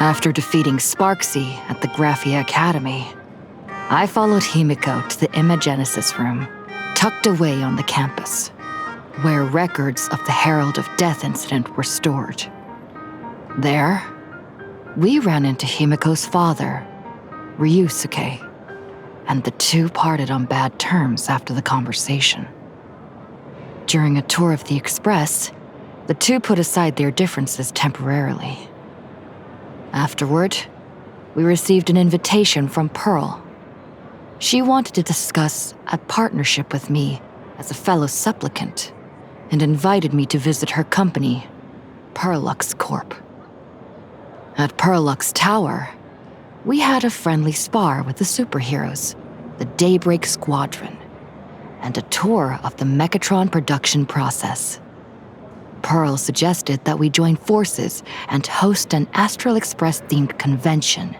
After defeating Sparksy at the Graphia Academy, I followed Himiko to the Imagenesis room, tucked away on the campus, where records of the Herald of Death incident were stored. There, we ran into Himiko's father, Ryusuke, and the two parted on bad terms after the conversation. During a tour of the Express, the two put aside their differences temporarily. Afterward, we received an invitation from Pearl. She wanted to discuss a partnership with me as a fellow supplicant and invited me to visit her company, Perlux Corp. At Perlux Tower, we had a friendly spar with the superheroes, the Daybreak Squadron, and a tour of the Mechatron production process. Pearl suggested that we join forces and host an Astral Express-themed convention,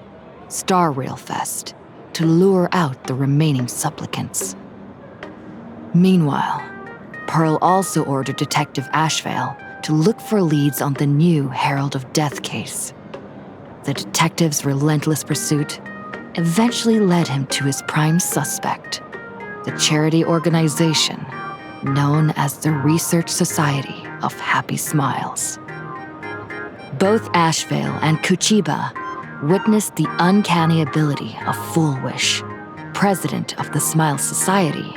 Star Rail Fest, to lure out the remaining supplicants. Meanwhile, Pearl also ordered Detective Ashvale to look for leads on the new Herald of Death case. The detective's relentless pursuit eventually led him to his prime suspect, the charity organization known as the Research Society of Happy Smiles. Both Ashvale and Kuchiba witnessed the uncanny ability of Full Wish, president of the Smile Society,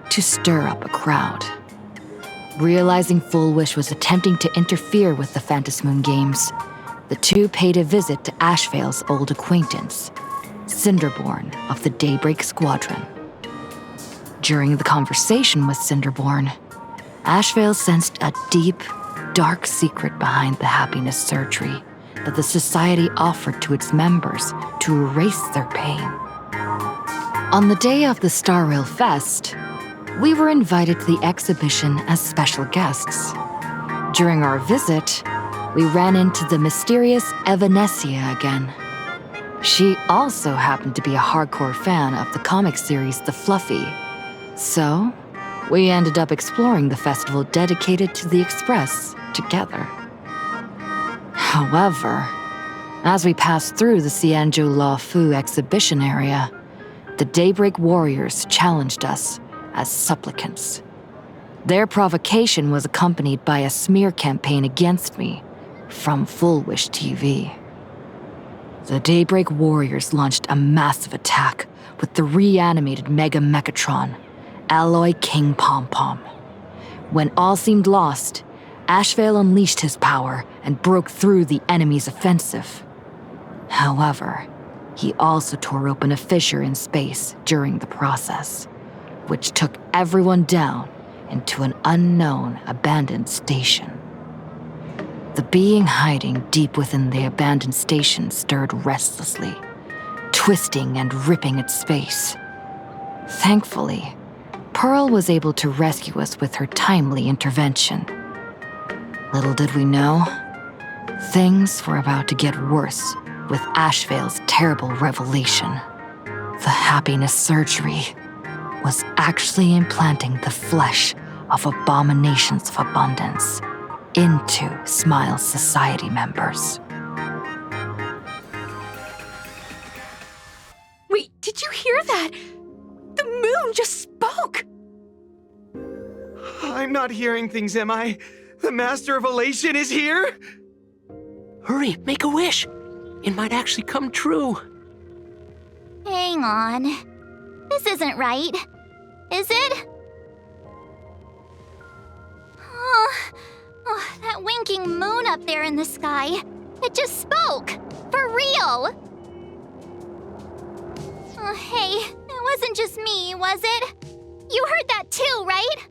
to stir up a crowd. Realizing Full Wish was attempting to interfere with the Phantasmoon Games, the two paid a visit to Ashvale's old acquaintance, Cinderborn of the Daybreak Squadron. During the conversation with Cinderborn, Ashvale sensed a deep, dark secret behind the happiness surgery that the society offered to its members to erase their pain. On the day of the Star Rail Fest, we were invited to the exhibition as special guests. During our visit, we ran into the mysterious Evanescia again. She also happened to be a hardcore fan of the comic series The Fluffy, so we ended up exploring the festival dedicated to the Express together. However, as we passed through the Xianzhou La Fu exhibition area, the Daybreak Warriors challenged us as supplicants. Their provocation was accompanied by a smear campaign against me from Full Wish TV. The Daybreak Warriors launched a massive attack with the reanimated Mega Mechatron, Alloy King Pom Pom. When all seemed lost, Ashvale unleashed his power and broke through the enemy's offensive. However, he also tore open a fissure in space during the process, which took everyone down into an unknown abandoned station. The being hiding deep within the abandoned station stirred restlessly, twisting and ripping at space. Thankfully, Pearl was able to rescue us with her timely intervention. Little did we know, things were about to get worse with Ashvale's terrible revelation. The happiness surgery was actually implanting the flesh of abominations of abundance into Smile Society members. Wait, did you hear that? The moon just spoke! I'm not hearing things, am I? The Master of Elation is here? Hurry, make a wish. It might actually come true. Hang on. This isn't right. Is it? Oh, that winking moon up there in the sky. It just spoke. For real. Oh, hey, it wasn't just me, was it? You heard that too, right?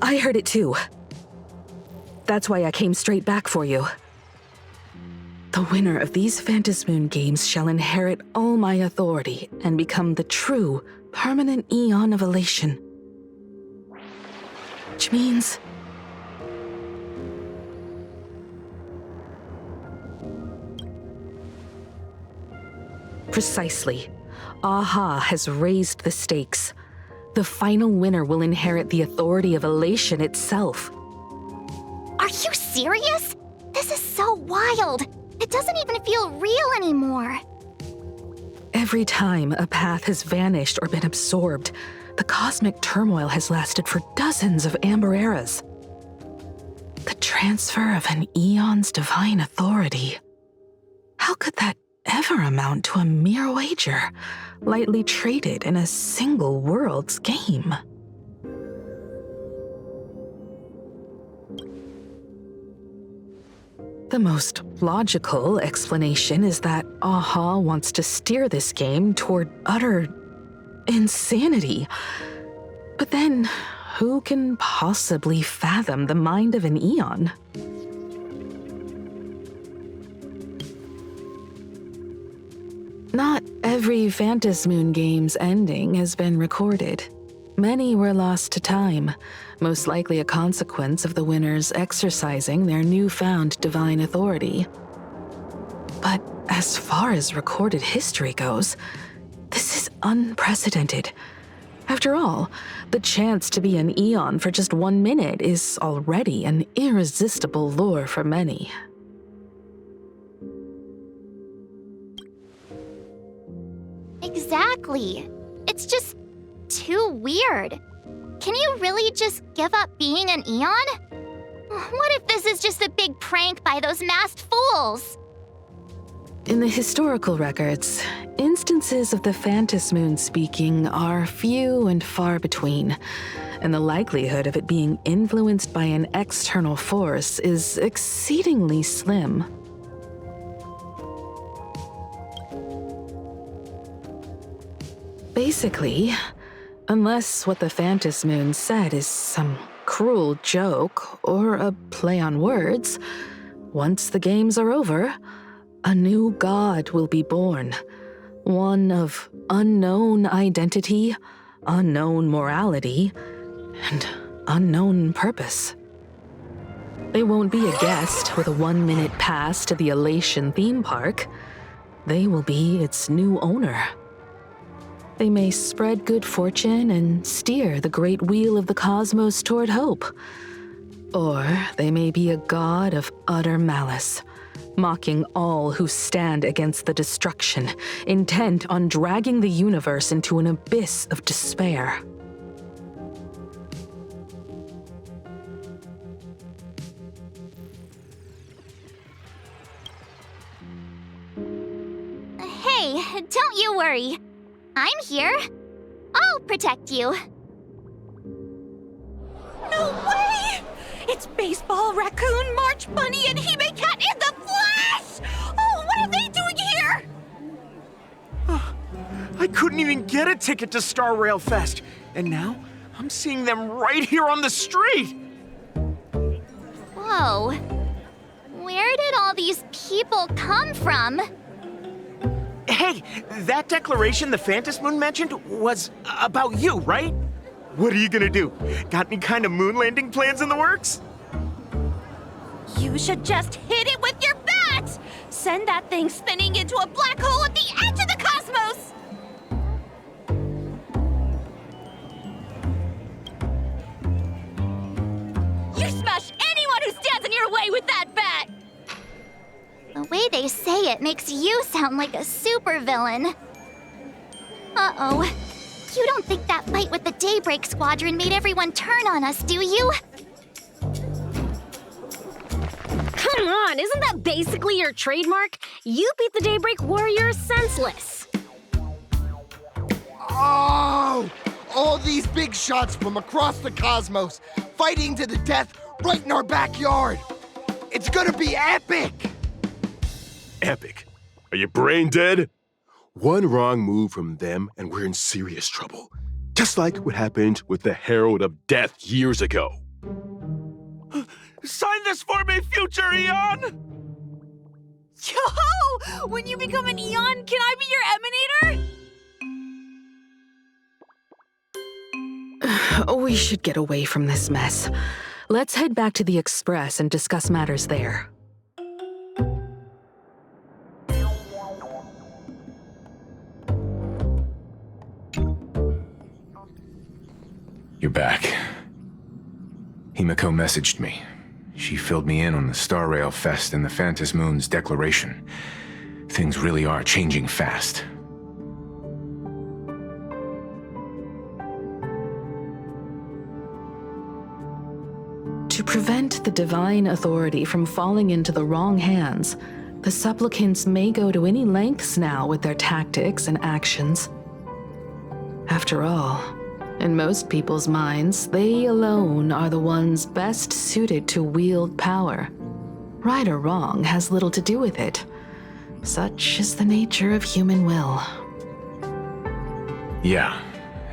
I heard it too. That's why I came straight back for you. The winner of these Phantasmoon Games shall inherit all my authority and become the true, permanent Eon of Elation. Which means... Precisely. Aha has raised the stakes. The final winner will inherit the authority of elation itself. Are you serious? This is so wild. It doesn't even feel real anymore. Every time a path has vanished or been absorbed, the cosmic turmoil has lasted for dozens of amber eras. The transfer of an eon's divine authority. How could that ever amount to a mere wager, lightly traded in a single world's game? The most logical explanation is that Aha wants to steer this game toward utter insanity. But then, who can possibly fathom the mind of an Eon? Not every Phantasmoon game's ending has been recorded. Many were lost to time, most likely a consequence of the winners exercising their newfound divine authority. But as far as recorded history goes, this is unprecedented. After all, the chance to be an Eon for just 1 minute is already an irresistible lure for many. Exactly. It's just too weird. Can you really just give up being an Eon? What if this is just a big prank by those masked fools? In the historical records, instances of the Phantasmoon speaking are few and far between, and the likelihood of it being influenced by an external force is exceedingly slim. Basically, unless what the Phantasmoon said is some cruel joke or a play on words, once the games are over, a new god will be born. One of unknown identity, unknown morality, and unknown purpose. They won't be a guest with a 1-minute pass to the Elation theme park. They will be its new owner. They may spread good fortune and steer the great wheel of the cosmos toward hope. Or they may be a god of utter malice, mocking all who stand against the destruction, intent on dragging the universe into an abyss of despair. Hey, don't you worry. I'm here. I'll protect you. No way! It's Baseball, Raccoon, March Bunny, and Hime Cat in the flesh! Oh, what are they doing here? I couldn't even get a ticket to Star Rail Fest, and now I'm seeing them right here on the street! Whoa. Where did all these people come from? Hey, that declaration the Phantasmoon mentioned was about you, right? What are you gonna do? Got any kind of moon landing plans in the works? You should just hit it with your bat! Send that thing spinning into a black hole at the edge of the cosmos! You smash anyone who stands in your way with that bat! The way they say it makes you sound like a supervillain. Uh-oh. You don't think that fight with the Daybreak Squadron made everyone turn on us, do you? Come on, isn't that basically your trademark? You beat the Daybreak Warriors senseless. Oh! All these big shots from across the cosmos, fighting to the death right in our backyard. It's gonna be epic! Epic. Are you brain dead? One wrong move from them and we're in serious trouble. Just like what happened with the Herald of Death years ago. Sign this for me, future Eon! Yo! When you become an Eon, can I be your emanator? We should get away from this mess. Let's head back to the Express and discuss matters there. You're back. Himiko messaged me. She filled me in on the Star Rail Fest and the Phantom Moon's declaration. Things really are changing fast. To prevent the divine authority from falling into the wrong hands, the supplicants may go to any lengths now with their tactics and actions. After all, in most people's minds, they alone are the ones best suited to wield power. Right or wrong has little to do with it. Such is the nature of human will. Yeah,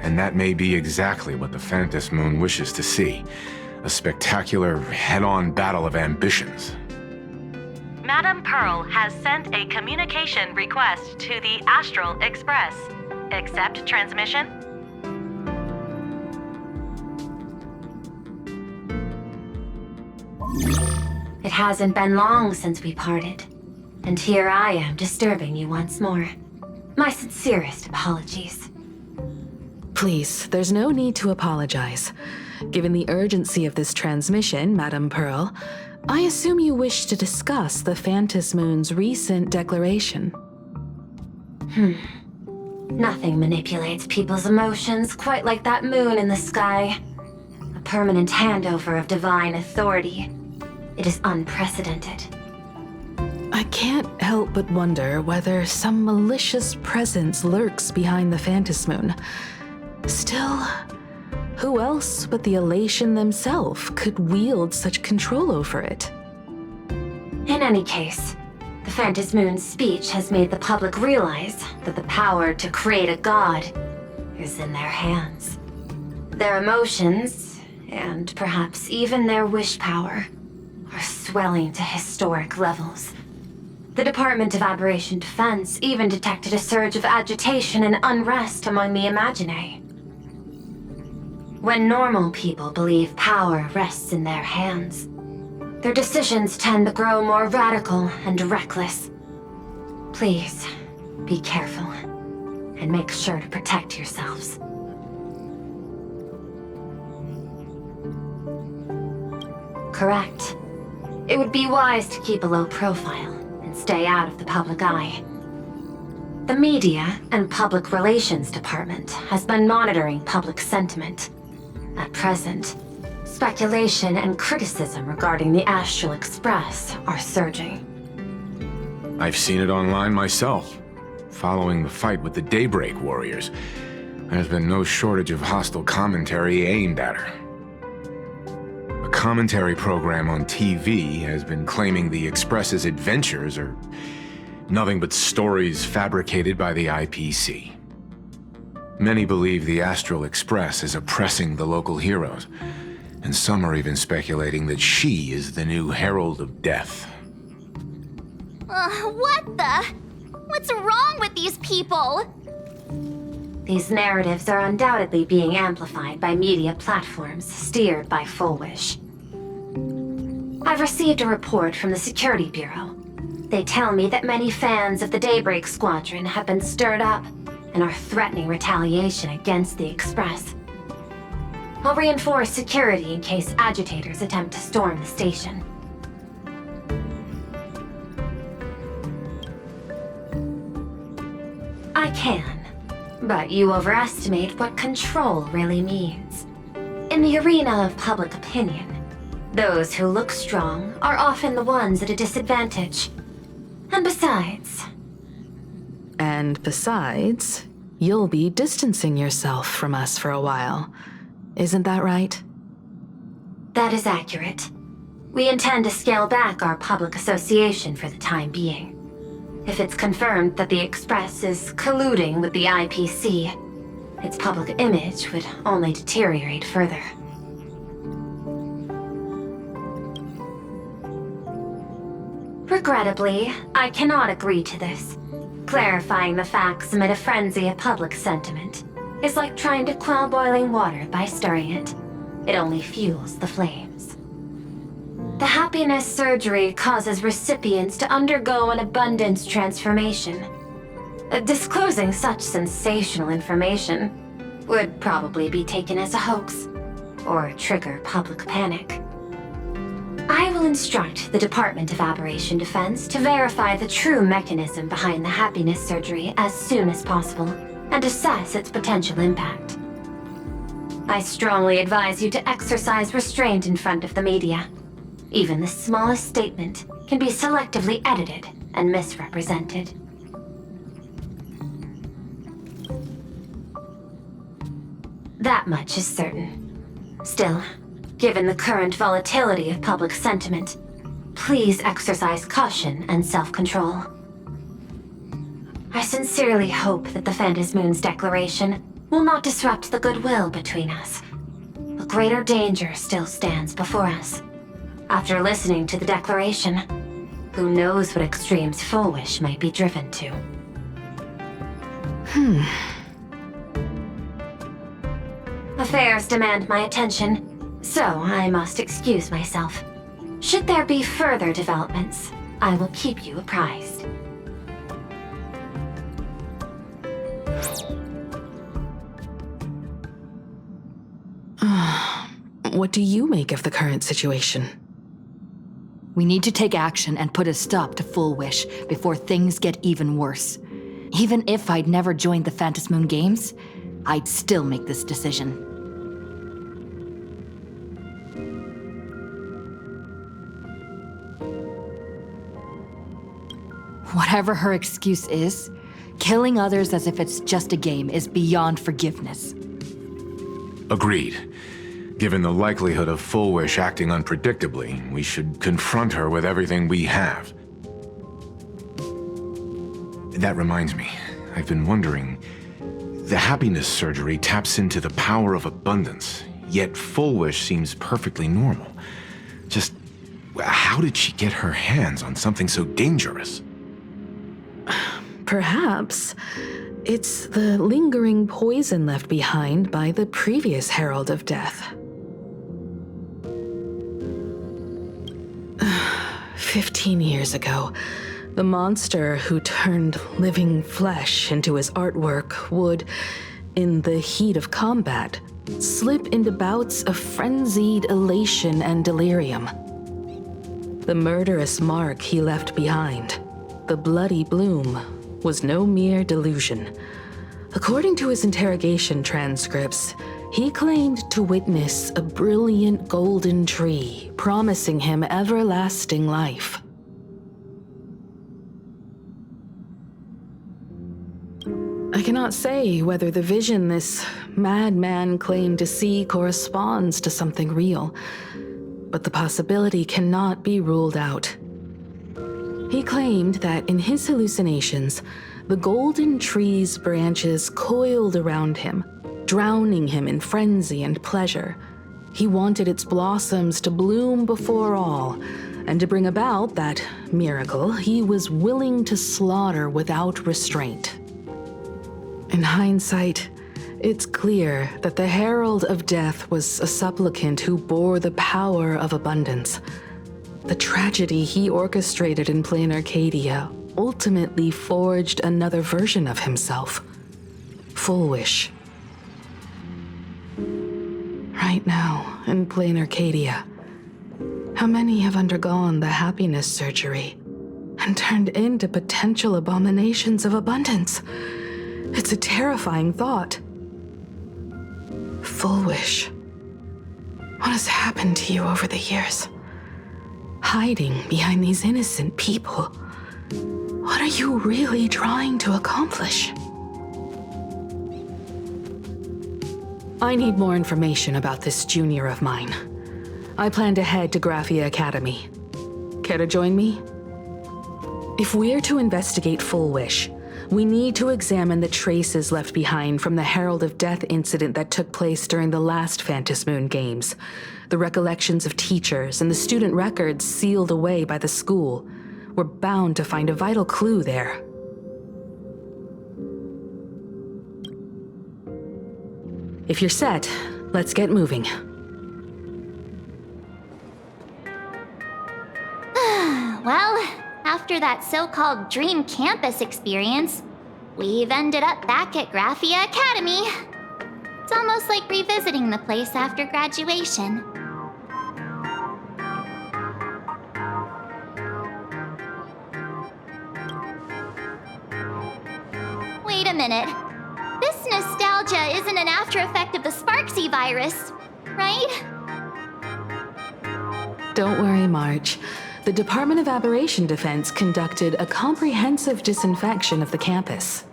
and that may be exactly what the Phantom Moon wishes to see. A spectacular, head-on battle of ambitions. Madam Pearl has sent a communication request to the Astral Express. Accept transmission? It hasn't been long since we parted, and here I am disturbing you once more. My sincerest apologies. Please, there's no need to apologize. Given the urgency of this transmission, Madam Pearl, I assume you wish to discuss the Phantom Moon's recent declaration. Nothing manipulates people's emotions quite like that moon in the sky. A permanent handover of divine authority. It is unprecedented. I can't help but wonder whether some malicious presence lurks behind the Phantom Moon. Still, who else but the Elation themselves could wield such control over it? In any case, the Phantom Moon's speech has made the public realize that the power to create a god is in their hands. Their emotions, and perhaps even their wish power, are swelling to historic levels. The Department of Aberration Defense even detected a surge of agitation and unrest among the Imaginae. When normal people believe power rests in their hands, their decisions tend to grow more radical and reckless. Please, be careful, and make sure to protect yourselves. Correct. It would be wise to keep a low profile and stay out of the public eye. The Media and Public Relations Department has been monitoring public sentiment. At present, speculation and criticism regarding the Astral Express are surging. I've seen it online myself. Following the fight with the Daybreak Warriors, there's been no shortage of hostile commentary aimed at her. A commentary program on TV has been claiming the Express's adventures are nothing but stories fabricated by the IPC. Many believe the Astral Express is oppressing the local heroes, and some are even speculating that she is the new Herald of Death. What the? What's wrong with these people? These narratives are undoubtedly being amplified by media platforms steered by Full Wish. I've received a report from the Security Bureau. They tell me that many fans of the Daybreak Squadron have been stirred up and are threatening retaliation against the Express. I'll reinforce security in case agitators attempt to storm the station. I can, but you overestimate what control really means. In the arena of public opinion, those who look strong are often the ones at a disadvantage. And besides... And besides, you'll be distancing yourself from us for a while. Isn't that right? That is accurate. We intend to scale back our public association for the time being. If it's confirmed that the Express is colluding with the IPC, its public image would only deteriorate further. Regrettably, I cannot agree to this. Clarifying the facts amid a frenzy of public sentiment is like trying to quell boiling water by stirring it. It only fuels the flames. The happiness surgery causes recipients to undergo an abundance transformation. Disclosing such sensational information would probably be taken as a hoax. or trigger public panic. I will instruct the Department of Aberration Defense to verify the true mechanism behind the happiness surgery as soon as possible and assess its potential impact. I strongly advise you to exercise restraint in front of the media. Even the smallest statement can be selectively edited and misrepresented. That much is certain. Still, given the current volatility of public sentiment, please exercise caution and self-control. I sincerely hope that the Phantasmoon's declaration will not disrupt the goodwill between us. A greater danger still stands before us. After listening to the declaration, who knows what extremes Full Wish might be driven to. Affairs demand my attention, so I must excuse myself. Should there be further developments, I will keep you apprised. What do you make of the current situation? We need to take action and put a stop to Full Wish before things get even worse. Even if I'd never joined the Phantasmoon Games, I'd still make this decision. Whatever her excuse is, killing others as if it's just a game is beyond forgiveness. Agreed. Given the likelihood of Full Wish acting unpredictably, we should confront her with everything we have. That reminds me, I've been wondering, the happiness surgery taps into the power of abundance, yet Full Wish seems perfectly normal. Just, how did she get her hands on something so dangerous? Perhaps it's the lingering poison left behind by the previous Herald of Death. 15 years ago, the monster who turned living flesh into his artwork would, in the heat of combat, slip into bouts of frenzied elation and delirium. The murderous mark he left behind, the bloody bloom, was no mere delusion. According to his interrogation transcripts, he claimed to witness a brilliant golden tree promising him everlasting life. I cannot say whether the vision this madman claimed to see corresponds to something real, but the possibility cannot be ruled out. He claimed that in his hallucinations, the golden tree's branches coiled around him, drowning him in frenzy and pleasure. He wanted its blossoms to bloom before all, and to bring about that miracle, he was willing to slaughter without restraint. In hindsight, it's clear that the Herald of Death was a supplicant who bore the power of abundance. The tragedy he orchestrated in Planarcadia ultimately forged another version of himself. Full Wish. Right now, in Planarcadia, how many have undergone the happiness surgery and turned into potential abominations of abundance? It's a terrifying thought. Full Wish. What has happened to you over the years? Hiding behind these innocent people. What are you really trying to accomplish? I need more information about this junior of mine. I plan to head to Graphia Academy. Care to join me? If we're to investigate Full Wish, we need to examine the traces left behind from the Herald of Death incident that took place during the last Phantasmoon Games. The recollections of teachers and the student records sealed away by the school. We're bound to find a vital clue there. If you're set, let's get moving. Well, after that so-called dream campus experience, we've ended up back at Graphia Academy. It's almost like revisiting the place after graduation. Wait a minute. This nostalgia isn't an after effect of the Sparksy virus, right? Don't worry, March. The Department of Aberration Defense conducted a comprehensive disinfection of the campus.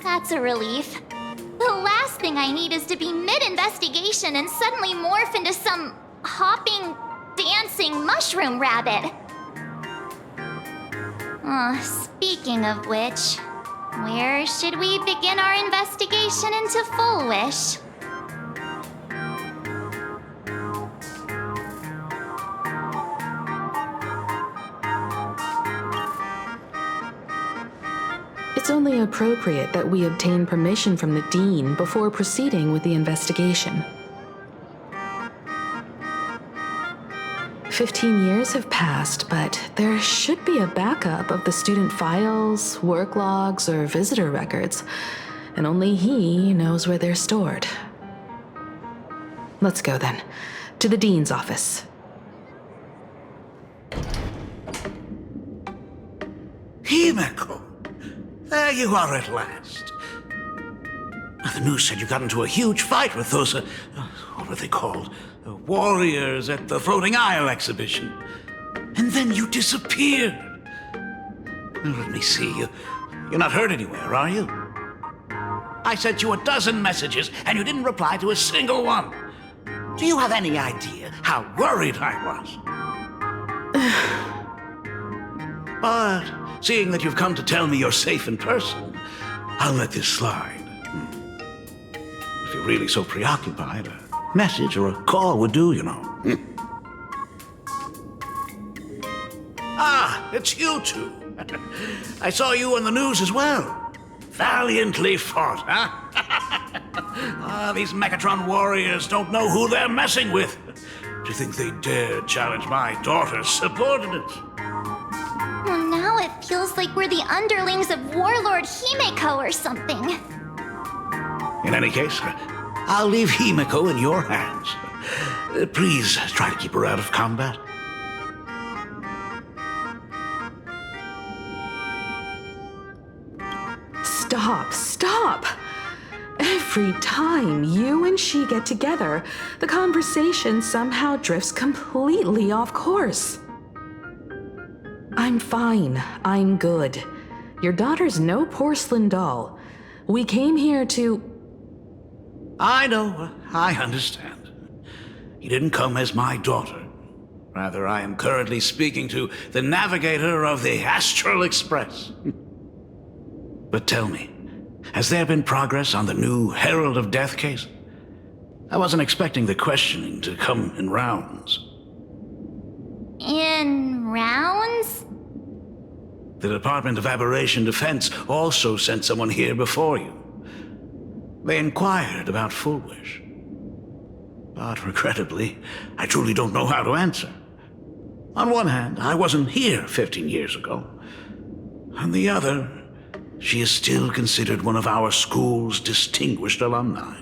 That's a relief. The last thing I need is to be mid-investigation and suddenly morph into some hopping, dancing mushroom rabbit. Speaking of which, where should we begin our investigation into Full Wish? It's only appropriate that we obtain permission from the Dean before proceeding with the investigation. 15 years have passed, but there should be a backup of the student files, work logs, or visitor records, and only he knows where they're stored. Let's go then, to the Dean's office. Himeko! There you are at last. The news said you got into a huge fight with those, what were they called? Warriors at the Floating Isle exhibition. And then you disappeared. Let me see. You're not hurt anywhere, are you? I sent you a dozen messages, and you didn't reply to a single one. Do you have any idea how worried I was? But seeing that you've come to tell me you're safe in person, I'll let this slide. If you're really so preoccupied, a message or a call would do, you know. Ah, it's you two. I saw you on the news as well. Valiantly fought, huh? These Mechatron warriors don't know who they're messing with. Do you think they dare challenge my daughter's subordinates? Well, now it feels like we're the underlings of Warlord Himeko or something. In any case, I'll leave Himeko in your hands. Please try to keep her out of combat. Stop! Every time you and she get together, the conversation somehow drifts completely off course. I'm fine. I'm good. Your daughter's no porcelain doll. We came here to... I know. I understand. You didn't come as my daughter. Rather, I am currently speaking to the navigator of the Astral Express. But tell me, has there been progress on the new Herald of Death case? I wasn't expecting the questioning to come in rounds. In rounds? The Department of Aberration Defense also sent someone here before you. They inquired about Full Wish. But regrettably, I truly don't know how to answer. On one hand, I wasn't here 15 years ago. On the other, she is still considered one of our school's distinguished alumni.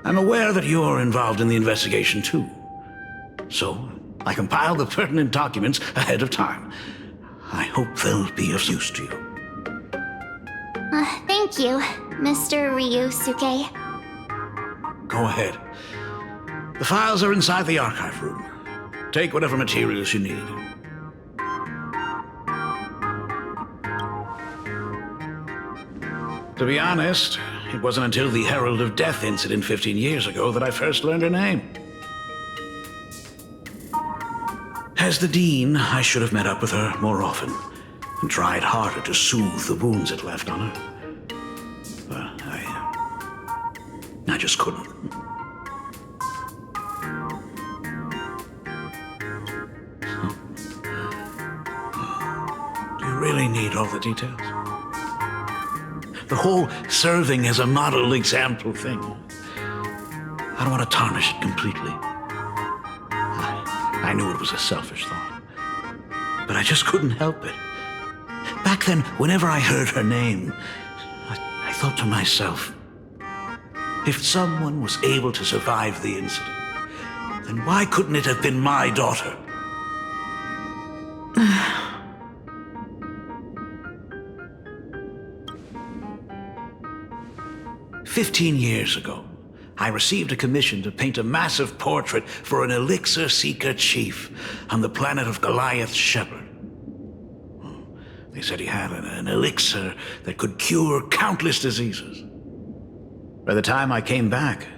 I'm aware that you're involved in the investigation too. So, I compiled the pertinent documents ahead of time. I hope they'll be of use to you. Thank you, Mr. Ryusuke. Go ahead. The files are inside the archive room. Take whatever materials you need. To be honest, it wasn't until the Herald of Death incident 15 years ago that I first learned her name. As the Dean, I should have met up with her more often and tried harder to soothe the wounds it left on her. But I just couldn't. Do you really need all the details? The whole serving as a model example thing. I don't want to tarnish it completely. I knew it was a selfish thought, but I just couldn't help it. Back then, whenever I heard her name, I thought to myself, if someone was able to survive the incident, then why couldn't it have been my daughter? 15 years ago, I received a commission to paint a massive portrait for an elixir seeker chief on the planet of Goliath's Shepherd. They said he had an elixir that could cure countless diseases. By the time I came back,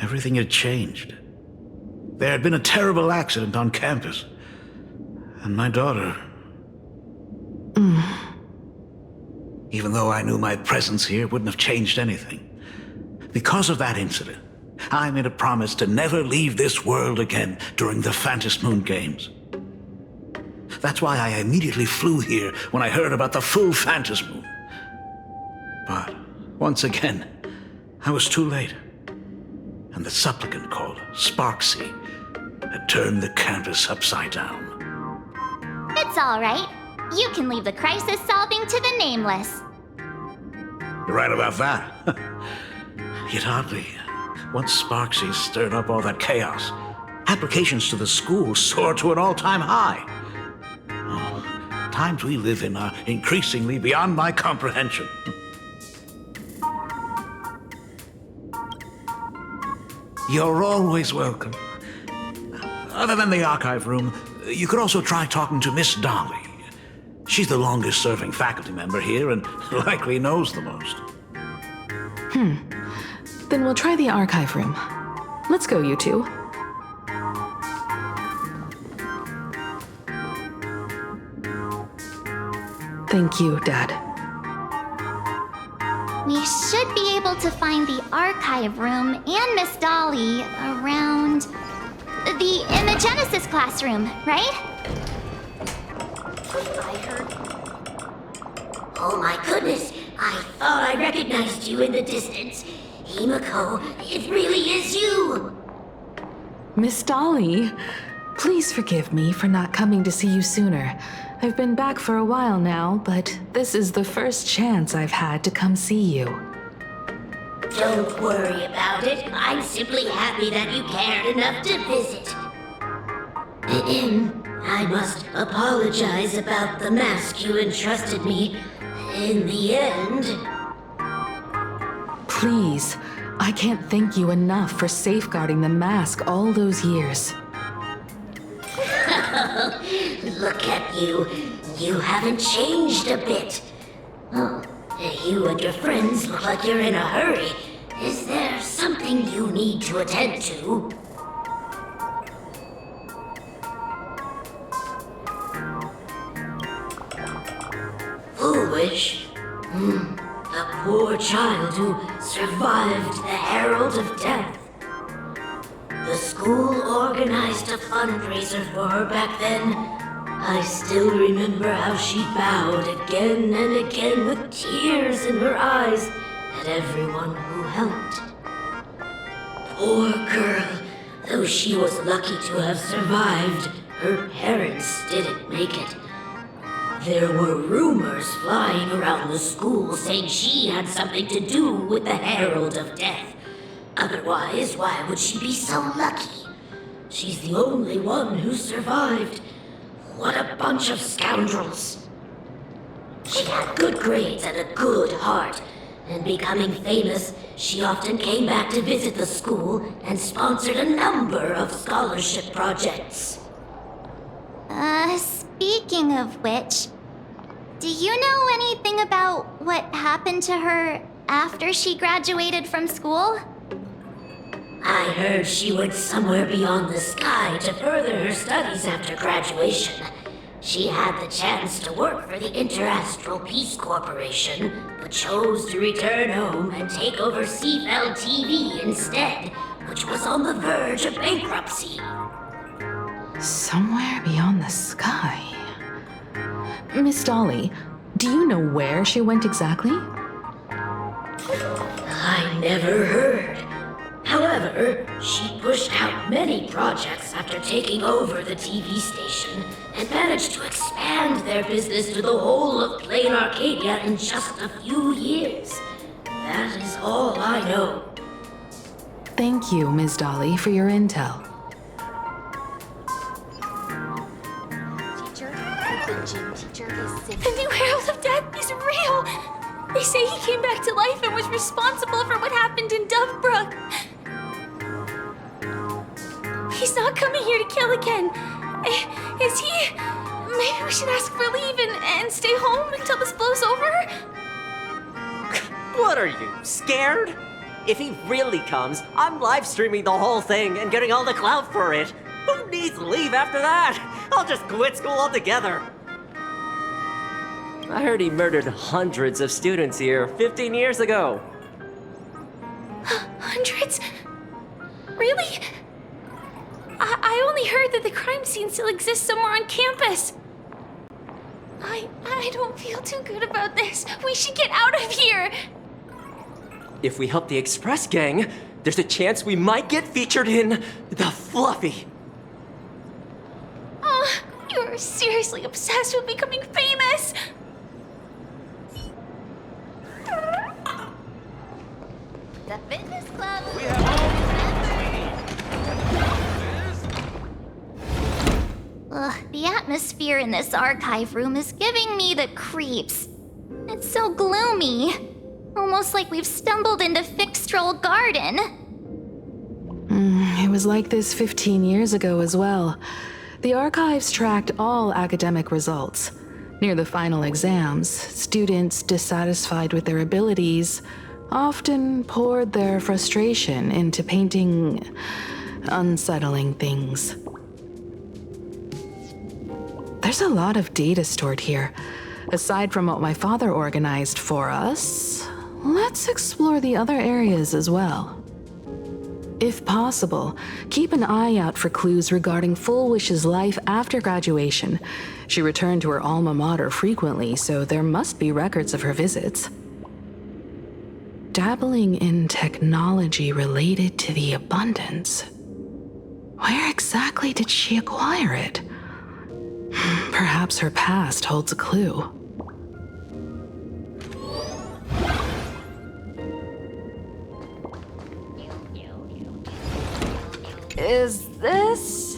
everything had changed. There had been a terrible accident on campus, and my daughter... Even though I knew my presence here wouldn't have changed anything. Because of that incident, I made a promise to never leave this world again during the Phantom Moon Games. That's why I immediately flew here when I heard about the full Phantom Moon. But once again, I was too late. And the supplicant called Sparksy had turned the campus upside down. It's all right. You can leave the crisis solving to the Nameless. You're right about that. Yet oddly, once Sparksy stirred up all that chaos, applications to the school soared to an all-time high. Oh, times we live in are increasingly beyond my comprehension. You're always welcome. Other than the archive room, you could also try talking to Miss Dolly. She's the longest-serving faculty member here and likely knows the most. Then we'll try the archive room. Let's go, you two. Thank you, Dad. We should be able to find the archive room and Miss Dolly around in the Genesis classroom, right? I heard... Oh my goodness! I thought I recognized you in the distance. Himiko, it really is you! Miss Dolly, please forgive me for not coming to see you sooner. I've been back for a while now, but this is the first chance I've had to come see you. Don't worry about it. I'm simply happy that you cared enough to visit. I must apologize about the mask you entrusted me. In the end... Please, I can't thank you enough for safeguarding the mask all those years. Look at you. You haven't changed a bit. Oh, you and your friends look like you're in a hurry. Is there something you need to attend to? Foolish? The poor child who survived the Herald of Death. The school organized a fundraiser for her back then. I still remember how she bowed again and again with tears in her eyes at everyone who helped. Poor girl, though she was lucky to have survived, her parents didn't make it. There were rumors flying around the school saying she had something to do with the Herald of Death. Otherwise, why would she be so lucky? She's the only one who survived. What a bunch of scoundrels. She had good grades and a good heart, and becoming famous, she often came back to visit the school and sponsored a number of scholarship projects. Speaking of which, do you know anything about what happened to her after she graduated from school? I heard she went somewhere beyond the sky to further her studies after graduation. She had the chance to work for the Interastral Peace Corporation, but chose to return home and take over Seafell TV instead, which was on the verge of bankruptcy. Somewhere beyond the sky. Miss Dolly, do you know where she went exactly? I never heard. However, she pushed out many projects after taking over the TV station and managed to expand their business to the whole of Planarcadia in just a few years. That is all I know. Thank you, Ms. Dolly, for your intel. Teacher, the gym teacher is sick. The new Herald of Death is real! They say he came back to life and was responsible for what happened in Dovebrook. He's not coming here to kill again. Is he? Maybe we should ask for leave and stay home until this blows over? What are you, scared? If he really comes, I'm live streaming the whole thing and getting all the clout for it. Who needs leave after that? I'll just quit school altogether. I heard he murdered hundreds of students here 15 years ago. Hundreds? Really? I only heard that the crime scene still exists somewhere on campus. I don't feel too good about this. We should get out of here. If we help the Express gang, there's a chance we might get featured in The Fluffy. Oh, you're seriously obsessed with becoming famous. The fitness club. We have all Ugh, the atmosphere in this archive room is giving me the creeps. It's so gloomy. Almost like we've stumbled into Fixtroll Garden. It was like this 15 years ago as well. The archives tracked all academic results. Near the final exams, students dissatisfied with their abilities often poured their frustration into painting unsettling things. There's a lot of data stored here. Aside from what my father organized for us, let's explore the other areas as well. If possible, keep an eye out for clues regarding Full Wish's life after graduation. She returned to her alma mater frequently, so there must be records of her visits. Dabbling in technology related to the abundance. Where exactly did she acquire it? Perhaps her past holds a clue. Is this?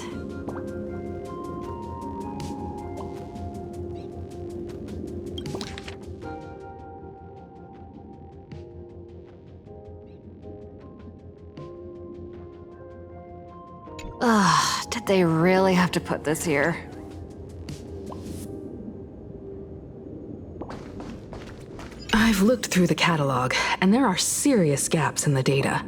Ugh, did they really have to put this here? I've looked through the catalog, and there are serious gaps in the data.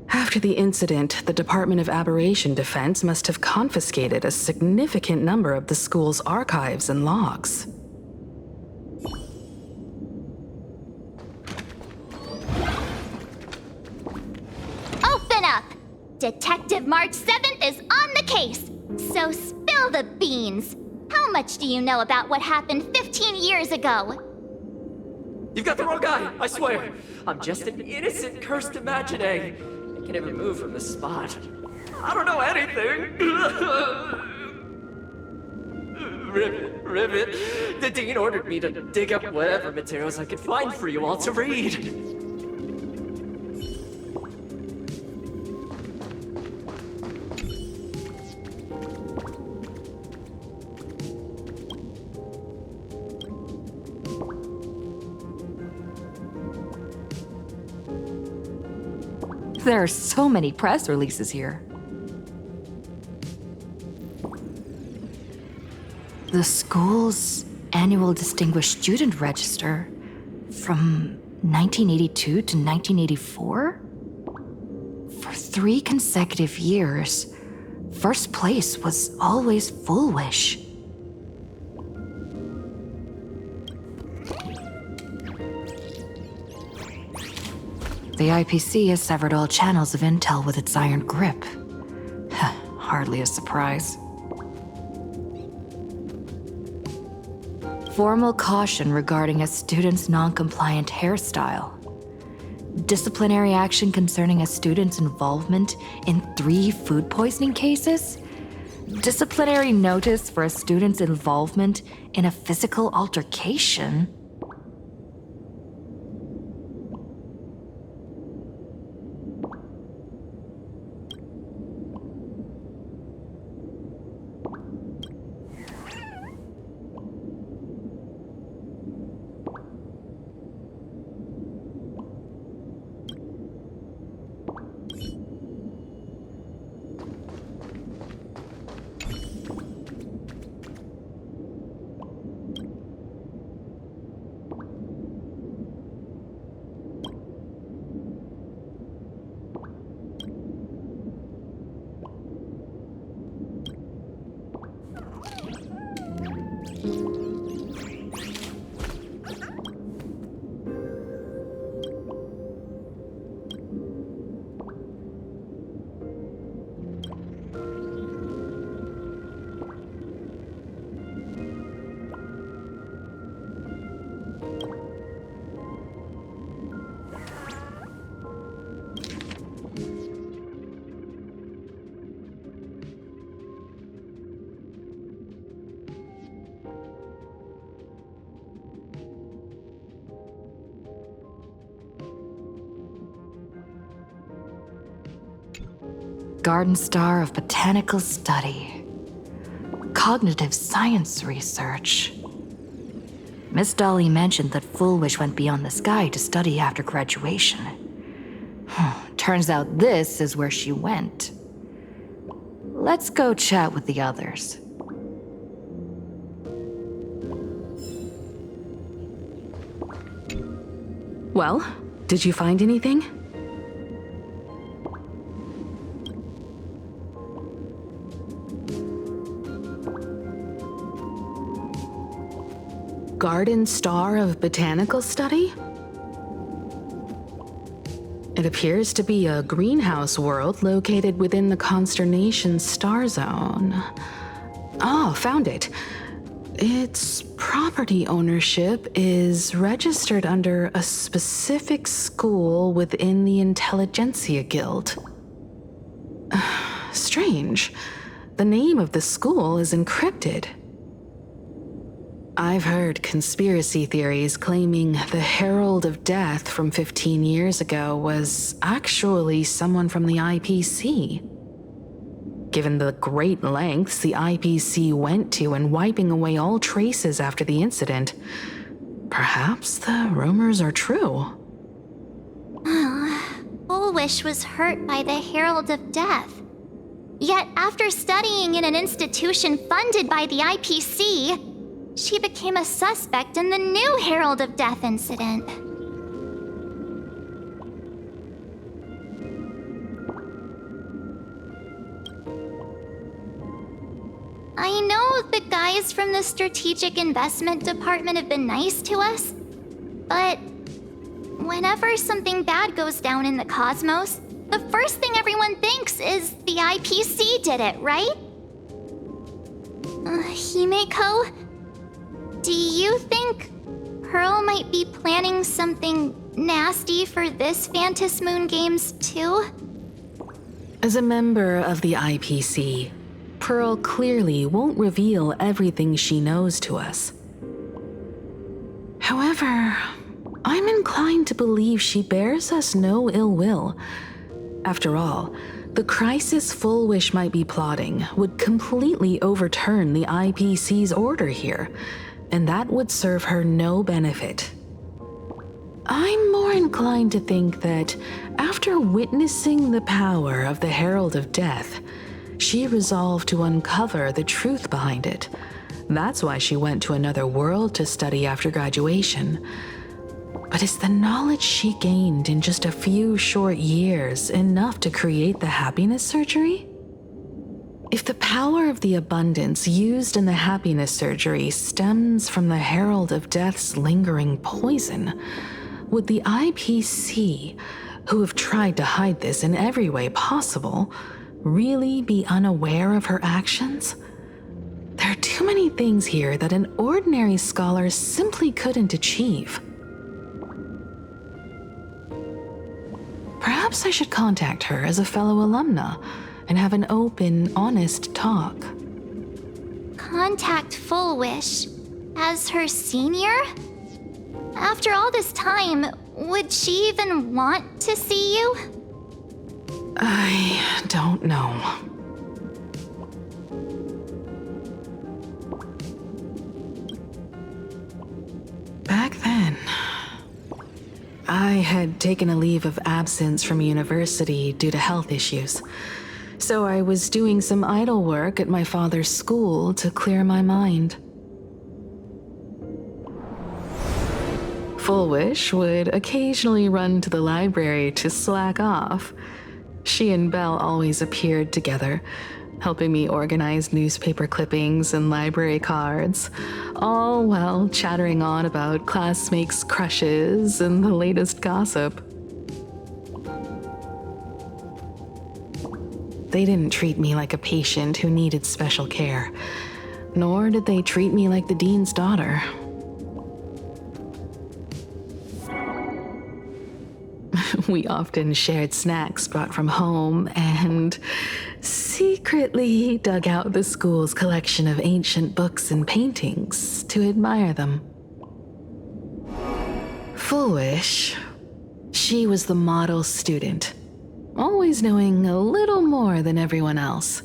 After the incident, the Department of Aberration Defense must have confiscated a significant number of the school's archives and logs. Open up! Detective March 7th is on the case! So spill the beans! How much do you know about what happened 15 years ago? You've got the wrong guy, I swear. I'm just an innocent, cursed imaginary. I can't even move from this spot. I don't know anything. Ribbit. The dean ordered me to dig up whatever materials I could find for you all to read. There are so many press releases here. The school's annual Distinguished Student Register from 1982 to 1984? For 3 consecutive years, first place was always Full Wish. The IPC has severed all channels of intel with its iron grip. Hardly a surprise. Formal caution regarding a student's non-compliant hairstyle. Disciplinary action concerning a student's involvement in 3 food poisoning cases. Disciplinary notice for a student's involvement in a physical altercation. Garden Star of Botanical Study. Cognitive Science Research. Miss Dolly mentioned that Foolish went beyond the sky to study after graduation. Turns out this is where she went. Let's go chat with the others. Well, did you find anything? Garden Star of Botanical Study? It appears to be a greenhouse world located within the Consternation Star Zone. Oh, found it. Its property ownership is registered under a specific school within the Intelligentsia Guild. Strange. The name of the school is encrypted. I've heard conspiracy theories claiming the Herald of Death from 15 years ago was actually someone from the IPC. Given the great lengths the IPC went to in wiping away all traces after the incident, perhaps the rumors are true. Foolish was hurt by the Herald of Death. Yet after studying in an institution funded by the IPC, she became a suspect in the new Herald of Death incident. I know the guys from the Strategic Investment Department have been nice to us, but whenever something bad goes down in the cosmos, the first thing everyone thinks is the IPC did it, right? Himeko? Do you think Pearl might be planning something nasty for this Phantom Moon Games too? As a member of the IPC, Pearl clearly won't reveal everything she knows to us. However, I'm inclined to believe she bears us no ill will. After all, the crisis Foolish might be plotting would completely overturn the IPC's order here, and that would serve her no benefit. I'm more inclined to think that after witnessing the power of the Herald of Death, she resolved to uncover the truth behind it. That's why she went to another world to study after graduation. But is the knowledge she gained in just a few short years enough to create the happiness surgery? If the power of the abundance used in the happiness surgery stems from the Herald of Death's lingering poison, would the IPC, who have tried to hide this in every way possible, really be unaware of her actions? There are too many things here that an ordinary scholar simply couldn't achieve. Perhaps I should contact her as a fellow alumna and have an open, honest talk. Contact Foolish as her senior? After all this time, would she even want to see you? I don't know. Back then, I had taken a leave of absence from university due to health issues, so I was doing some idle work at my father's school to clear my mind. Foolish would occasionally run to the library to slack off. She and Belle always appeared together, helping me organize newspaper clippings and library cards, all while chattering on about classmates' crushes and the latest gossip. They didn't treat me like a patient who needed special care, nor did they treat me like the dean's daughter. We often shared snacks brought from home and secretly dug out the school's collection of ancient books and paintings to admire them. Foolish, she was the model student. always knowing a little more than everyone else.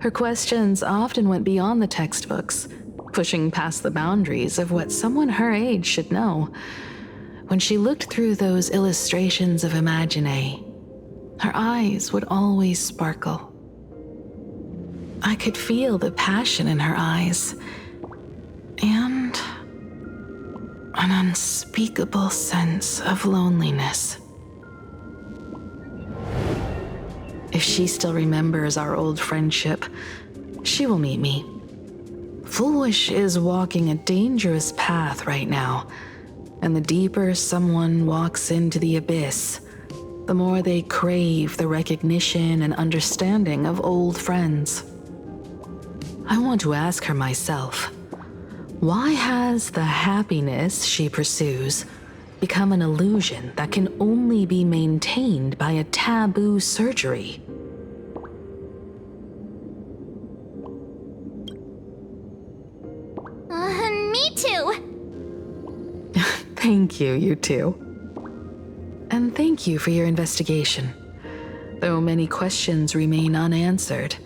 Her questions often went beyond the textbooks, pushing past the boundaries of what someone her age should know. When she looked through those illustrations of Imagine, her eyes would always sparkle. I could feel the passion in her eyes, and an unspeakable sense of loneliness. If she still remembers our old friendship, she will meet me. Foolish is walking a dangerous path right now, and the deeper someone walks into the abyss, the more they crave the recognition and understanding of old friends. I want to ask her myself, why has the happiness she pursues become an illusion that can only be maintained by a taboo surgery? Me too. Thank you, you two. And thank you for your investigation. Though many questions remain unanswered,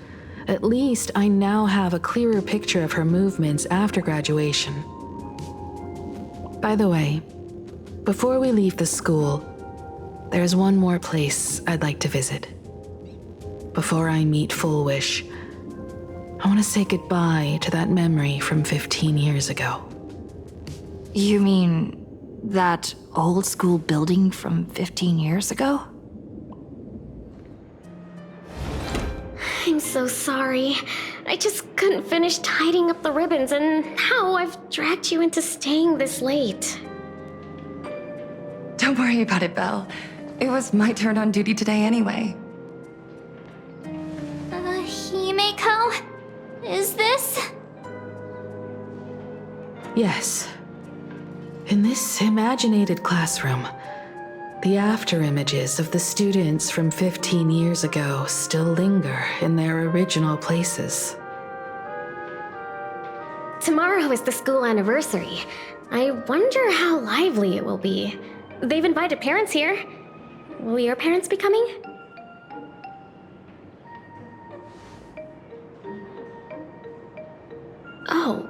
at least I now have a clearer picture of her movements after graduation. By the way, before we leave the school, there's one more place I'd like to visit. Before I meet Full Wish, I want to say goodbye to that memory from 15 years ago. You mean that old school building from 15 years ago? I'm so sorry. I just couldn't finish tidying up the ribbons, and now I've dragged you into staying this late. Don't worry about it, Belle. It was my turn on duty today anyway. Himeko? Is this? Yes. In this imaginated classroom, the after images of the students from 15 years ago still linger in their original places. Tomorrow is the school anniversary. I wonder how lively it will be. They've invited parents here. Will your parents be coming? Oh,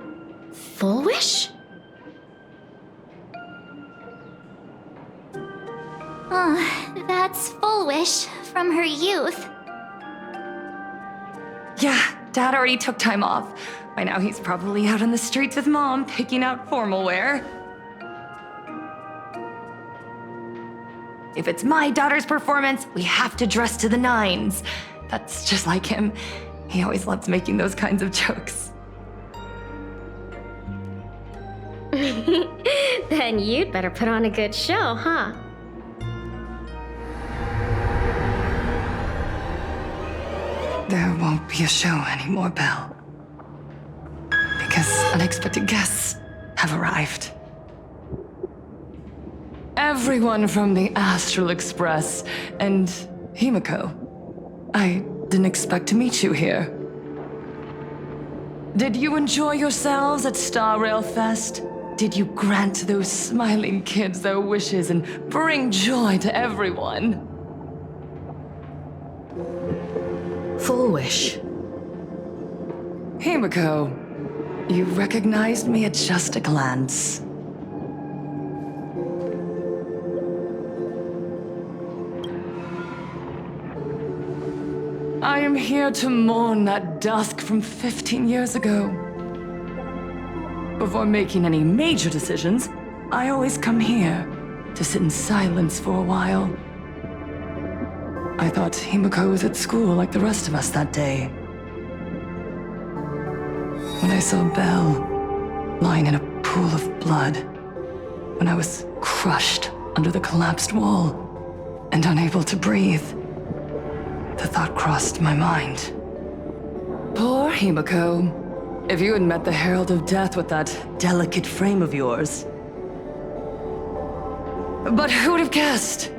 Full Wish? Oh, that's Full Wish from her youth. Yeah, Dad already took time off. By now he's probably out on the streets with Mom, picking out formal wear. If it's my daughter's performance, we have to dress to the nines. That's just like him. He always loves making those kinds of jokes. Then you'd better put on a good show, huh? There won't be a show anymore, Belle. Because unexpected guests have arrived. Everyone from the Astral Express and Himeko. I didn't expect to meet you here. Did you enjoy yourselves at Star Rail Fest? Did you grant those smiling kids their wishes and bring joy to everyone? Full Wish. Himeko, you recognized me at just a glance. I am here to mourn that dusk from 15 years ago. Before making any major decisions, I always come here to sit in silence for a while. I thought Himeko was at school like the rest of us that day. When I saw Belle lying in a pool of blood, when I was crushed under the collapsed wall and unable to breathe, the thought crossed my mind. Poor Himeko. If you had met the Herald of Death with that delicate frame of yours. But who would have guessed?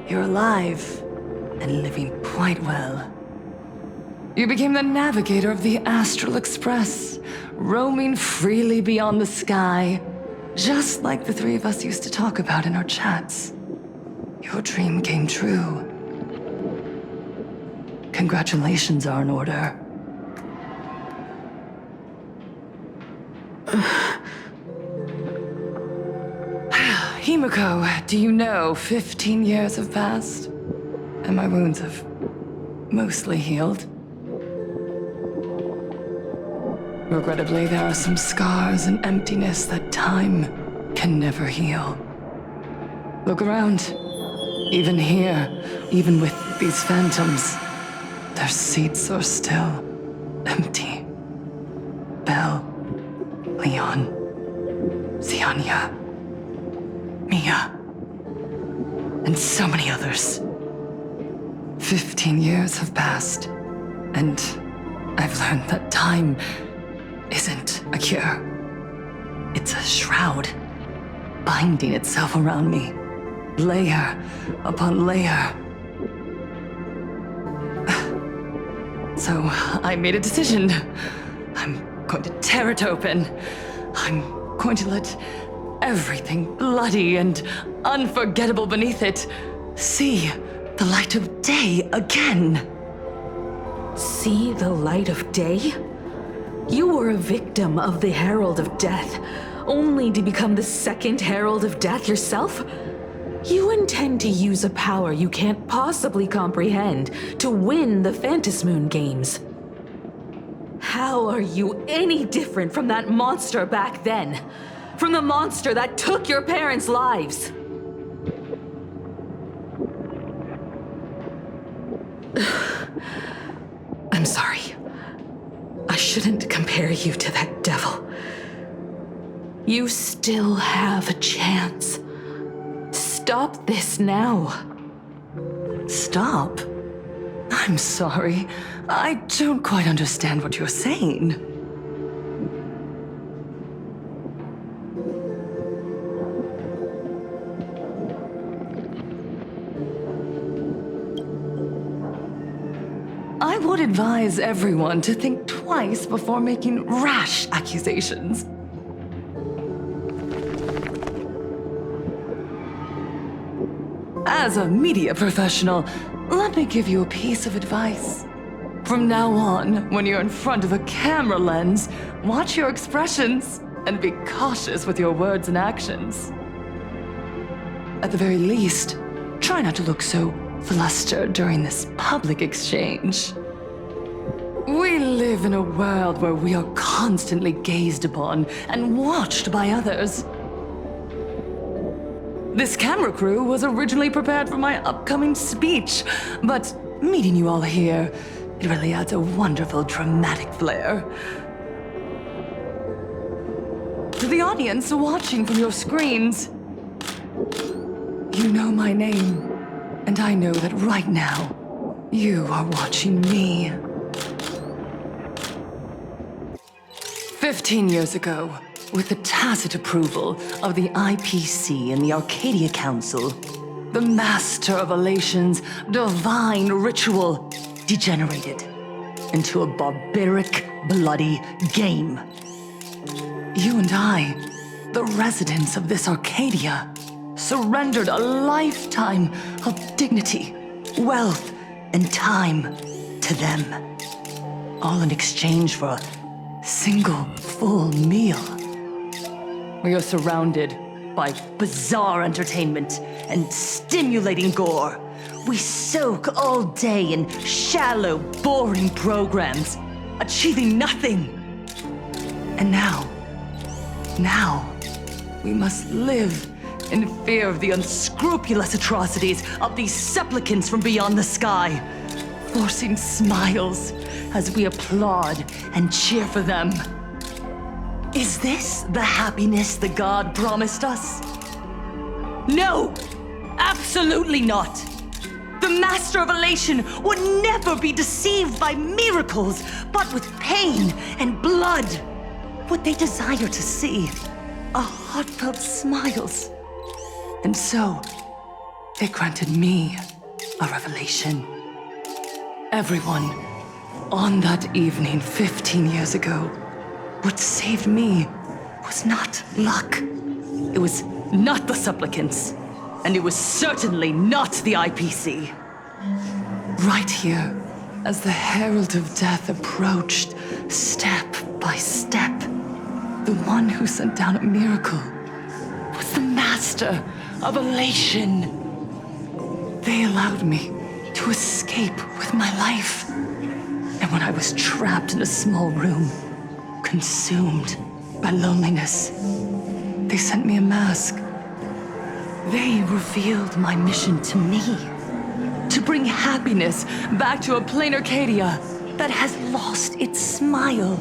You're alive and living quite well. You became the navigator of the Astral Express, roaming freely beyond the sky, just like the three of us used to talk about in our chats. Your dream came true. congratulations are in order. Himiko, do you know 15 years have passed? And my wounds have mostly healed. Regrettably, there are some scars and emptiness that time can never heal. Look around. Even here, even with these phantoms, their seats are still empty. Belle, Leon, Ziania, Mia, and so many others. 15 years have passed, and I've learned that time isn't a cure. It's a shroud, binding itself around me, layer upon layer. So I made a decision. I'm going to tear it open. I'm going to let everything bloody and unforgettable beneath it see the light of day again. See the light of day? You were a victim of the Herald of Death, only to become the second Herald of Death yourself? You intend to use a power you can't possibly comprehend to win the Phantasmoon games. How are you any different from that monster back then? From the monster that took your parents' lives? I'm sorry. I shouldn't compare you to that devil. You still have a chance. Stop this now. Stop? I'm sorry. I don't quite understand what you're saying. I would advise everyone to think twice before making rash accusations. As a media professional, let me give you a piece of advice. From now on, when you're in front of a camera lens, watch your expressions and be cautious with your words and actions. At the very least, try not to look so flustered during this public exchange. We live in a world where we are constantly gazed upon and watched by others. This camera crew was originally prepared for my upcoming speech, but meeting you all here, it really adds a wonderful dramatic flair. To the audience watching from your screens, you know my name, and I know that right now, you are watching me. 15 years ago, with the tacit approval of the IPC and the Arcadia Council, the Master of Elation's divine ritual degenerated into a barbaric, bloody game. You and I, the residents of this Arcadia, surrendered a lifetime of dignity, wealth, and time to them, all in exchange for a single full meal. We are surrounded by bizarre entertainment and stimulating gore. We soak all day in shallow, boring programs, achieving nothing. And now, we must live in fear of the unscrupulous atrocities of these supplicants from beyond the sky, forcing smiles as we applaud and cheer for them. Is this the happiness the god promised us? No! Absolutely not! The Master of Elation would never be deceived by miracles, but with pain and blood. What they desire to see are heartfelt smiles. And so, they granted me a revelation. Everyone, on that evening 15 years ago, what saved me was not luck. It was not the supplicants, and it was certainly not the IPC. Right here, As the Herald of Death approached, step by step, the one who sent down a miracle was the master of elation. They allowed me to escape with my life. And when I was trapped in a small room, consumed by loneliness, they sent me a mask. They revealed my mission to me, to bring happiness back to a Planarcadia that has lost its smile.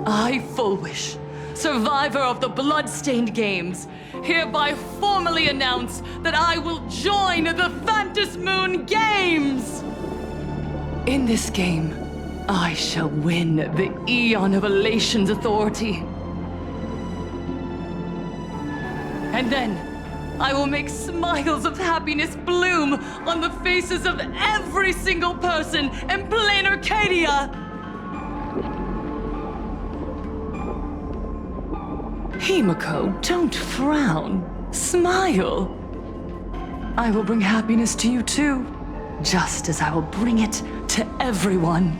I, Fullwish, survivor of the Bloodstained Games, hereby formally announce that I will join the Phantasmoon Games! In this game, I shall win the Eon of Elation's authority. And then, I will make smiles of happiness bloom on the faces of every single person in Planarcadia! Himiko, don't frown. Smile. I will bring happiness to you too, just as I will bring it to everyone.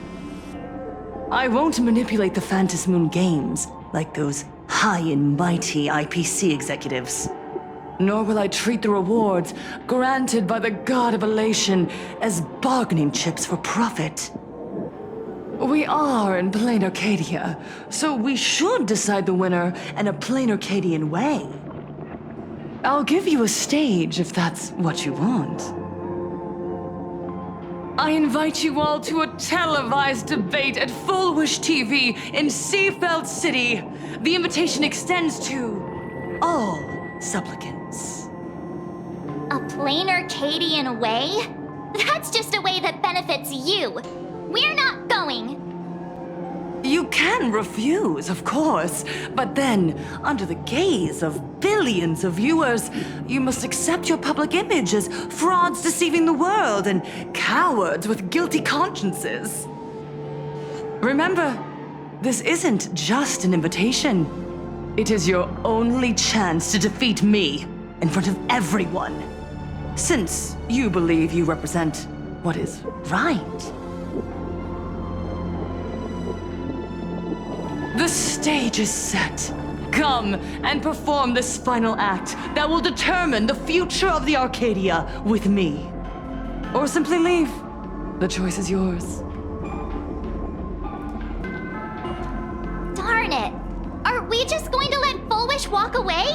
I won't manipulate the Phantasmoon Games like those high and mighty IPC executives. Nor will I treat the rewards granted by the God of Elation as bargaining chips for profit. We are in Planarcadia, so we should decide the winner in a Planarcadian way. I'll give you a stage if that's what you want. I invite you all to a televised debate at Fullwish TV in Seafeld City. The invitation extends to all supplicants. A Planarcadian way? That's just a way that benefits you. We're not going. You can refuse, of course, but then, under the gaze of billions of viewers, you must accept your public image as frauds deceiving the world and cowards with guilty consciences. Remember, this isn't just an invitation. It is your only chance to defeat me in front of everyone, since you believe you represent what is right. The stage is set. Come and perform this final act that will determine the future of the Arcadia with me. Or simply leave. The choice is yours. Darn it! Are we just going to let Fullwish walk away?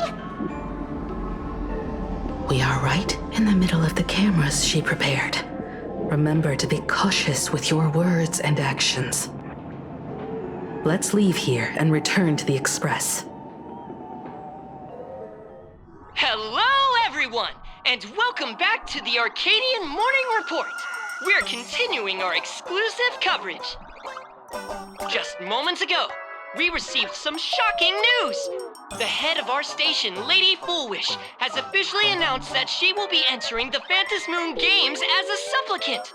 We are right in the middle of the cameras she prepared. Remember to be cautious with your words and actions. Let's leave here and return to the Express. Hello, everyone, and welcome back to the Arcadian Morning Report. We're continuing our exclusive coverage. Just moments ago, we received some shocking news. The head of our station, Lady Fullwish, has officially announced that she will be entering the Phantasmoon Games as a supplicant.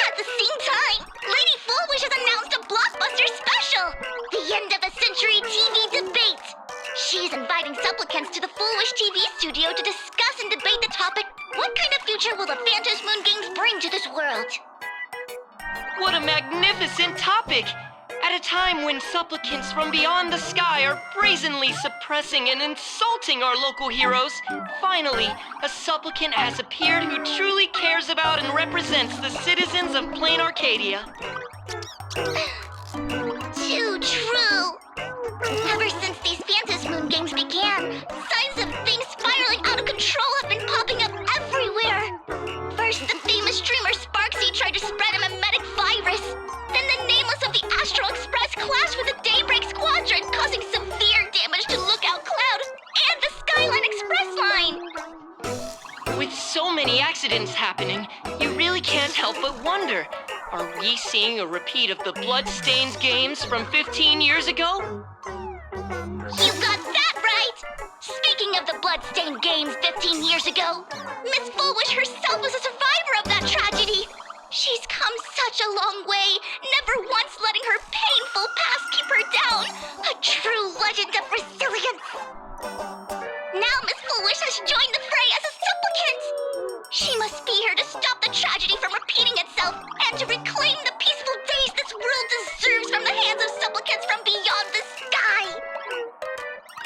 At the same time, Lady Fullwish has announced a blockbuster special! The end of a century TV debate! She's inviting supplicants to the Fullwish TV studio to discuss and debate the topic, what kind of future will the Phantasmoon Games bring to this world? What a magnificent topic! At a time when supplicants from beyond the sky are brazenly suppressing and insulting our local heroes, finally, a supplicant has appeared who truly cares about and represents the citizens of Planarcadia. Too true! Ever since these Phantasmoon Games began, signs of things spiraling out of control have been popping up everywhere. First, the famous streamer Sparksy tried to spread a mimetic virus. Then the nameless of the Astral Express clashed with the Daybreak Squadron, causing severe damage to Lookout Cloud and the Skyline Express line. With so many accidents happening, you really can't help but wonder, are we seeing a repeat of the Bloodstained Games from 15 years ago? You got that right! Speaking of the Bloodstained Games 15 years ago, Miss Fullwish herself was a survivor of that tragedy. She's come such a long way, never once letting her painful past keep her down. A true legend of resilience. Now Miss Fullwish has joined the fray as a supplicant. She must be here to stop the tragedy from repeating itself and to reclaim the peaceful days this world deserves from the hands of supplicants from beyond the sky.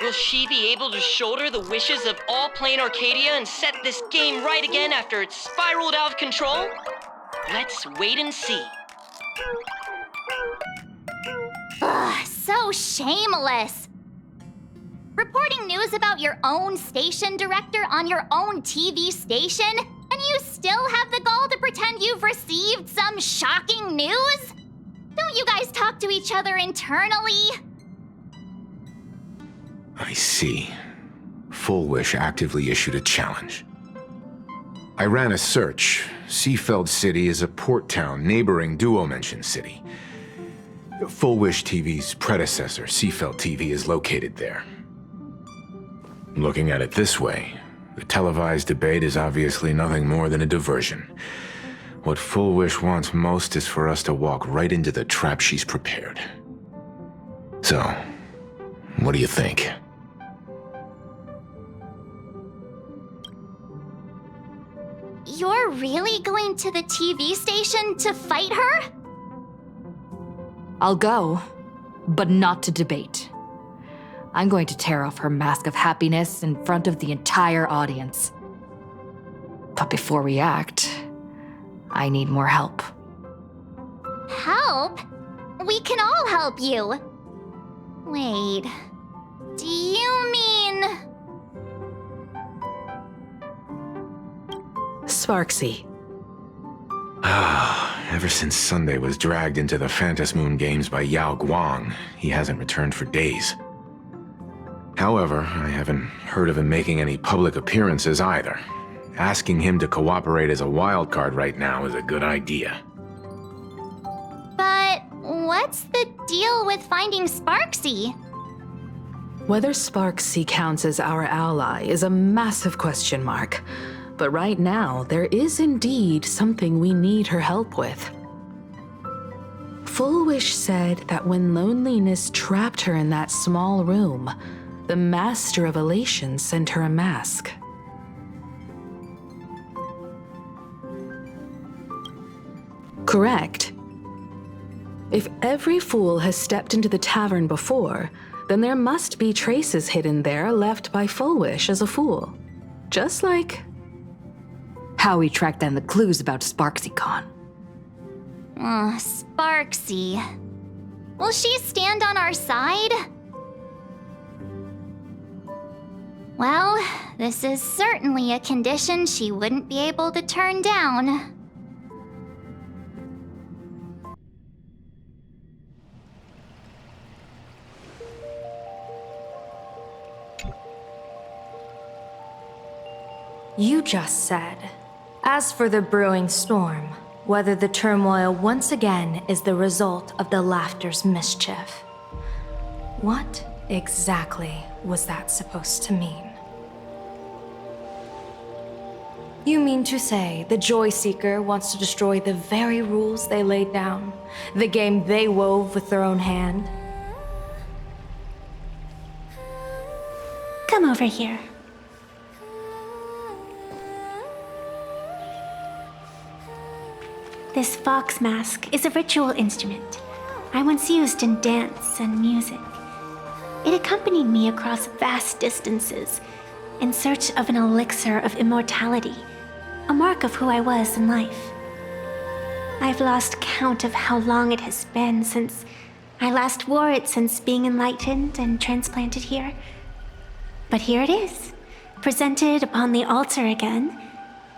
Will she be able to shoulder the wishes of all Planarcadia and set this game right again after it's spiraled out of control? Let's wait and see. Ugh, so shameless. Reporting news about your own station director on your own TV station, and you still have the gall to pretend you've received some shocking news? Don't you guys talk to each other internally? I see. Full Wish actively issued a challenge. I ran a search. Seafeld City is a port town neighboring Duo-Mention City. Full Wish TV's predecessor, Seafeld TV, is located there. Looking at it this way, the televised debate is obviously nothing more than a diversion. What Full Wish wants most is for us to walk right into the trap she's prepared. So, what do you think? You're really going to the TV station to fight her? I'll go, but not to debate. I'm going to tear off her mask of happiness in front of the entire audience. But before we act, I need more help. Help? We can all help you. Wait, do you mean... Sparksy. Ever since Sunday was dragged into the Phantom Moon games by Yao Guang, he hasn't returned for days. However, I haven't heard of him making any public appearances either. Asking him to cooperate as a wildcard right now is a good idea. But what's the deal with finding Sparksy? Whether Sparksy counts as our ally is a massive question mark. But right now, there is indeed something we need her help with. Full Wish said that when loneliness trapped her in that small room, the Master of Elation sent her a mask. Correct. If every fool has stepped into the tavern before, then there must be traces hidden there left by Full Wish as a fool. Just like... how we tracked down the clues about SparksyCon. Sparksy. Will she stand on our side? Well, this is certainly a condition she wouldn't be able to turn down. You just said, as for the brewing storm, whether the turmoil once again is the result of the Laughter's mischief. What exactly was that supposed to mean? You mean to say the Joy Seeker wants to destroy the very rules they laid down, the game they wove with their own hand? Come over here. This fox mask is a ritual instrument I once used in dance and music. It accompanied me across vast distances in search of an elixir of immortality, a mark of who I was in life. I've lost count of how long it has been since I last wore it since being enlightened and transplanted here. But here it is, presented upon the altar again,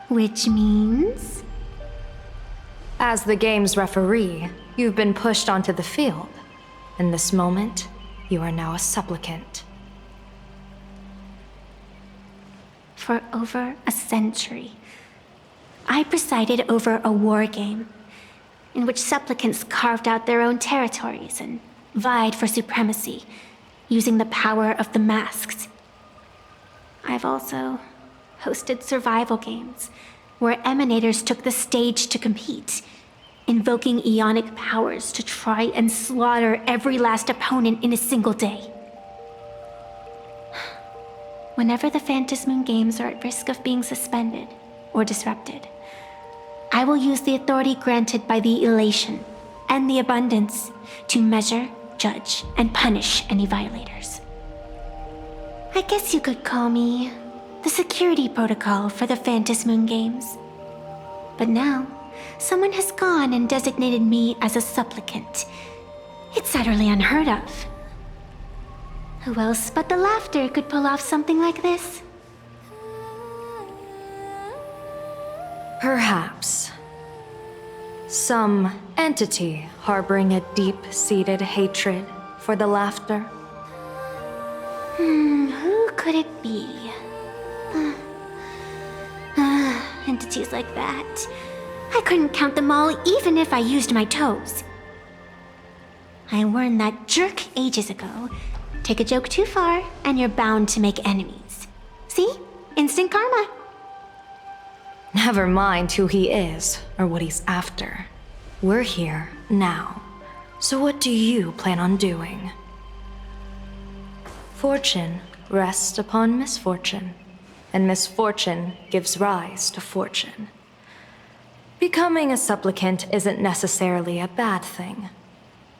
which means... As the game's referee, you've been pushed onto the field. In this moment, you are now a supplicant. For over a century, I presided over a war game in which supplicants carved out their own territories and vied for supremacy, using the power of the masks. I've also hosted survival games where emanators took the stage to compete, invoking eonic powers to try and slaughter every last opponent in a single day. Whenever the Phantom Moon games are at risk of being suspended, or disrupted. I will use the authority granted by the elation and the abundance to measure, judge, and punish any violators. I guess you could call me the security protocol for the Phantom Moon Games. But now, someone has gone and designated me as a supplicant. It's utterly unheard of. Who else but the Laughter could pull off something like this? Perhaps. Some entity harboring a deep-seated hatred for the Laughter. Who could it be? Entities like that. I couldn't count them all even if I used my toes. I warned that jerk ages ago. Take a joke too far, and you're bound to make enemies. See? Instant karma. Never mind who he is or what he's after. We're here now. So what do you plan on doing? Fortune rests upon misfortune, and misfortune gives rise to fortune. Becoming a supplicant isn't necessarily a bad thing.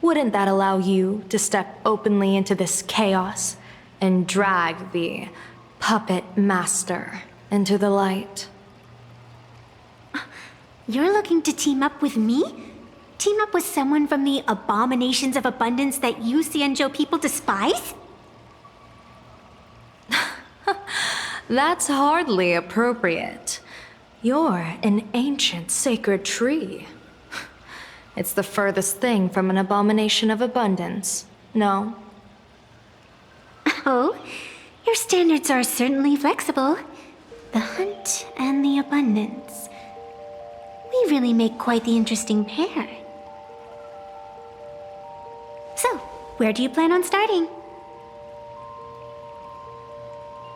Wouldn't that allow you to step openly into this chaos and drag the puppet master into the light? You're looking to team up with me? Team up with someone from the abominations of abundance that you Xianzhou people despise? That's hardly appropriate. You're an ancient sacred tree. It's the furthest thing from an abomination of abundance, no? Oh, your standards are certainly flexible. The hunt and the abundance. We really make quite the interesting pair. So, where do you plan on starting?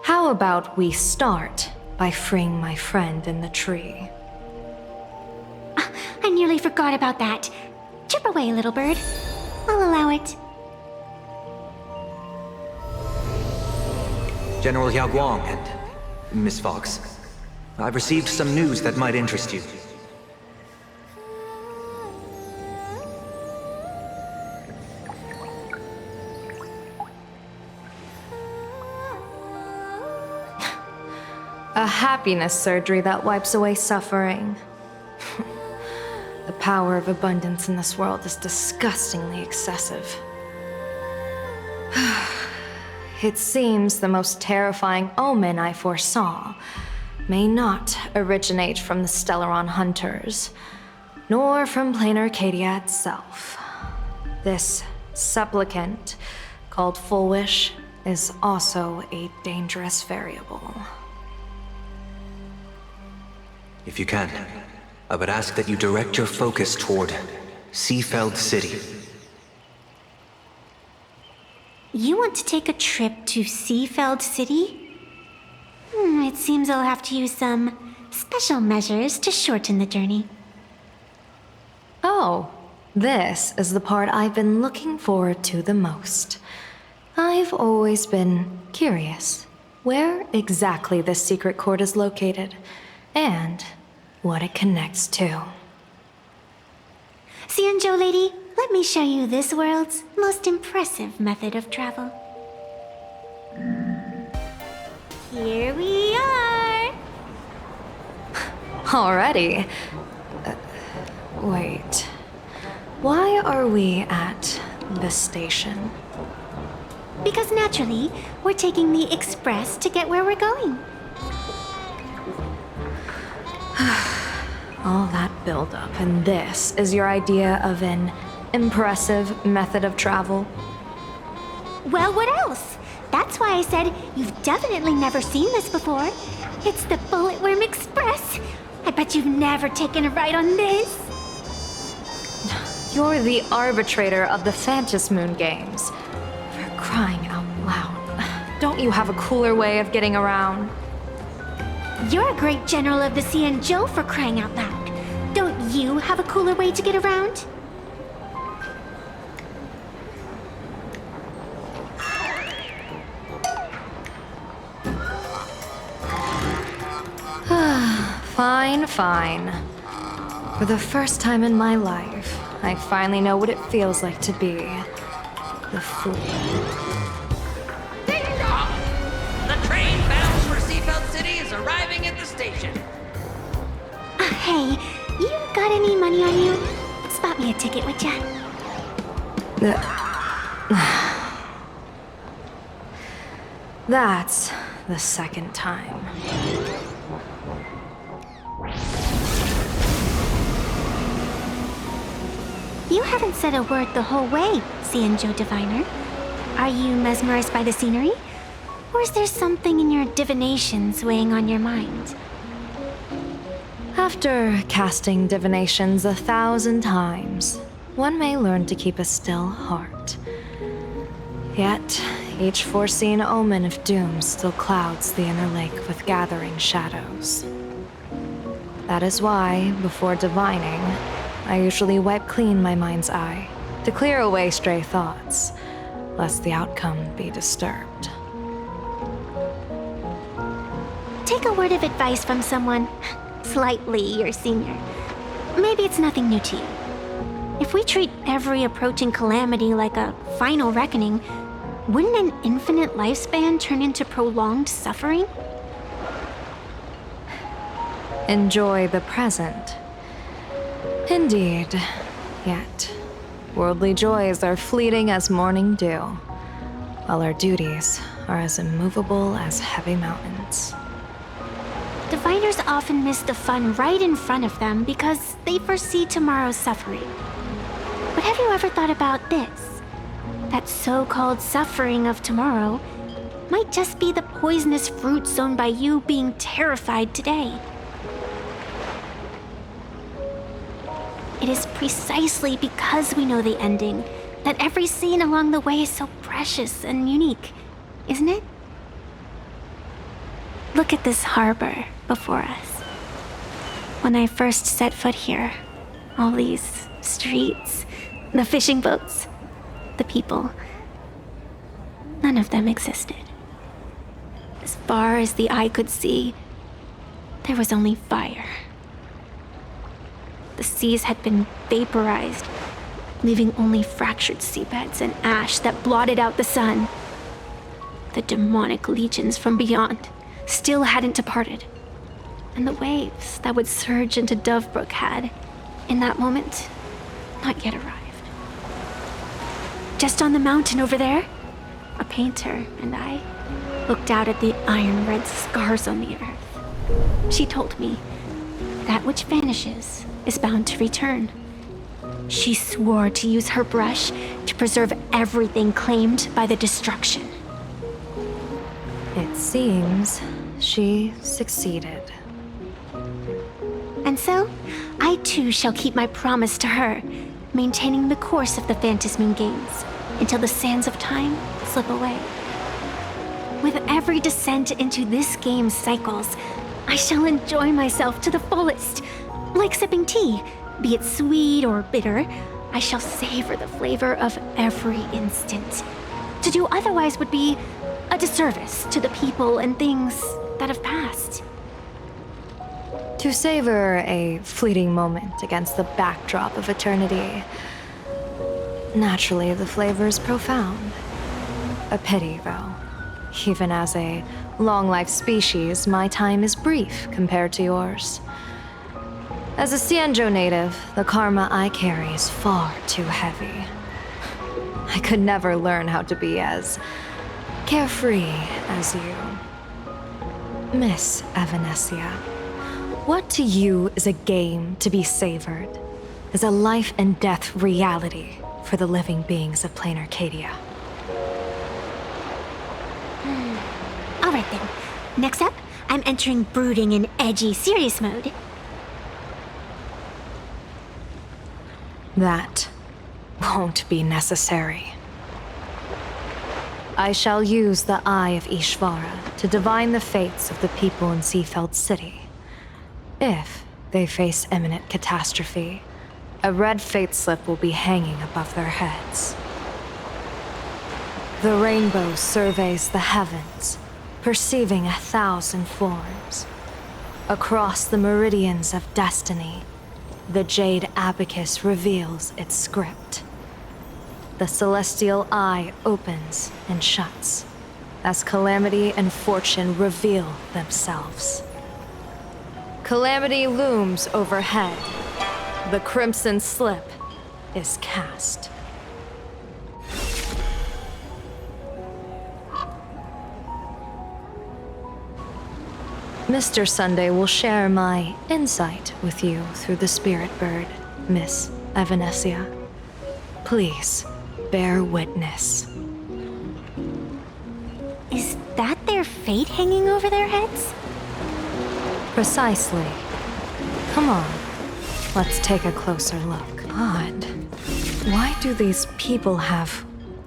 How about we start by freeing my friend in the tree? I nearly forgot about that. Chip away, little bird. I'll allow it. General Yao Guang and Miss Fox, I've received some news that might interest you. A happiness surgery that wipes away suffering. The power of abundance in this world is disgustingly excessive. It seems the most terrifying omen I foresaw may not originate from the Stellaron hunters, nor from Planarcadia itself. This supplicant, called Full Wish, is also a dangerous variable. If you can, I would ask that you direct your focus toward Seafeld City. You want to take a trip to Seafeld City? It seems I'll have to use some special measures to shorten the journey. Oh, this is the part I've been looking forward to the most. I've always been curious where exactly this secret court is located, and what it connects to. Xianzhou lady, let me show you this world's most impressive method of travel. Here we are! Already? Wait. Why are we at the station? Because naturally, we're taking the express to get where we're going. All that buildup, and this is your idea of an impressive method of travel? Well, what else? That's why I said you've definitely never seen this before. It's the Bulletworm Express. I bet you've never taken a ride on this. You're the arbitrator of the Phantom Moon Games. For crying out loud. Don't you have a cooler way of getting around? You're a great general of the Xianzhou, for crying out loud. Don't you have a cooler way to get around? Fine, fine. For the first time in my life, I finally know what it feels like to be the fool. Ding dong! The train bound for Seafeld City is arriving at the station. Hey, you got any money on you? Spot me a ticket, would ya? That's the second time. You haven't said a word the whole way, Sanjo Diviner. Are you mesmerized by the scenery? Or is there something in your divinations weighing on your mind? After casting divinations 1,000 times, one may learn to keep a still heart. Yet, each foreseen omen of doom still clouds the inner lake with gathering shadows. That is why, before divining, I usually wipe clean my mind's eye to clear away stray thoughts, lest the outcome be disturbed. Take a word of advice from someone slightly your senior. Maybe it's nothing new to you. If we treat every approaching calamity like a final reckoning, wouldn't an infinite lifespan turn into prolonged suffering? Enjoy the present. Indeed. Yet, worldly joys are fleeting as morning dew, while our duties are as immovable as heavy mountains. Diviners often miss the fun right in front of them because they foresee tomorrow's suffering. But have you ever thought about this? That so-called suffering of tomorrow might just be the poisonous fruit sown by you being terrified today. It is precisely because we know the ending that every scene along the way is so precious and unique, isn't it? Look at this harbor before us. When I first set foot here, all these streets, the fishing boats, the people, none of them existed. As far as the eye could see, there was only fire. The seas had been vaporized, leaving only fractured seabeds and ash that blotted out the sun. The demonic legions from beyond still hadn't departed, and the waves that would surge into Dovebrook had, in that moment, not yet arrived. Just on the mountain over there, a painter and I looked out at the iron-red scars on the earth. She told me, that which vanishes is bound to return. She swore to use her brush to preserve everything claimed by the destruction. It seems she succeeded. And so, I too shall keep my promise to her, maintaining the course of the Phantasmoon Games until the sands of time slip away. With every descent into this game's cycles, I shall enjoy myself to the fullest. Like sipping tea, be it sweet or bitter, I shall savor the flavor of every instant. To do otherwise would be a disservice to the people and things that have passed. To savor a fleeting moment against the backdrop of eternity. Naturally, the flavor is profound. A pity, though. Even as a long-life species, my time is brief compared to yours. As a Cianjo native, the karma I carry is far too heavy. I could never learn how to be as carefree as you. Miss Evanescia, what to you is a game to be savored, is a life and death reality for the living beings of Planarcadia? All right then. Next up, I'm entering brooding and edgy serious mode. That won't be necessary. I shall use the Eye of Ishvara to divine the fates of the people in Seafeld City. If they face imminent catastrophe, a red fate slip will be hanging above their heads. The rainbow surveys the heavens, perceiving 1,000 forms. Across the meridians of destiny, the Jade Abacus reveals its script. The celestial eye opens and shuts as calamity and fortune reveal themselves. Calamity looms overhead. The crimson slip is cast. Mr. Sunday will share my insight with you through the Spirit Bird, Miss Evanesia. Please, bear witness. Is that their fate hanging over their heads? Precisely. Come on, let's take a closer look. Odd. Why do these people have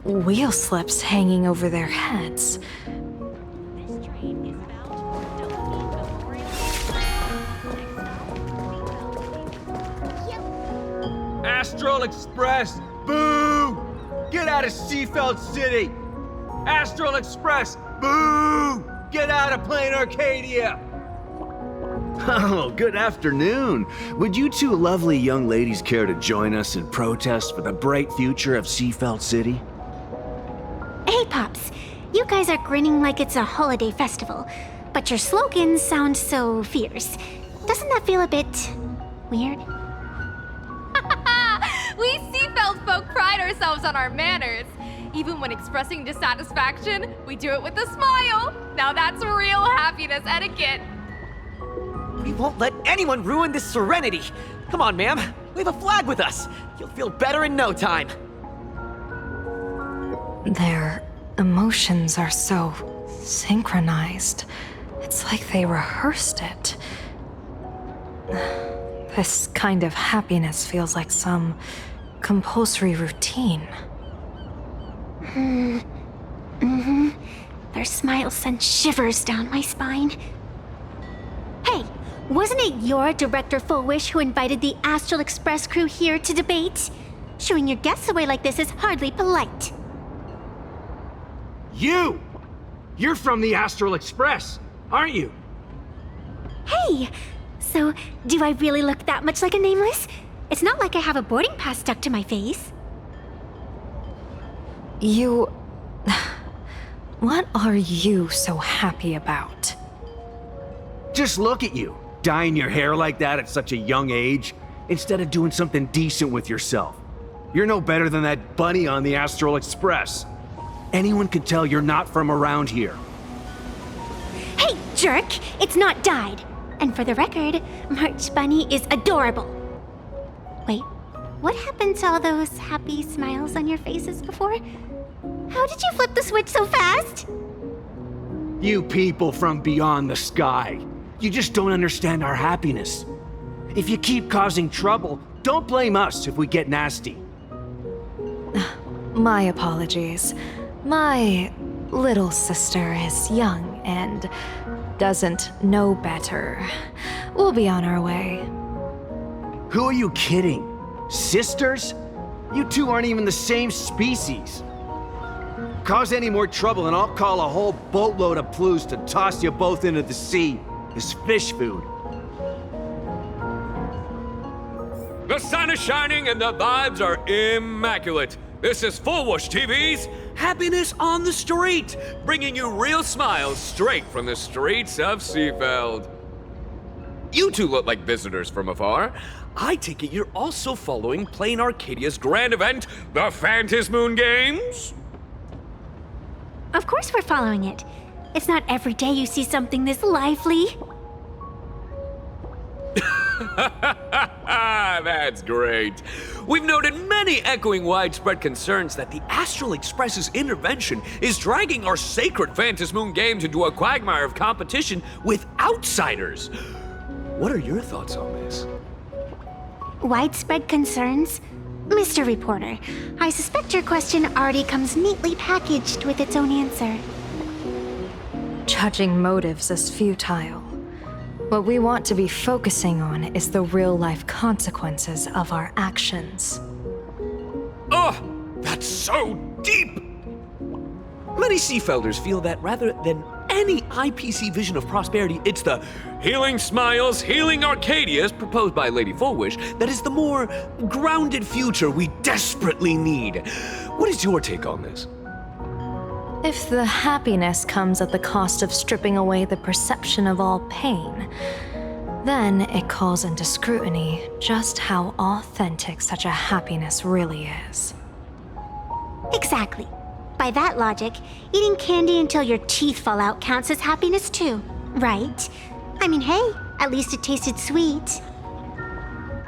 wheel slips hanging over their heads? Astral Express, boo! Get out of Seafeld City! Astral Express, boo! Get out of Planarcadia! Oh, good afternoon. Would you two lovely young ladies care to join us in protest for the bright future of Seafeld City? Hey, Pops. You guys are grinning like it's a holiday festival, but your slogans sound so fierce. Doesn't that feel a bit weird? We Seafeld folk pride ourselves on our manners. Even when expressing dissatisfaction, we do it with a smile. Now that's real happiness etiquette. We won't let anyone ruin this serenity. Come on, ma'am. Wave a flag with us. You'll feel better in no time. Their emotions are so synchronized. It's like they rehearsed it. This kind of happiness feels like some compulsory routine. Their smiles send shivers down my spine. Hey, wasn't it your Director Fullwish who invited the Astral Express crew here to debate? Shooing your guests away like this is hardly polite. You! You're from the Astral Express, aren't you? Hey! So, do I really look that much like a nameless? It's not like I have a boarding pass stuck to my face. You... What are you so happy about? Just look at you, dyeing your hair like that at such a young age, instead of doing something decent with yourself. You're no better than that bunny on the Astral Express. Anyone could tell you're not from around here. Hey, jerk! It's not dyed. And for the record, March Bunny is adorable. Wait, what happened to all those happy smiles on your faces before? How did you flip the switch so fast? You people from beyond the sky. You just don't understand our happiness. If you keep causing trouble, don't blame us if we get nasty. My apologies. My little sister is young and doesn't know better. We'll be on our way. Who are you kidding? Sisters? You two aren't even the same species. Cause any more trouble and I'll call a whole boatload of Ploos to toss you both into the sea as fish food. The sun is shining and the vibes are immaculate. This is Fullwish TV's Happiness on the Street, bringing you real smiles straight from the streets of Seafeld. You two look like visitors from afar. I take it you're also following Planarcadia's grand event, the Phantasmoon Games? Of course we're following it. It's not every day you see something this lively. That's great. We've noted many echoing widespread concerns that the Astral Express's intervention is dragging our sacred Phantasmoon Games into a quagmire of competition with outsiders. What are your thoughts on this? Widespread concerns? Mr. Reporter, I suspect your question already comes neatly packaged with its own answer. Judging motives is futile. What we want to be focusing on is the real-life consequences of our actions. Oh, that's so deep! Many Seafelders feel that rather than any IPC vision of prosperity, it's the healing smiles, healing Arcadias proposed by Lady Fullwish that is the more grounded future we desperately need. What is your take on this? If the happiness comes at the cost of stripping away the perception of all pain, then it calls into scrutiny just how authentic such a happiness really is. Exactly. By that logic, eating candy until your teeth fall out counts as happiness too, right? I mean, hey, at least it tasted sweet.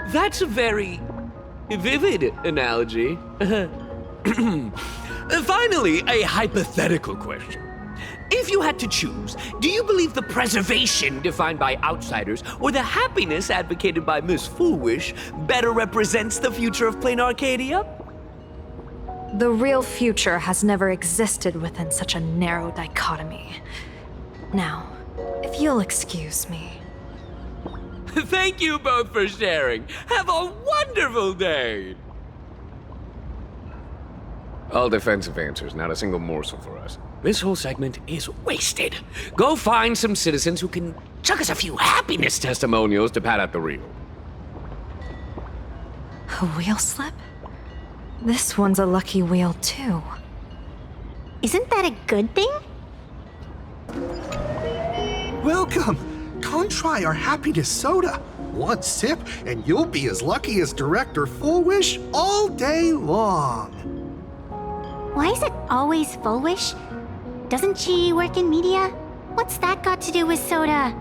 That's a very vivid analogy. Finally, a hypothetical question. If you had to choose, do you believe the preservation defined by outsiders or the happiness advocated by Miss Foolwish better represents the future of Planarcadia? The real future has never existed within such a narrow dichotomy. Now, if you'll excuse me. Thank you both for sharing. Have a wonderful day! All defensive answers, not a single morsel for us. This whole segment is wasted. Go find some citizens who can chuck us a few happiness testimonials to pad out the reel. A wheel slip? This one's a lucky wheel, too. Isn't that a good thing? Welcome! Come try our happiness soda. One sip, and you'll be as lucky as Director Fullwish all day long. Why is it always Fullwish? Doesn't she work in media? What's that got to do with soda?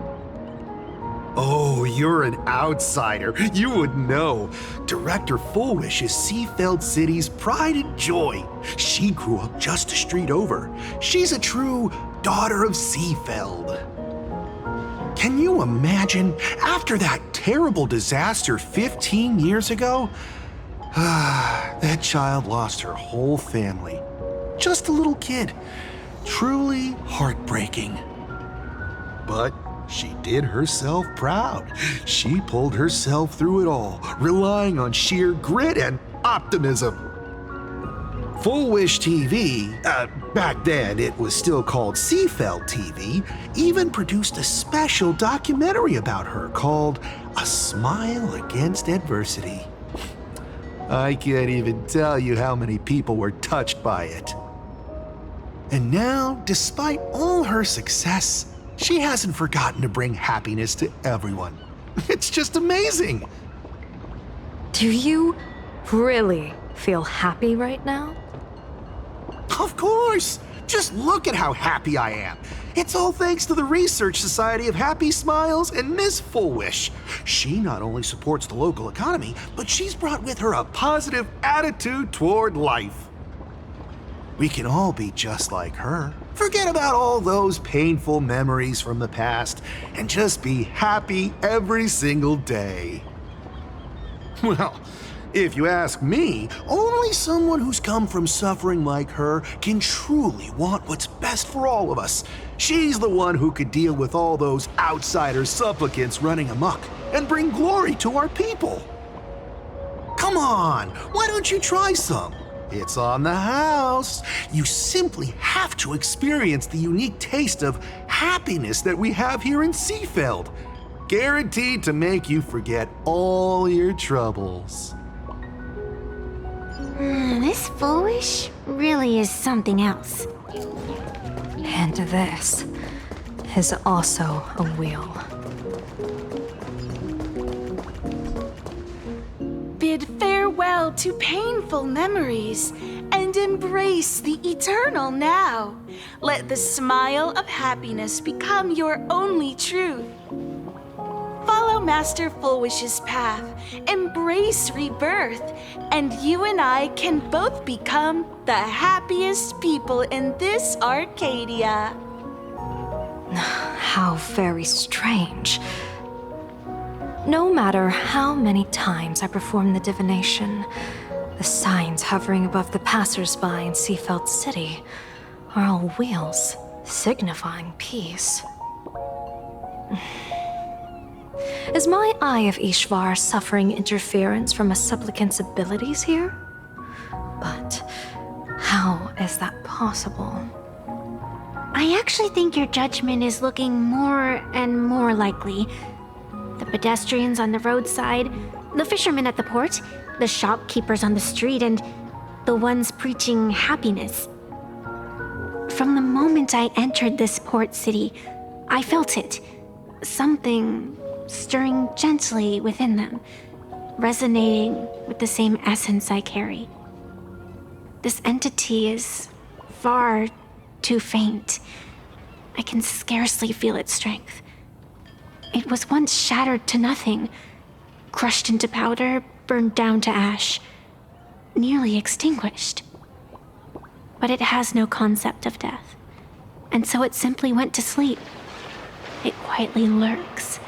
Oh, you're an outsider. You would know. Director Fullwish is Seafeld City's pride and joy. She grew up just a street over. She's a true daughter of Seafeld. Can you imagine, after that terrible disaster 15 years ago? That child lost her whole family. Just a little kid. Truly heartbreaking. But she did herself proud. She pulled herself through it all, relying on sheer grit and optimism. Fullwish TV, back then it was still called Seafeld TV, even produced a special documentary about her called A Smile Against Adversity. I can't even tell you how many people were touched by it. And now, despite all her success, she hasn't forgotten to bring happiness to everyone. It's just amazing. Do you really feel happy right now? Of course! Just look at how happy I am. It's all thanks to the Research Society of Happy Smiles and Miss Fullwish. She not only supports the local economy, but she's brought with her a positive attitude toward life. We can all be just like her. Forget about all those painful memories from the past and just be happy every single day. Well, if you ask me, only someone who's come from suffering like her can truly want what's best for all of us. She's the one who could deal with all those outsider supplicants running amok and bring glory to our people. Come on, why don't you try some? It's on the house. You simply have to experience the unique taste of happiness that we have here in Seafeld. Guaranteed to make you forget all your troubles. This Fullwish really is something else. And this is also a wheel. Bid farewell to painful memories and embrace the eternal now. Let the smile of happiness become your only truth. Follow Master Fullwish's path, embrace rebirth, and you and I can both become the happiest people in this Arcadia. How very strange. No matter how many times I perform the divination, the signs hovering above the passers-by in Seafeld City are all wheels, signifying peace. Is my Eye of Ishvar suffering interference from a supplicant's abilities here? But how is that possible? I actually think your judgment is looking more and more likely. The pedestrians on the roadside, the fishermen at the port, the shopkeepers on the street, and the ones preaching happiness. From the moment I entered this port city, I felt it. Something stirring gently within them, resonating with the same essence I carry. This entity is far too faint. I can scarcely feel its strength. It was once shattered to nothing, crushed into powder, burned down to ash, nearly extinguished. But it has no concept of death, and so it simply went to sleep. It quietly lurks,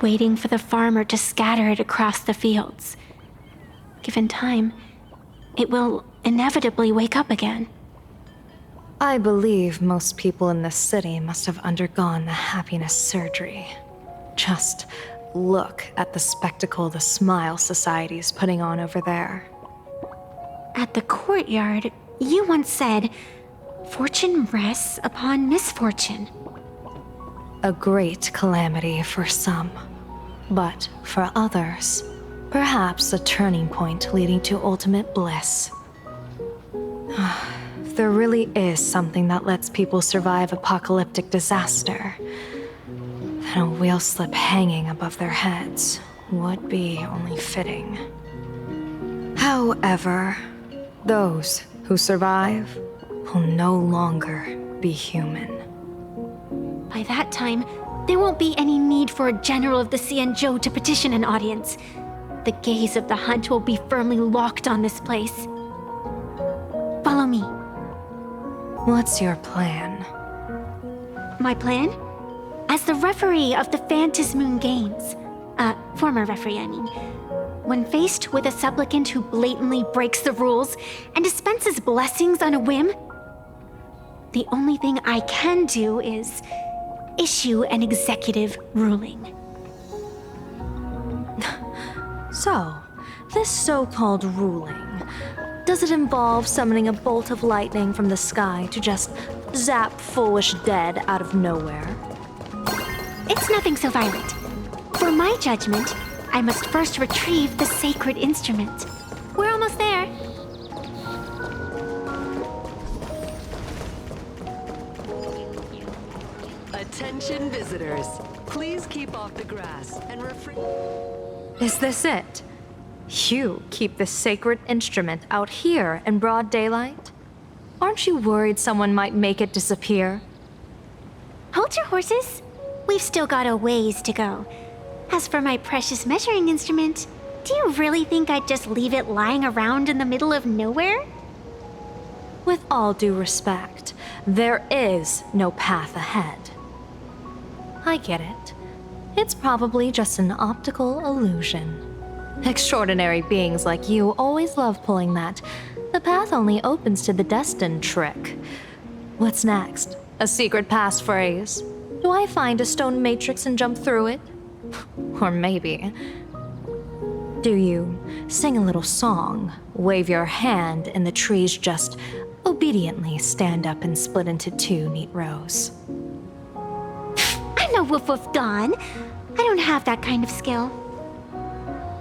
waiting for the farmer to scatter it across the fields. Given time, it will inevitably wake up again. I believe most people in this city must have undergone the happiness surgery. Just look at the spectacle the Smile Society's putting on over there. At the courtyard, you once said, "Fortune rests upon misfortune." A great calamity for some, but for others, perhaps a turning point leading to ultimate bliss. If there really is something that lets people survive apocalyptic disaster, then a wheel slip hanging above their heads would be only fitting. However, those who survive will no longer be human. By that time, there won't be any need for a general of the Xianzhou to petition an audience. The gaze of the hunt will be firmly locked on this place. Follow me. What's your plan? My plan? As the referee of the Phantasmoon Games, former referee, I mean, when faced with a supplicant who blatantly breaks the rules and dispenses blessings on a whim, the only thing I can do is issue an executive ruling. So, this so-called ruling, does it involve summoning a bolt of lightning from the sky to just zap foolish dead out of nowhere? It's nothing so violent. For my judgment, I must first retrieve the sacred instrument. We're almost there. Attention visitors. Please keep off the grass and refrain. Is this it? You keep this sacred instrument out here in broad daylight? Aren't you worried someone might make it disappear? Hold your horses. We've still got a ways to go. As for my precious measuring instrument, do you really think I'd just leave it lying around in the middle of nowhere? With all due respect, there is no path ahead. I get it. It's probably just an optical illusion. Extraordinary beings like you always love pulling that "the path only opens to the destined" trick. What's next? A secret passphrase? Do I find a stone matrix and jump through it? Or maybe... do you sing a little song, wave your hand, and the trees just obediently stand up and split into two neat rows? I'm no Woof Woof Dawn. I don't have that kind of skill.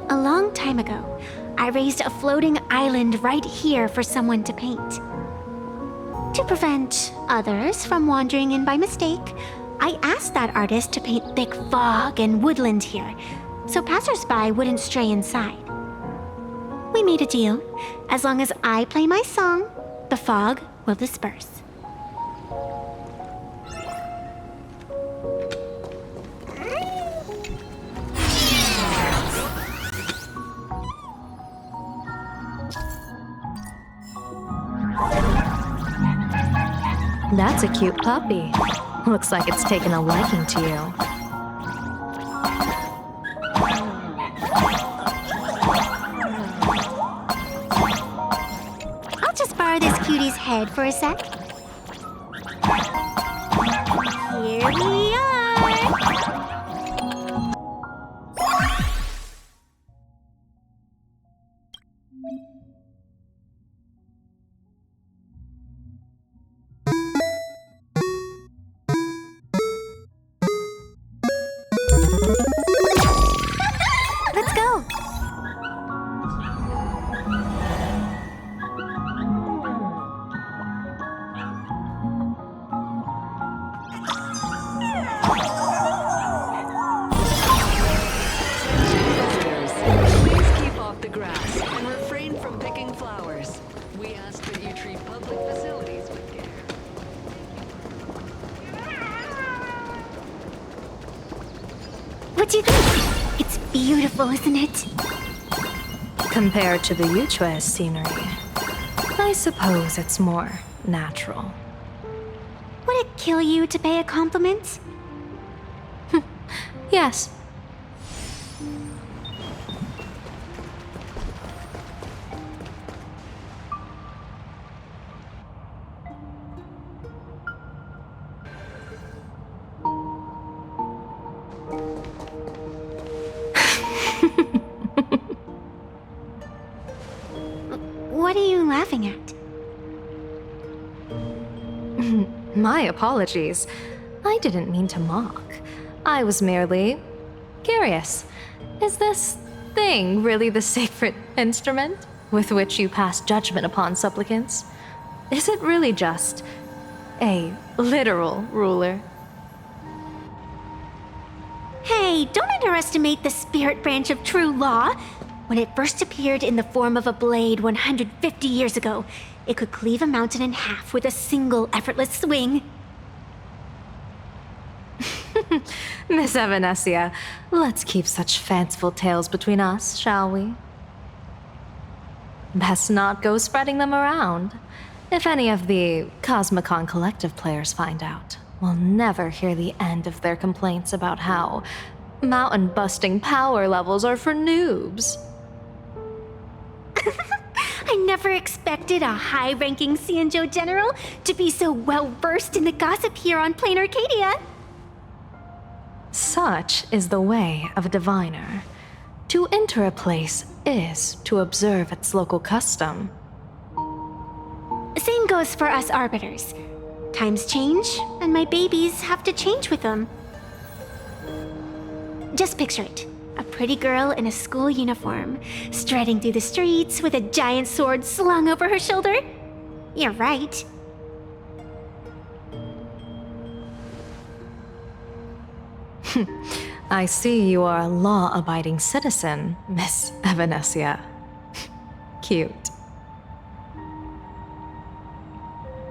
A long time ago, I raised a floating island right here for someone to paint. To prevent others from wandering in by mistake, I asked that artist to paint thick fog and woodland here, so passersby wouldn't stray inside. We made a deal. As long as I play my song, the fog will disperse. That's a cute puppy. Looks like it's taken a liking to you. I'll just borrow this cutie's head for a sec. Here we are! Let's go! Please keep off the grass and refrain from picking flowers. We ask that you treat public facilities with care. What do you think? It's beautiful, isn't it? Compared to the Yuchua's scenery, I suppose it's more natural. Would it kill you to pay a compliment? Yes. What are you laughing at? My apologies. I didn't mean to mock. I was merely curious. Is this thing really the sacred instrument with which you pass judgment upon supplicants? Is it really just a literal ruler? Hey, don't underestimate the spirit branch of true law. When it first appeared in the form of a blade 150 years ago, it could cleave a mountain in half with a single effortless swing. Miss Evanesia, let's keep such fanciful tales between us, shall we? Best not go spreading them around. If any of the Cosmicon Collective players find out, we'll never hear the end of their complaints about how mountain-busting power levels are for noobs. I never expected a high-ranking Xianzhou general to be so well-versed in the gossip here on Planarcadia. Such is the way of a diviner. To enter a place is to observe its local custom. Same goes for us arbiters. Times change, and my babies have to change with them. Just picture it. A pretty girl in a school uniform, striding through the streets with a giant sword slung over her shoulder. You're right. I see you are a law-abiding citizen, Miss Evanesia. Cute.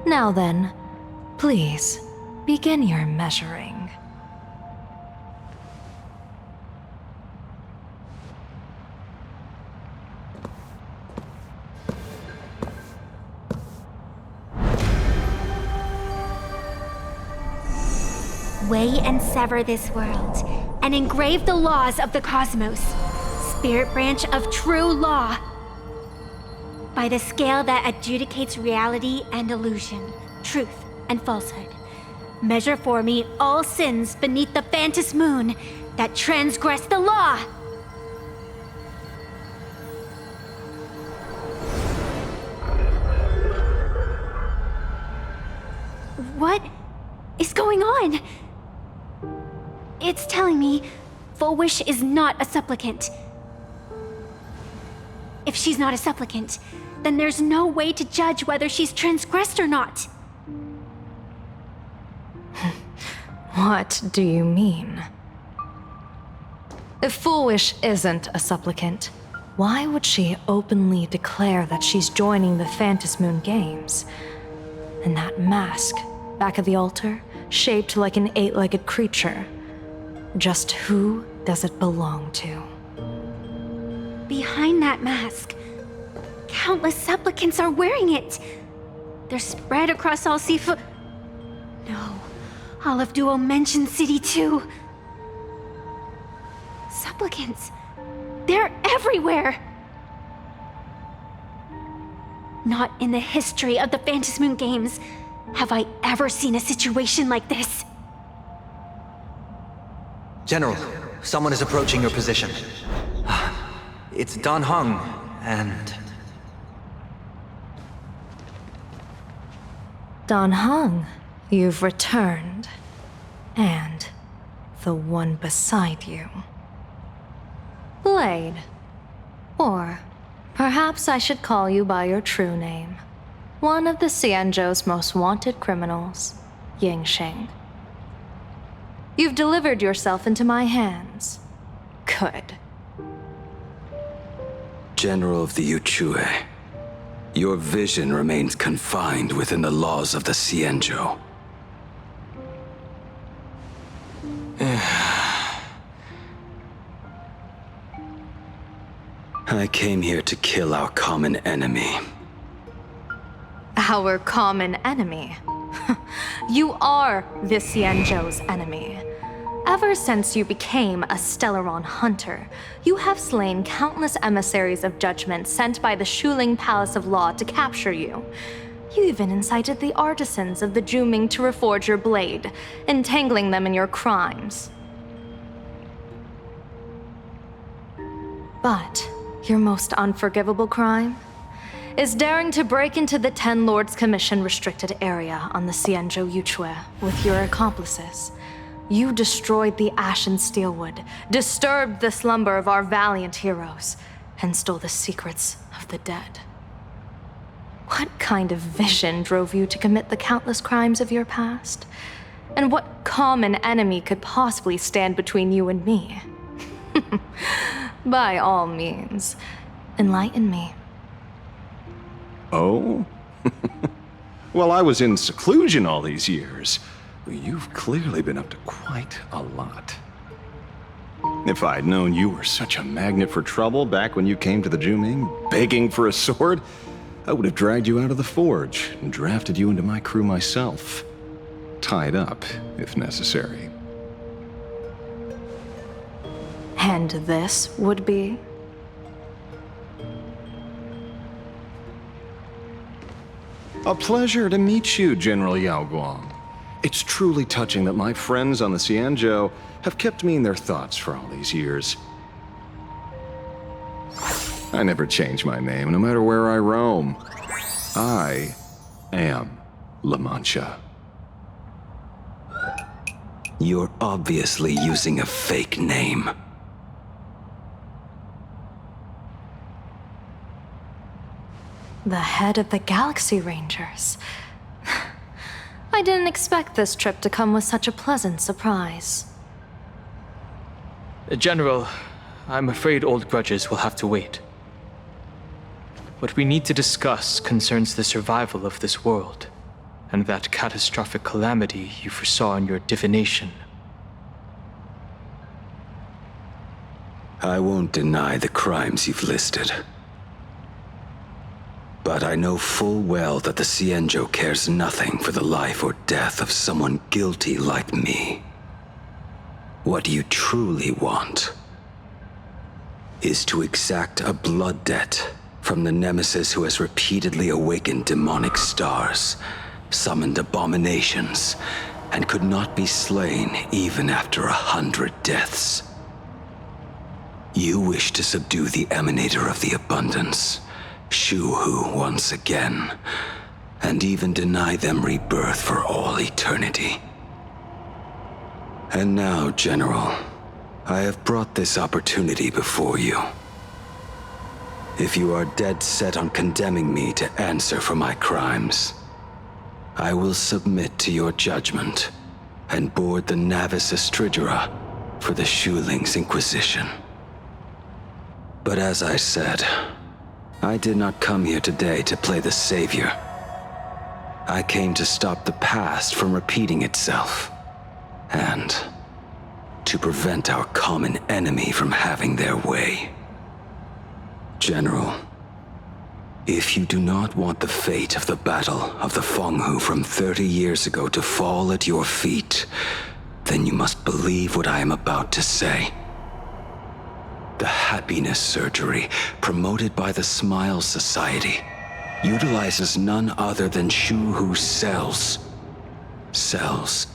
Now then, please, begin your measuring. Weigh and sever this world, and engrave the laws of the cosmos. Spirit branch of true law. By the scale that adjudicates reality and illusion, truth and falsehood. Measure for me all sins beneath the Phantom moon that transgress the law. What is going on? It's telling me Full Wish is not a supplicant. If she's not a supplicant, then there's no way to judge whether she's transgressed or not. What do you mean? If Full Wish isn't a supplicant, why would she openly declare that she's joining the Phantom Moon Games? And that mask, back of the altar, shaped like an 8-legged creature. Just who does it belong to? Behind that mask, countless supplicants are wearing it. They're spread across all Sifu. No, all of Duo mentioned City too. Supplicants, they're everywhere. Not in the history of the Phantom Moon Games have I ever seen a situation like this. General, someone is approaching your position. It's Dan Heng, and... Dan Heng, you've returned. And The one beside you. Blade. Or perhaps I should call you by your true name. One of the Xianzhou's most wanted criminals, Yingxing. You've delivered yourself into my hands. Good. General of the Yuchue, your vision remains confined within the laws of the Xianzhou. I came here to kill our common enemy. Our common enemy? You are the Xianzhou's enemy. Ever since you became a Stellaron hunter, you have slain countless emissaries of judgment sent by the Shuling Palace of Law to capture you. You even incited the artisans of the Juming to reforge your blade, entangling them in your crimes. But your most unforgivable crime is daring to break into the Ten Lords Commission restricted area on the Xianzhou Yuchue with your accomplices. You destroyed the Ashen Steelwood, disturbed the slumber of our valiant heroes, and stole the secrets of the dead. What kind of vision drove you to commit the countless crimes of your past? And what common enemy could possibly stand between you and me? By all means, enlighten me. Oh? Well, I was in seclusion all these years. You've clearly been up to quite a lot. If I'd known you were such a magnet for trouble back when you came to the Juming, begging for a sword, I would have dragged you out of the forge and drafted you into my crew myself. Tied up, if necessary. And this would be? A pleasure to meet you, General Yao Guang. It's truly touching that my friends on the Xianzhou have kept me in their thoughts for all these years. I never change my name, no matter where I roam. I am La Mancha. You're obviously using a fake name. The head of the Galaxy Rangers. I didn't expect this trip to come with such a pleasant surprise. General, I'm afraid old grudges will have to wait. What we need to discuss concerns the survival of this world, and that catastrophic calamity you foresaw in your divination. I won't deny the crimes you've listed. But I know full well that the Xianzhou cares nothing for the life or death of someone guilty like me. What you truly want is to exact a blood debt from the nemesis who has repeatedly awakened demonic stars, summoned abominations, and could not be slain even after 100 deaths. You wish to subdue the Emanator of the Abundance, Shu-Hu once again, and even deny them rebirth for all eternity. And now, General, I have brought this opportunity before you. If you are dead set on condemning me to answer for my crimes, I will submit to your judgment and board the Navis Astridura for the Shuling's Inquisition. But as I said, I did not come here today to play the savior. I came to stop the past from repeating itself, and to prevent our common enemy from having their way. General, if you do not want the fate of the Battle of the Fenghu from 30 years ago to fall at your feet, then you must believe what I am about to say. The happiness surgery, promoted by the Smile Society, utilizes none other than Shu-Hu's cells. Cells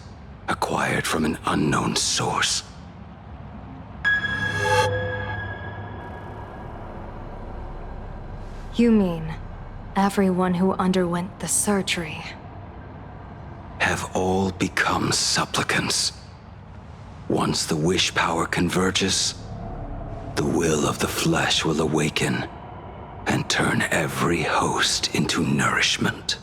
acquired from an unknown source. You mean everyone who underwent the surgery Have all become supplicants. Once the wish power converges, the will of the flesh will awaken and turn every host into nourishment.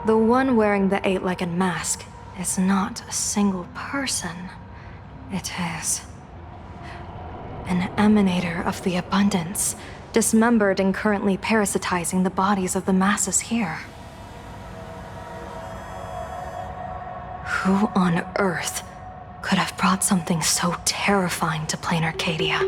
The one wearing the eight-legged mask is not a single person. It is an emanator of the abundance, dismembered and currently parasitizing the bodies of the masses here. Who on earth could have brought something so terrifying to Planarcadia?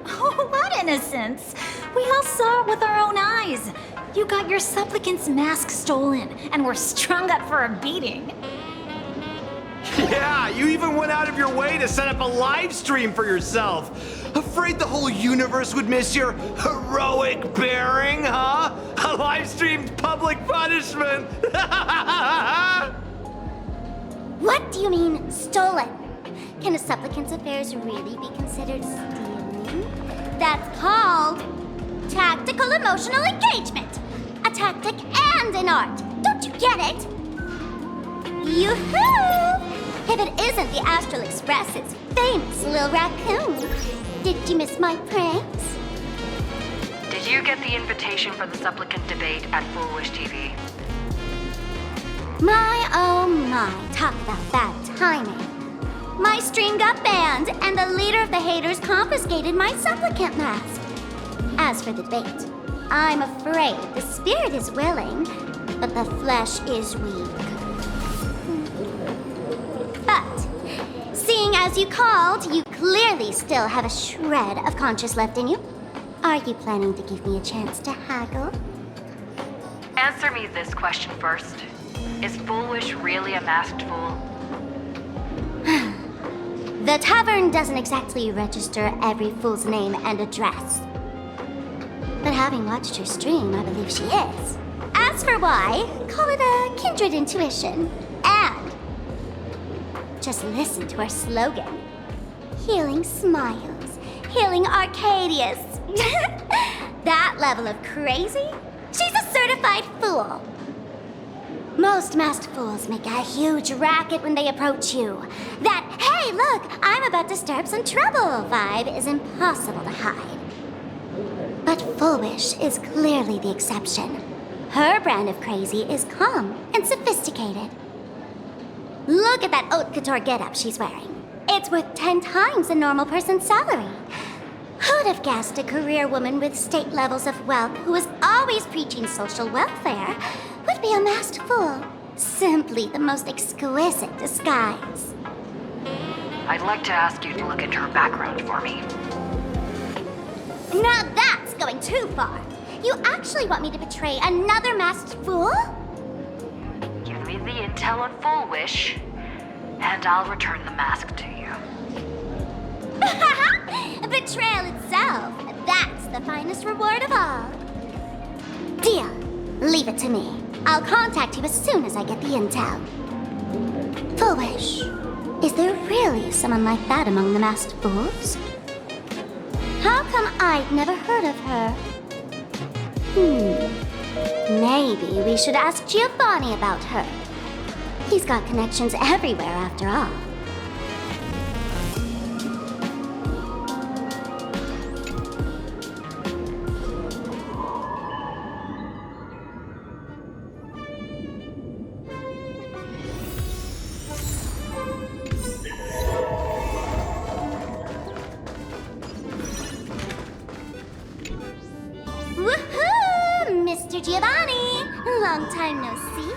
Oh, what innocence! We all saw it with our own eyes. You got your supplicant's mask stolen, and were strung up for a beating. Yeah, you even went out of your way to set up a live stream for yourself. Afraid the whole universe would miss your heroic bearing, huh? A live-streamed public punishment! What do you mean, stolen? Can a supplicant's affairs really be considered stealing? That's called tactical emotional engagement. A tactic and an art. Don't you get it? Yoo-hoo! If it isn't the Astral Express's famous Lil Raccoon. Did you miss my pranks? Did you get the invitation for the supplicant debate at Foolish TV? My oh my, talk about bad timing. My stream got banned, and the leader of the haters confiscated my supplicant mask. As for the debate, I'm afraid the spirit is willing, but the flesh is weak. But, seeing as you called, you clearly still have a shred of conscience left in you. Are you planning to give me a chance to haggle? Answer me this question first. Is Foolish really a masked fool? The tavern doesn't exactly register every fool's name and address. But having watched her stream, I believe she is. As for why, call it a kindred intuition. And just listen to our slogan. Healing smiles. Healing Arcadius. That level of crazy? She's a certified fool. Most masked fools make a huge racket when they approach you. That, hey, look, I'm about to stir up some trouble vibe is impossible to hide. But Foolish is clearly the exception. Her brand of crazy is calm and sophisticated. Look at that haute couture getup she's wearing. It's worth 10 times a normal person's salary. Who'd have guessed a career woman with state levels of wealth who was always preaching social welfare would be a masked fool? Simply the most exquisite disguise. I'd like to ask you to look into her background for me. Now that's going too far. You actually want me to betray another masked fool? Give me the intel on Foolish, and I'll return the mask to you. Betrayal itself. That's the finest reward of all. Deal. Leave it to me. I'll contact you as soon as I get the intel. Foolish. Is there really someone like that among the masked fools? How come I'd never heard of her? Maybe we should ask Giovanni about her. He's got connections everywhere after all. Woohoo! Mr. Giovanni! Long time no see.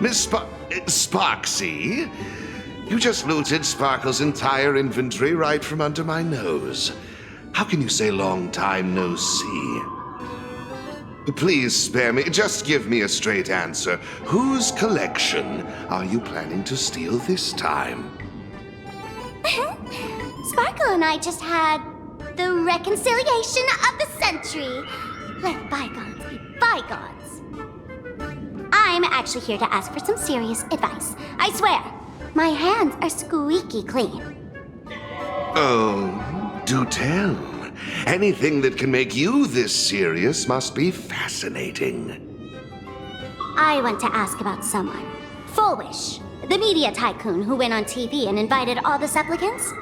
Miss Sparksy? You just looted Sparkle's entire inventory right from under my nose. How can you say long time no see? Please spare me. Just give me a straight answer. Whose collection are you planning to steal this time? Sparkle and I just had the reconciliation of the century. Let bygones be bygones. I'm actually here to ask for some serious advice. I swear, my hands are squeaky clean. Oh, do tell. Anything that can make you this serious must be fascinating. I want to ask about someone. Fullwish, the media tycoon who went on TV and invited all the supplicants.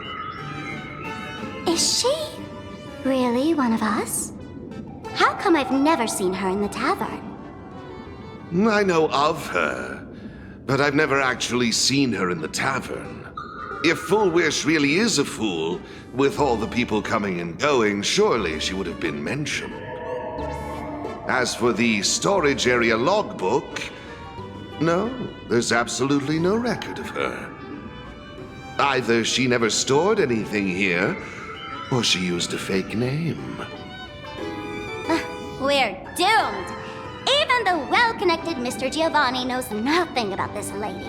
Is she really one of us? How come I've never seen her in the tavern? I know of her, but I've never actually seen her in the tavern. If Fullwish really is a fool, with all the people coming and going, surely she would have been mentioned. As for the storage area logbook, no, there's absolutely no record of her. Either she never stored anything here, or she used a fake name. We're doomed! Even the well-connected Mr. Giovanni knows nothing about this lady.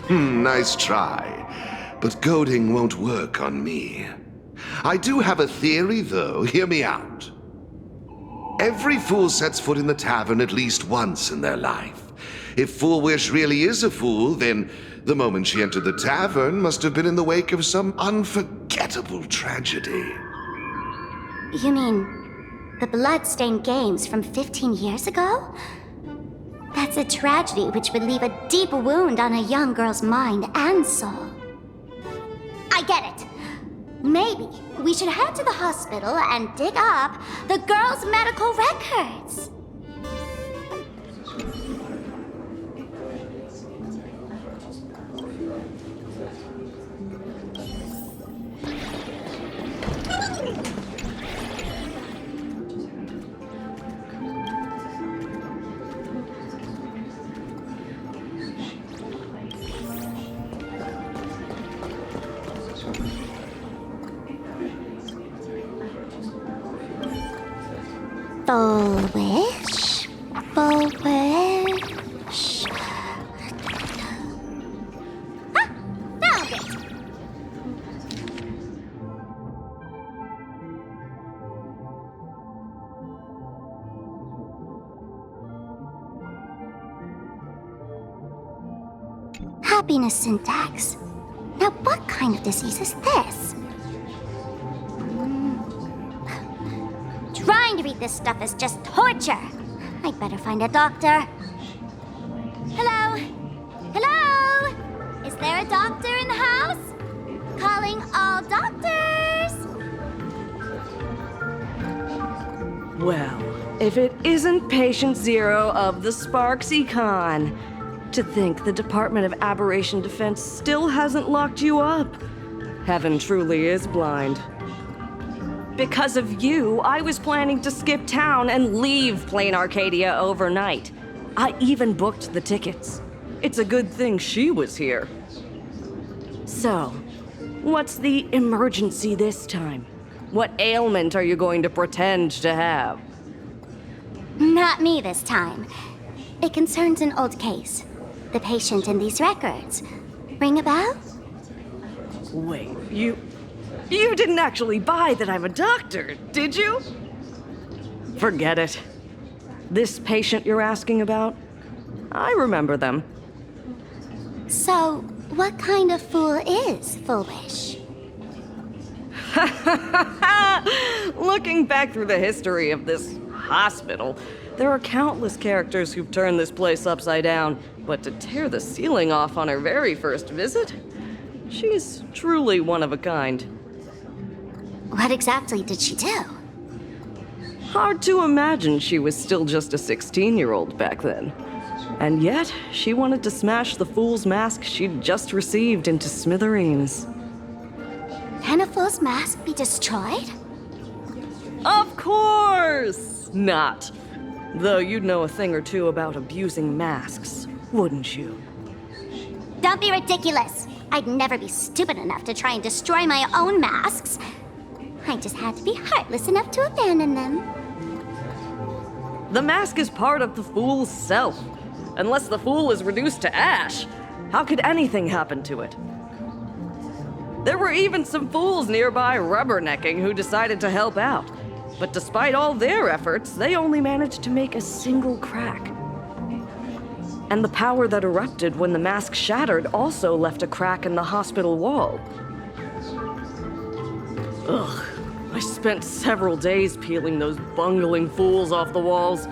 Nice try. But goading won't work on me. I do have a theory, though. Hear me out. Every fool sets foot in the tavern at least once in their life. If Fullwish really is a fool, then the moment she entered the tavern must have been in the wake of some unforgettable tragedy. You mean the blood-stained games from 15 years ago? That's a tragedy which would leave a deep wound on a young girl's mind and soul. I get it. Maybe we should head to the hospital and dig up the girl's medical records. Fullwish. Ah, found it! Happiness syntax. Now what kind of disease is this? Trying to read this stuff is just torture. I'd better find a doctor. Hello? Hello? Is there a doctor in the house? Calling all doctors! Well, if it isn't Patient Zero of the Sparksy Con. To think the Department of Aberration Defense still hasn't locked you up. Heaven truly is blind. Because of you, I was planning to skip town and leave Planarcadia overnight. I even booked the tickets. It's a good thing she was here. So, what's the emergency this time? What ailment are you going to pretend to have? Not me this time. It concerns an old case. The patient in these records. Ring a bell? Wait, you didn't actually buy that I'm a doctor, did you? Forget it. This patient you're asking about? I remember them. So, what kind of fool is Fullwish? Looking back through the history of this hospital, there are countless characters who've turned this place upside down, but to tear the ceiling off on her very first visit? She's truly one of a kind. What exactly did she do? Hard to imagine she was still just a 16-year-old back then. And yet, she wanted to smash the fool's mask she'd just received into smithereens. Can a fool's mask be destroyed? Of course not! Though you'd know a thing or two about abusing masks, wouldn't you? Don't be ridiculous! I'd never be stupid enough to try and destroy my own masks. I just had to be heartless enough to abandon them. The mask is part of the fool's self. Unless the fool is reduced to ash, how could anything happen to it? There were even some fools nearby rubbernecking who decided to help out. But despite all their efforts, they only managed to make a single crack. And the power that erupted when the mask shattered also left a crack in the hospital wall. Ugh. I spent several days peeling those bungling fools off the walls,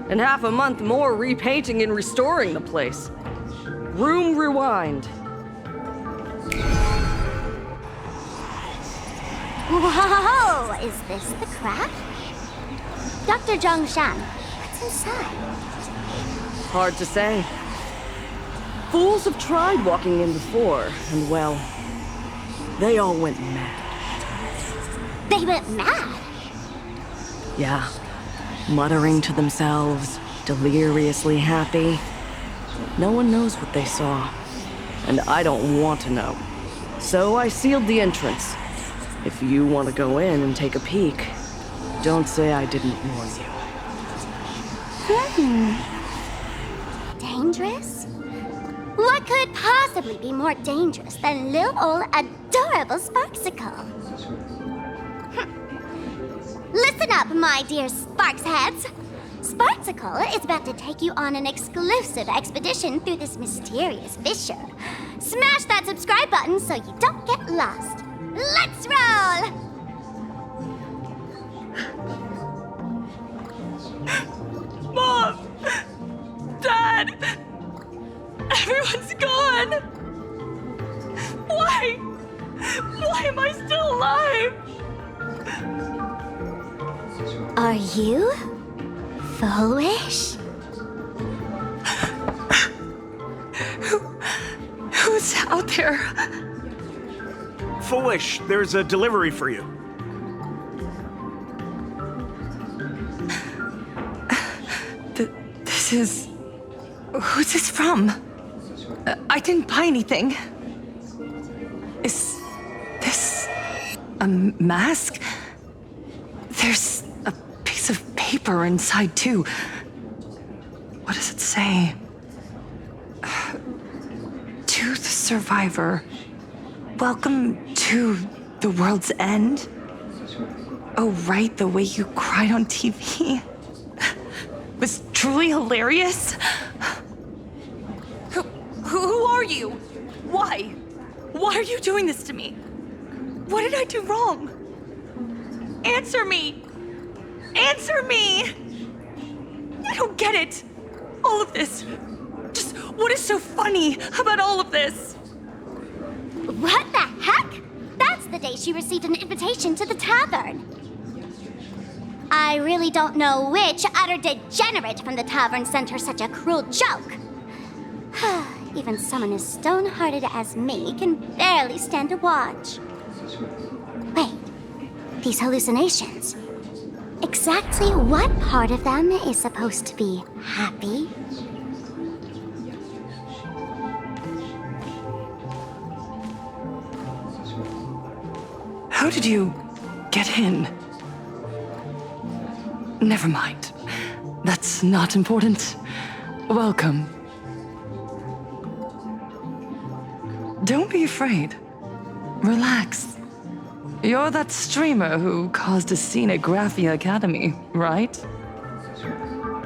and half a month more repainting and restoring the place. Room rewind. Whoa! Is this the crack? Dr. Zhongshan, what's inside? Hard to say. Fools have tried walking in before, and well, they all went mad. They went mad? Yeah. Muttering to themselves, deliriously happy. No one knows what they saw, and I don't want to know. So I sealed the entrance. If you want to go in and take a peek, don't say I didn't warn you. Dangerous? What could possibly be more dangerous than little old adorable Sparksicle? Listen up, my dear Sparks heads. Sparksicle is about to take you on an exclusive expedition through this mysterious fissure. Smash that subscribe button so you don't get lost. Let's roll! Mom! Dad! Everyone's gone! Why? Why am I still alive? Are you foolish? Who's out there? Foolish, there's a delivery for you. This is... Who's this from? I didn't buy anything. Is this a mask? There's a piece of paper inside, too. What does it say? To the survivor. Welcome to the world's end. Oh, right, the way you cried on TV was truly hilarious. Who are you? Why? Why are you doing this to me? What did I do wrong? Answer me! Answer me! I don't get it. All of this. Just what is so funny about all of this? What the heck? That's the day she received an invitation to the tavern. I really don't know which utter degenerate from the tavern sent her such a cruel joke. Even someone as stone-hearted as me can barely stand to watch. Wait, these hallucinations. Exactly what part of them is supposed to be happy? How did you get in? Never mind. That's not important. Welcome. Don't be afraid. Relax. You're that streamer who caused a scene at Graphia Academy, right?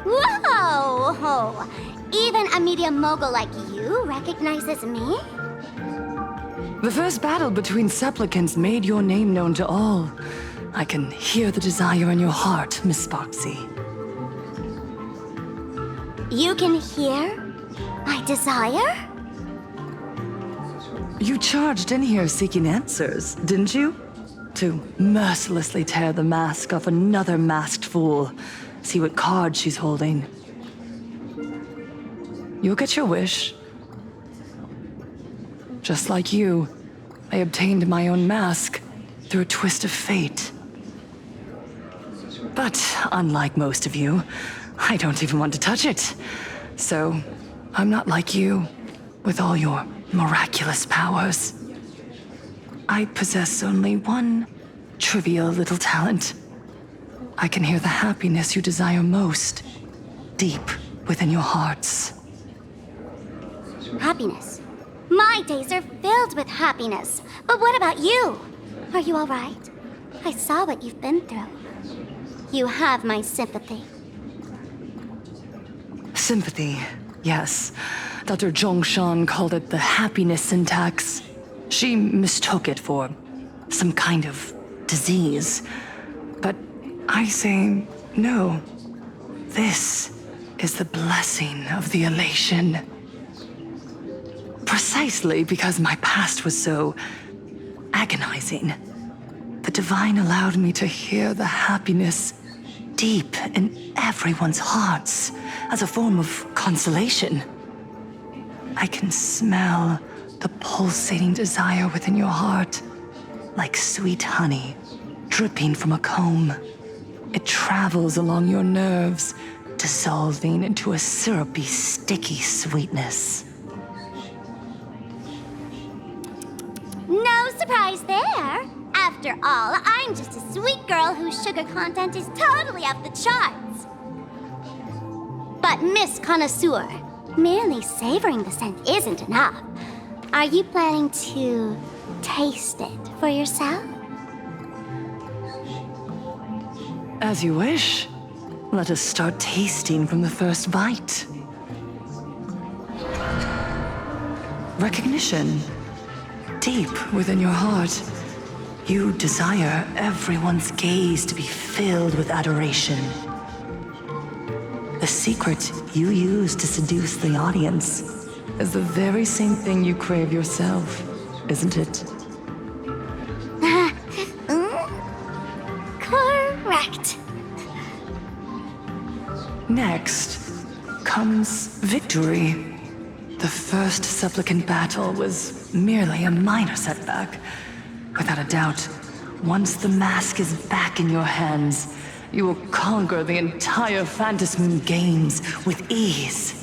Whoa! Even a media mogul like you recognizes me? The first battle between supplicants made your name known to all. I can hear the desire in your heart, Miss Sparksy. You can hear my desire? You charged in here seeking answers, didn't you? To mercilessly tear the mask off another masked fool. See what card she's holding. You'll get your wish. Just like you, I obtained my own mask through a twist of fate. But unlike most of you, I don't even want to touch it. So, I'm not like you, with all your miraculous powers. I possess only one trivial little talent. I can hear the happiness you desire most, deep within your hearts. Happiness. My days are filled with happiness. But what about you? Are you all right? I saw what you've been through. You have my sympathy. Sympathy, yes. Dr. Zhongshan called it the happiness syntax. She mistook it for some kind of disease. But I say no. This is the blessing of the elation. Precisely because my past was so agonizing, the Divine allowed me to hear the happiness deep in everyone's hearts as a form of consolation. I can smell the pulsating desire within your heart, like sweet honey dripping from a comb. It travels along your nerves, dissolving into a syrupy, sticky sweetness. No surprise there. After all, I'm just a sweet girl whose sugar content is totally off the charts. But Miss Connoisseur, merely savoring the scent isn't enough. Are you planning to taste it for yourself? As you wish. Let us start tasting from the first bite. Recognition. Deep within your heart, you desire everyone's gaze to be filled with adoration. The secret you use to seduce the audience is the very same thing you crave yourself, isn't it? Correct. Next comes victory. The first supplicant battle was merely a minor setback. Without a doubt, once the mask is back in your hands, you will conquer the entire Phantasmoon games with ease.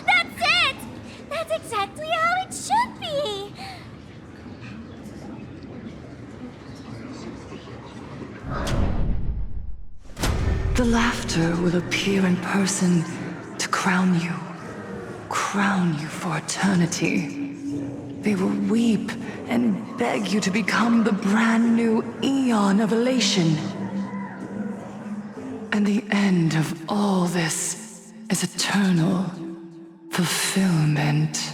That's it! That's exactly how it should be! The laughter will appear in person to crown you for eternity. They will weep and beg you to become the brand new eon of elation. And the end of all this is eternal fulfillment.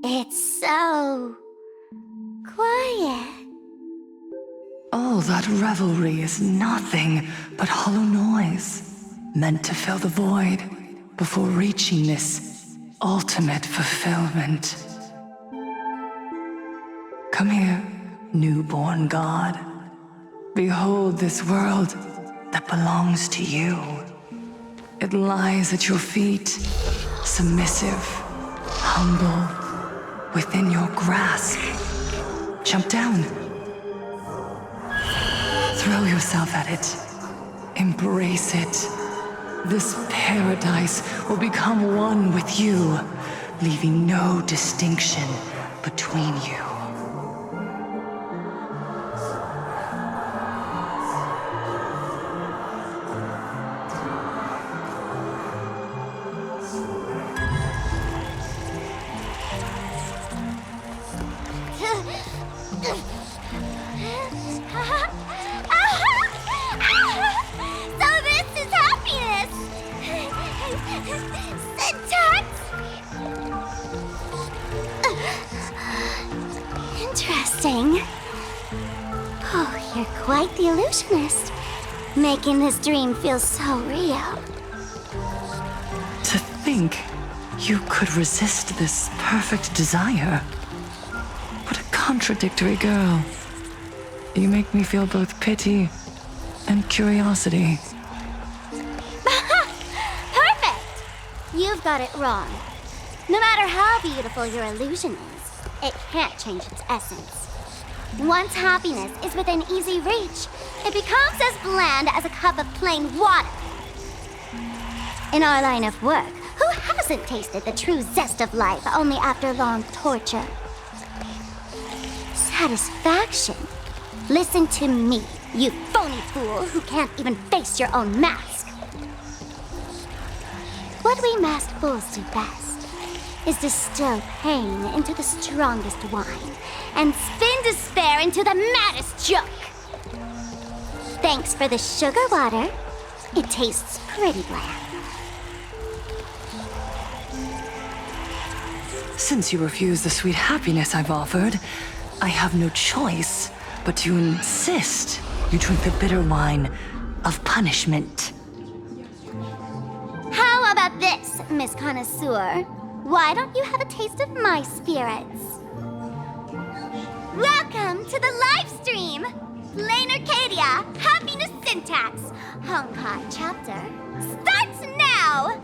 It's so quiet. All that revelry is nothing but hollow noise, meant to fill the void before reaching this ultimate fulfillment. Come here, newborn god. Behold this world that belongs to you. It lies at your feet, submissive, humble, within your grasp. Jump down. Throw yourself at it. Embrace it. This paradise will become one with you, leaving no distinction between you. Interesting. Oh, you're quite the illusionist, making this dream feel so real. To think you could resist this perfect desire. What a contradictory girl. You make me feel both pity and curiosity. Perfect! You've got it wrong. No matter how beautiful your illusion is, it can't change its essence. Once happiness is within easy reach, it becomes as bland as a cup of plain water. In our line of work, who hasn't tasted the true zest of life only after long torture? Satisfaction? Listen to me, you phony fool who can't even face your own mask. What we masked fools do best is distill pain into the strongest wine and spin despair into the maddest joke. Thanks for the sugar water. It tastes pretty bland. Since you refuse the sweet happiness I've offered, I have no choice but to insist you drink the bitter wine of punishment. How about this, Miss Connoisseur? Why don't you have a taste of my spirits? Welcome to the live stream! Planarcadia Happiness Syntax Honkai chapter starts now!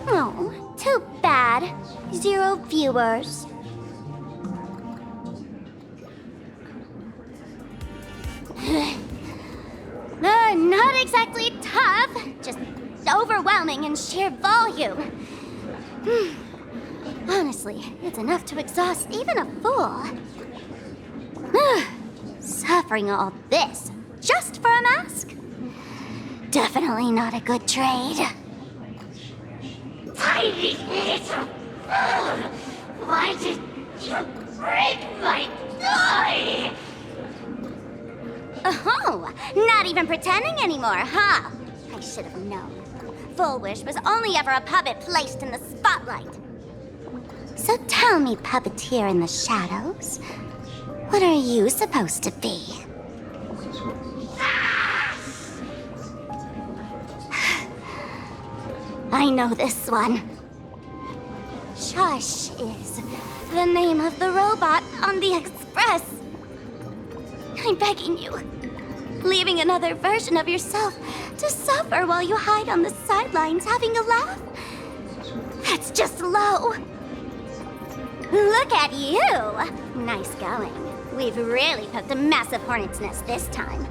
Oh, too bad. 0 viewers. Not exactly tough, just overwhelming in sheer volume. Honestly, it's enough to exhaust even a fool. Suffering all this just for a mask? Definitely not a good trade. Tiny little fool! Why did you break my toy? Oh, not even pretending anymore, huh? I should have known. Full Wish was only ever a puppet placed in the spotlight. So tell me, puppeteer in the shadows, what are you supposed to be? I know this one. Shush is the name of the robot on the Express. I'm begging you. Leaving another version of yourself to suffer while you hide on the sidelines having a laugh? That's just low. Look at you! Nice going. We've really poked a massive hornet's nest this time.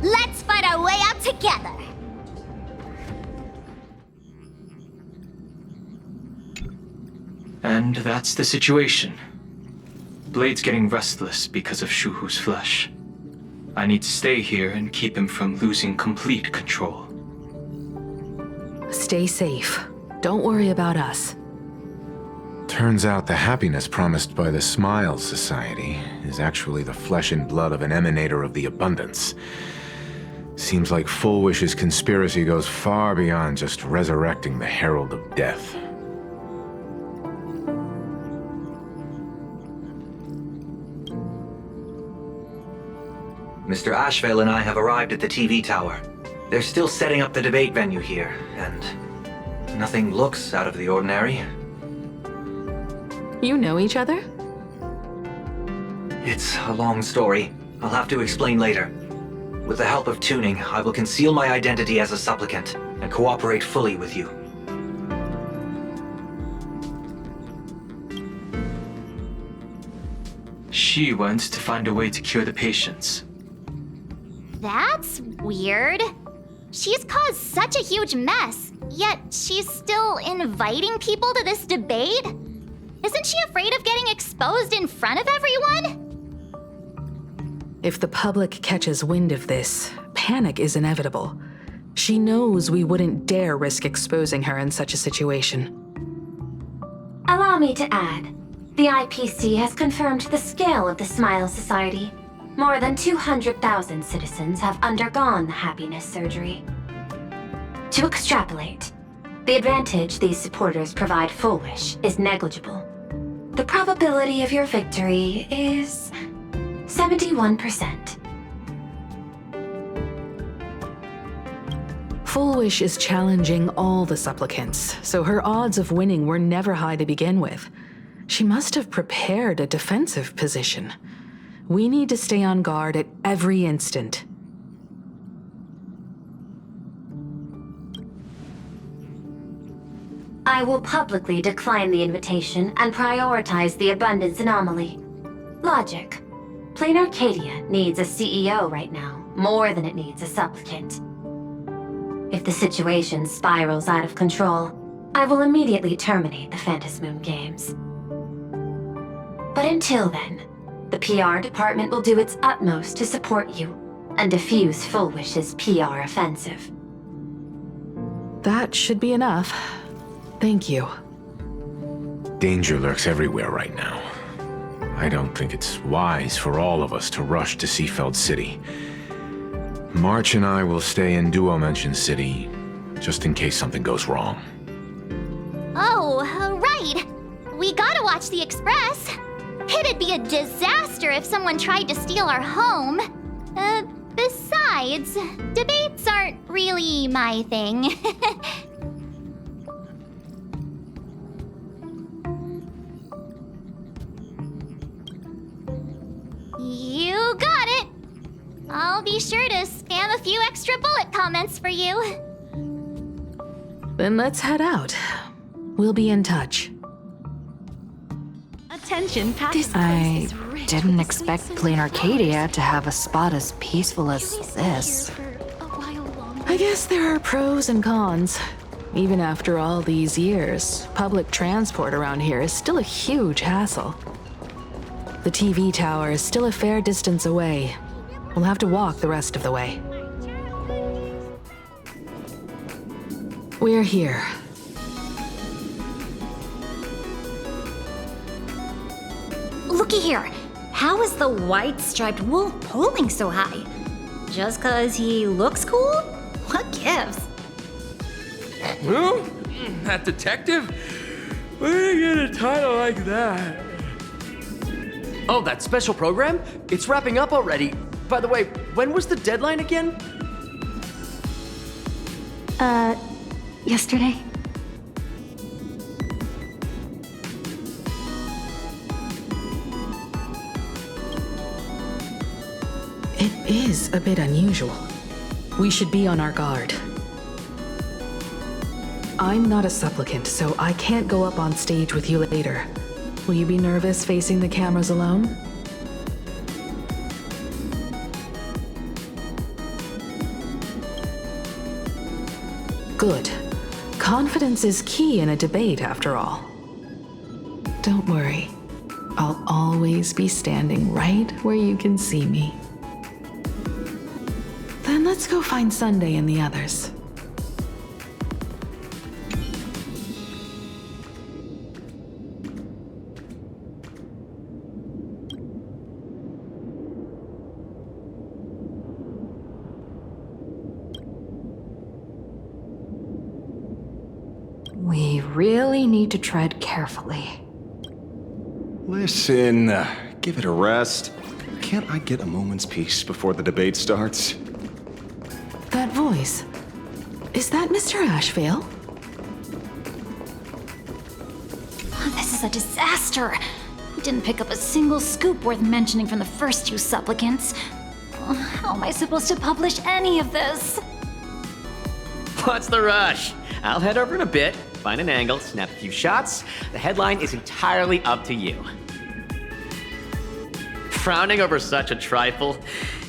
Let's fight our way out together! And that's the situation. Blade's getting restless because of Shuhu's flesh. I need to stay here and keep him from losing complete control. Stay safe. Don't worry about us. Turns out the happiness promised by the Smile Society is actually the flesh and blood of an emanator of the abundance. Seems like Full Wish's conspiracy goes far beyond just resurrecting the Herald of Death. Mr. Ashvale and I have arrived at the TV tower. They're still setting up the debate venue here, and nothing looks out of the ordinary. You know each other? It's a long story. I'll have to explain later. With the help of tuning, I will conceal my identity as a supplicant and cooperate fully with you. She went to find a way to cure the patients. That's weird. She's caused such a huge mess, yet she's still inviting people to this debate? Isn't she afraid of getting exposed in front of everyone? If the public catches wind of this, panic is inevitable. She knows we wouldn't dare risk exposing her in such a situation. Allow me to add, the IPC has confirmed the scale of the Smile Society. More than 200,000 citizens have undergone the happiness surgery. To extrapolate, the advantage these supporters provide Full Wish is negligible. The probability of your victory is 71%. Full Wish is challenging all the supplicants, so her odds of winning were never high to begin with. She must have prepared a defensive position. We need to stay on guard at every instant. I will publicly decline the invitation and prioritize the abundance anomaly. Logic. Planarcadia needs a CEO right now, more than it needs a supplicant. If the situation spirals out of control, I will immediately terminate the Phantasmoon Games. But until then, the PR department will do its utmost to support you and defuse Full Wish's PR offensive. That should be enough. Thank you. Danger lurks everywhere right now. I don't think it's wise for all of us to rush to Seafeld City. March and I will stay in Duo Mansion City, just in case something goes wrong. Oh, right. watch the Express. It'd be a disaster if someone tried to steal our home. Besides, debates aren't really my thing. You got it! I'll be sure to spam a few extra bullet comments for you. Then let's head out. We'll be in touch. Attention, I didn't expect Planarcadia to have a spot as peaceful as this. I guess there are pros and cons. Even after all these years, public transport around here is still a huge hassle. The TV tower is still a fair distance away. We'll have to walk the rest of the way. We're here. Looky here. How is the white striped wolf pulling so high? Just 'cause he looks cool? What gives? Who? That detective? Where did you get a title like that? Oh, that special program? It's wrapping up already. By the way, when was the deadline again? Yesterday. It is a bit unusual. We should be on our guard. I'm not a supplicant, so I can't go up on stage with you later. Will you be nervous facing the cameras alone? Good. Confidence is key in a debate, after all. Don't worry. I'll always be standing right where you can see me. Then let's go find Sunday and the others. We really need to tread carefully. Listen, give it a rest. Can't I get a moment's peace before the debate starts? That voice. Is that Mr. Ashvale? This is a disaster. We didn't pick up a single scoop worth mentioning from the first two supplicants. How am I supposed to publish any of this? What's the rush? I'll head over in a bit, find an angle, snap a few shots. The headline is entirely up to you. Frowning over such a trifle?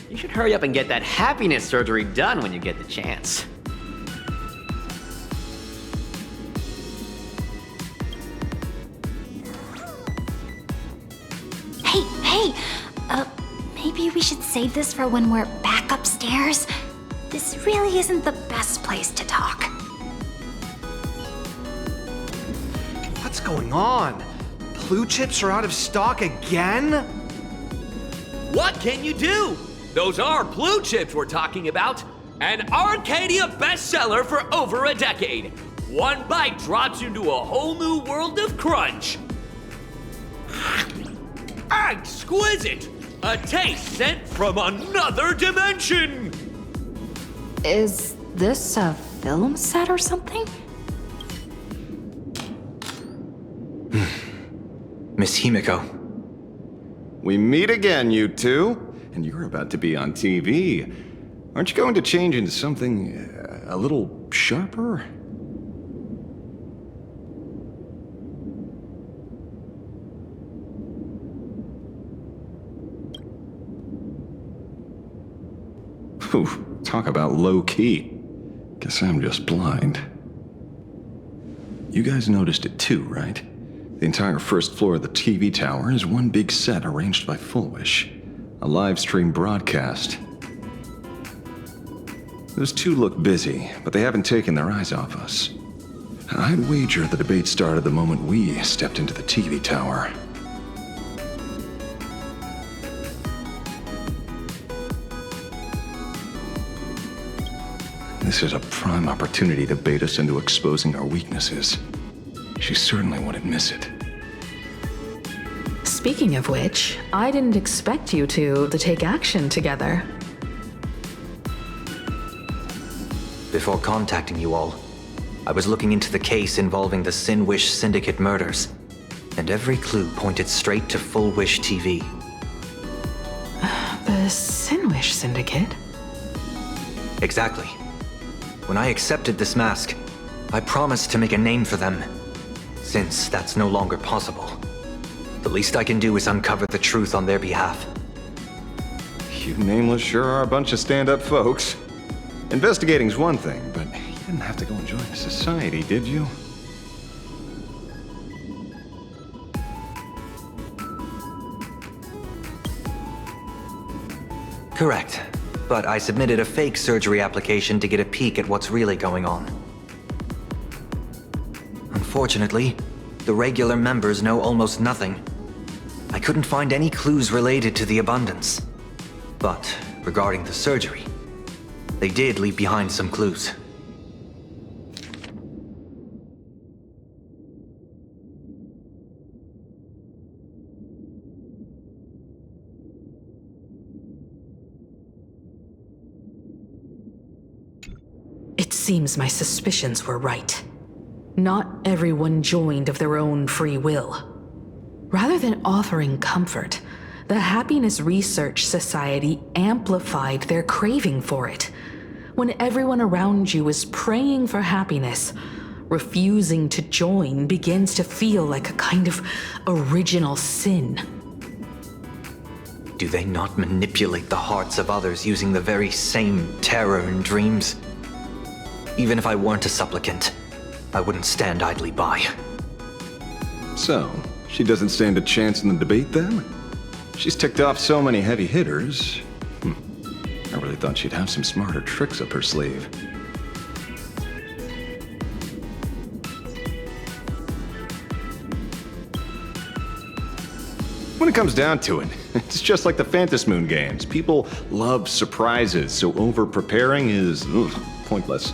You should hurry up and get that happiness surgery done when you get the chance. Hey, maybe we should save this for when we're back upstairs? This really isn't the best place to talk. What's going on? Blue chips are out of stock again? What can you do? Those are blue chips we're talking about. An Arcadia bestseller for over a decade. One bite drops you into a whole new world of crunch. Exquisite! A taste sent from another dimension! Is this a film set or something? Miss Himiko. We meet again, you two. And you're about to be on TV. Aren't you going to change into something a little sharper? Ooh, talk about low-key. Guess I'm just blind. You guys noticed it too, right? The entire first floor of the TV tower is one big set arranged by Fullwish. A live stream broadcast. Those two look busy, but they haven't taken their eyes off us. I'd wager the debate started the moment we stepped into the TV tower. This is a prime opportunity to bait us into exposing our weaknesses. She certainly wouldn't miss it. Speaking of which, I didn't expect you two to take action together. Before contacting you all, I was looking into the case involving the Sin Wish Syndicate murders, and every clue pointed straight to Full Wish TV. The Sin Wish Syndicate? Exactly. When I accepted this mask, I promised to make a name for them. Since that's no longer possible, the least I can do is uncover the truth on their behalf. You nameless sure are a bunch of stand-up folks. Investigating's one thing, but you didn't have to go and join a society, did you? Correct. But I submitted a fake surgery application to get a peek at what's really going on. Unfortunately, the regular members know almost nothing. I couldn't find any clues related to the abundance. But regarding the surgery, they did leave behind some clues. It seems my suspicions were right. Not everyone joined of their own free will. Rather than offering comfort, the Happiness Research Society amplified their craving for it. When everyone around you is praying for happiness, refusing to join begins to feel like a kind of original sin. Do they not manipulate the hearts of others using the very same terror and dreams? Even if I weren't a supplicant, I wouldn't stand idly by. So, she doesn't stand a chance in the debate then? She's ticked off so many heavy hitters. I really thought she'd have some smarter tricks up her sleeve. When it comes down to it, it's just like the Phantasmoon games. People love surprises, so over-preparing is pointless.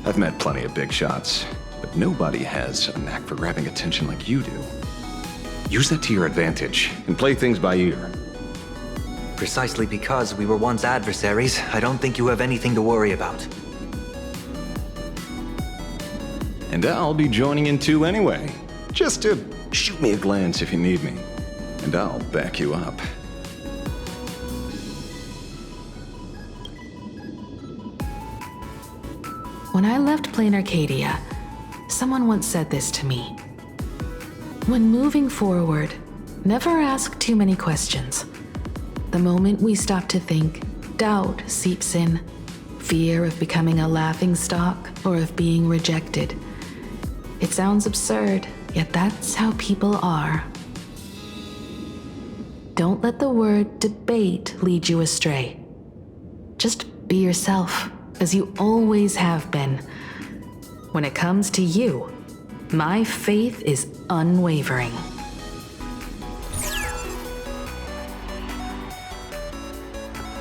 I've met plenty of big shots, but nobody has a knack for grabbing attention like you do. Use that to your advantage and play things by ear. Precisely because we were once adversaries, I don't think you have anything to worry about. And I'll be joining in too anyway. Just to shoot me a glance if you need me. And I'll back you up. When I left Planarcadia, someone once said this to me. When moving forward, never ask too many questions. The moment we stop to think, doubt seeps in. Fear of becoming a laughingstock or of being rejected. It sounds absurd, yet that's how people are. Don't let the word debate lead you astray. Just be yourself, as you always have been. When it comes to you, my faith is unwavering.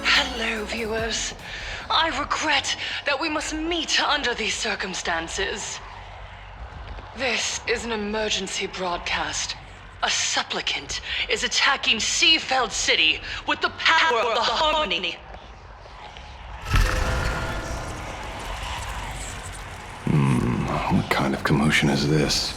Hello, viewers. I regret that we must meet under these circumstances. This is an emergency broadcast. A supplicant is attacking Seafeld City with the power of the Harmony. What kind of commotion is this?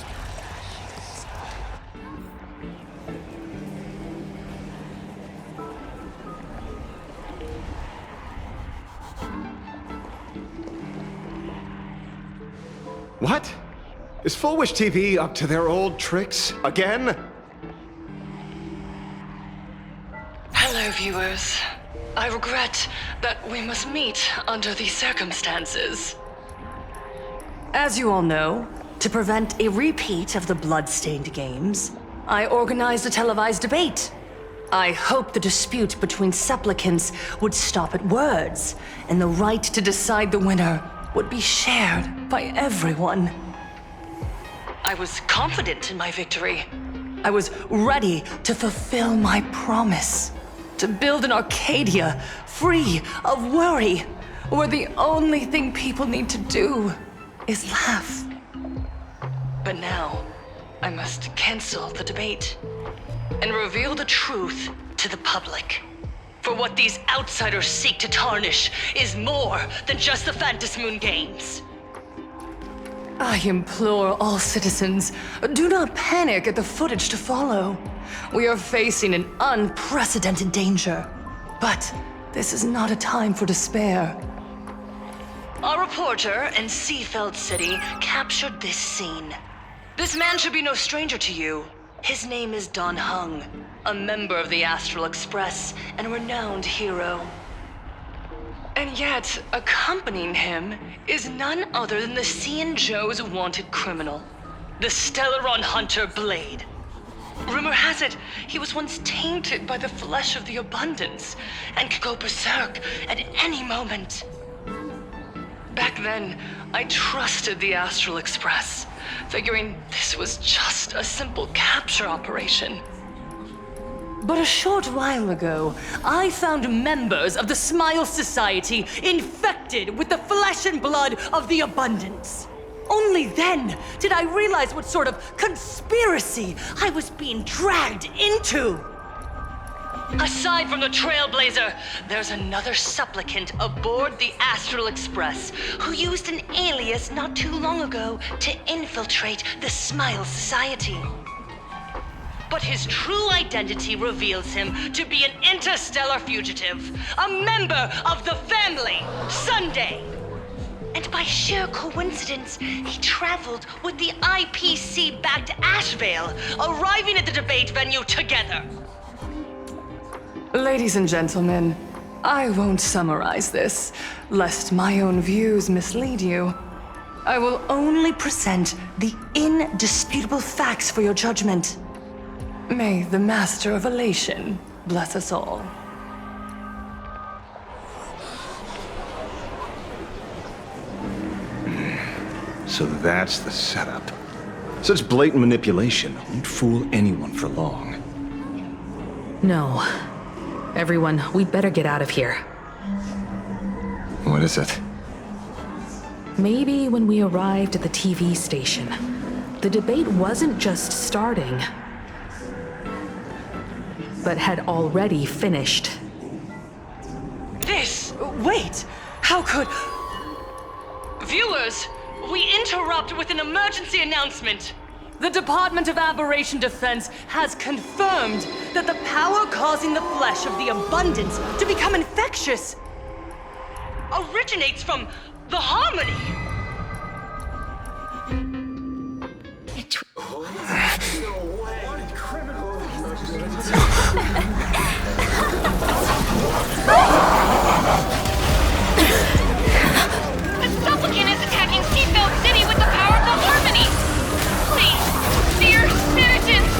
What? Is Full Wish TV up to their old tricks again? Hello, viewers. I regret that we must meet under these circumstances. As you all know, to prevent a repeat of the blood-stained games, I organized a televised debate. I hoped the dispute between supplicants would stop at words, and the right to decide the winner would be shared by everyone. I was confident in my victory. I was ready to fulfill my promise. To build an Arcadia free of worry, where the only thing people need to do is laugh. But now, I must cancel the debate. and reveal the truth to the public. For what these outsiders seek to tarnish is more than just the Phantasmoon Games. I implore all citizens, do not panic at the footage to follow. We are facing an unprecedented danger. But this is not a time for despair. Our reporter in Seafeld City captured this scene. This man should be no stranger to you. His name is Don Hung, a member of the Astral Express and a renowned hero. And yet, accompanying him is none other than the Cian Joe's wanted criminal, the Stellaron Hunter Blade. Rumor has it, he was once tainted by the flesh of the Abundance and could go berserk at any moment. Back then, I trusted the Astral Express, figuring this was just a simple capture operation. But a short while ago, I found members of the Smile Society infected with the flesh and blood of the Abundance. Only then did I realize what sort of conspiracy I was being dragged into. Aside from the Trailblazer, there's another supplicant aboard the Astral Express who used an alias not too long ago to infiltrate the Smile Society. But his true identity reveals him to be an interstellar fugitive, a member of the family, Sunday. And by sheer coincidence, he traveled with the IPC back to Ashvale, arriving at the debate venue together. Ladies and gentlemen, I won't summarize this, lest my own views mislead you. I will only present the indisputable facts for your judgment. May the Master of Elation bless us all. So that's the setup. Such blatant manipulation won't fool anyone for long. No. Everyone, we'd better get out of here. What is it? Maybe when we arrived at the TV station, the debate wasn't just starting, but had already finished. Wait! How could... Viewers, we interrupt with an emergency announcement. The Department of Aberration Defense has confirmed that the power causing the flesh of the Abundance to become infectious originates from the Harmony. The supplicant is attacking Seafeld City with the power of the Harmony! Please, dear citizens!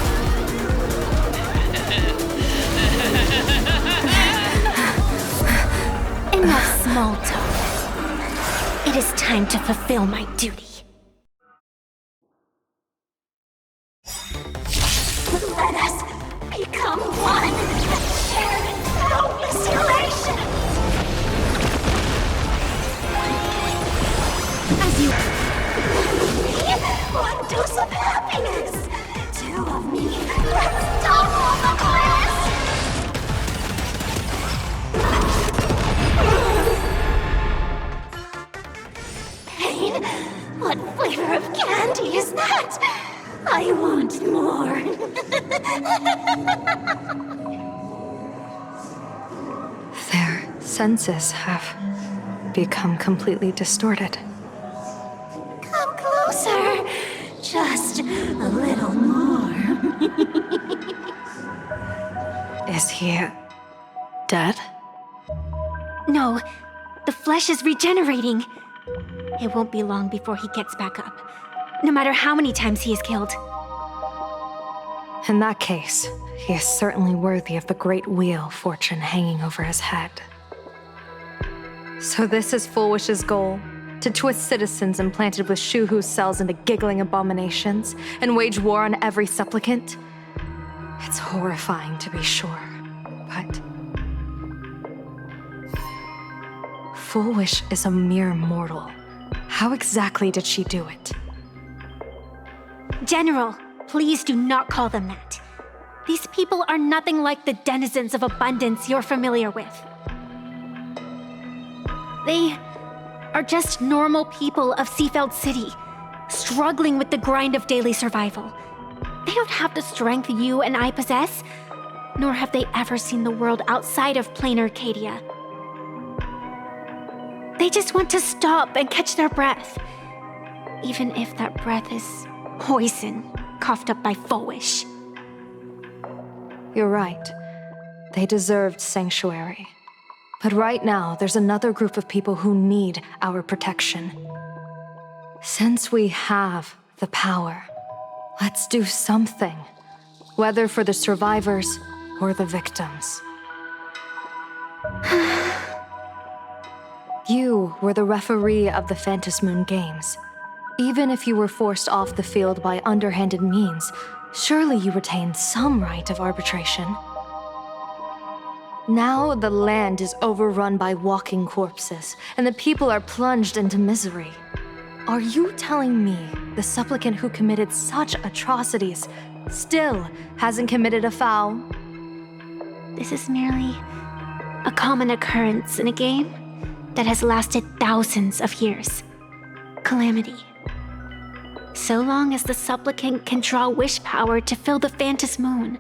Enough small talk. It is time to fulfill my duty. Let us become one and share in countless elation! As you... One dose of happiness! Two of me! Let's double the bliss! Pain? What flavor of candy is that? I want more. Their senses have become completely distorted. Come closer. Just a little more. Is he dead? No, the flesh is regenerating. It won't be long before he gets back up, no matter how many times he is killed. In that case, he is certainly worthy of the great wheel fortune hanging over his head. So this is Fullwish's goal? To twist citizens implanted with Shuhu's cells into giggling abominations and wage war on every supplicant? It's horrifying to be sure, but... Fullwish is a mere mortal. How exactly did she do it? General, please do not call them that. These people are nothing like the denizens of abundance you're familiar with. They are just normal people of Seafeld City, struggling with the grind of daily survival. They don't have the strength you and I possess, nor have they ever seen the world outside of Planarcadia. They just want to stop and catch their breath, even if that breath is poison coughed up by Foish. You're right. They deserved sanctuary. But right now, there's another group of people who need our protection. Since we have the power, let's do something. Whether for the survivors or the victims. You were the referee of the Phantom Moon Games. Even if you were forced off the field by underhanded means, surely you retained some right of arbitration. Now the land is overrun by walking corpses, and the people are plunged into misery. Are you telling me the supplicant who committed such atrocities still hasn't committed a foul? This is merely a common occurrence in a game that has lasted thousands of years. Calamity. So long as the supplicant can draw wish power to fill the Phantom Moon,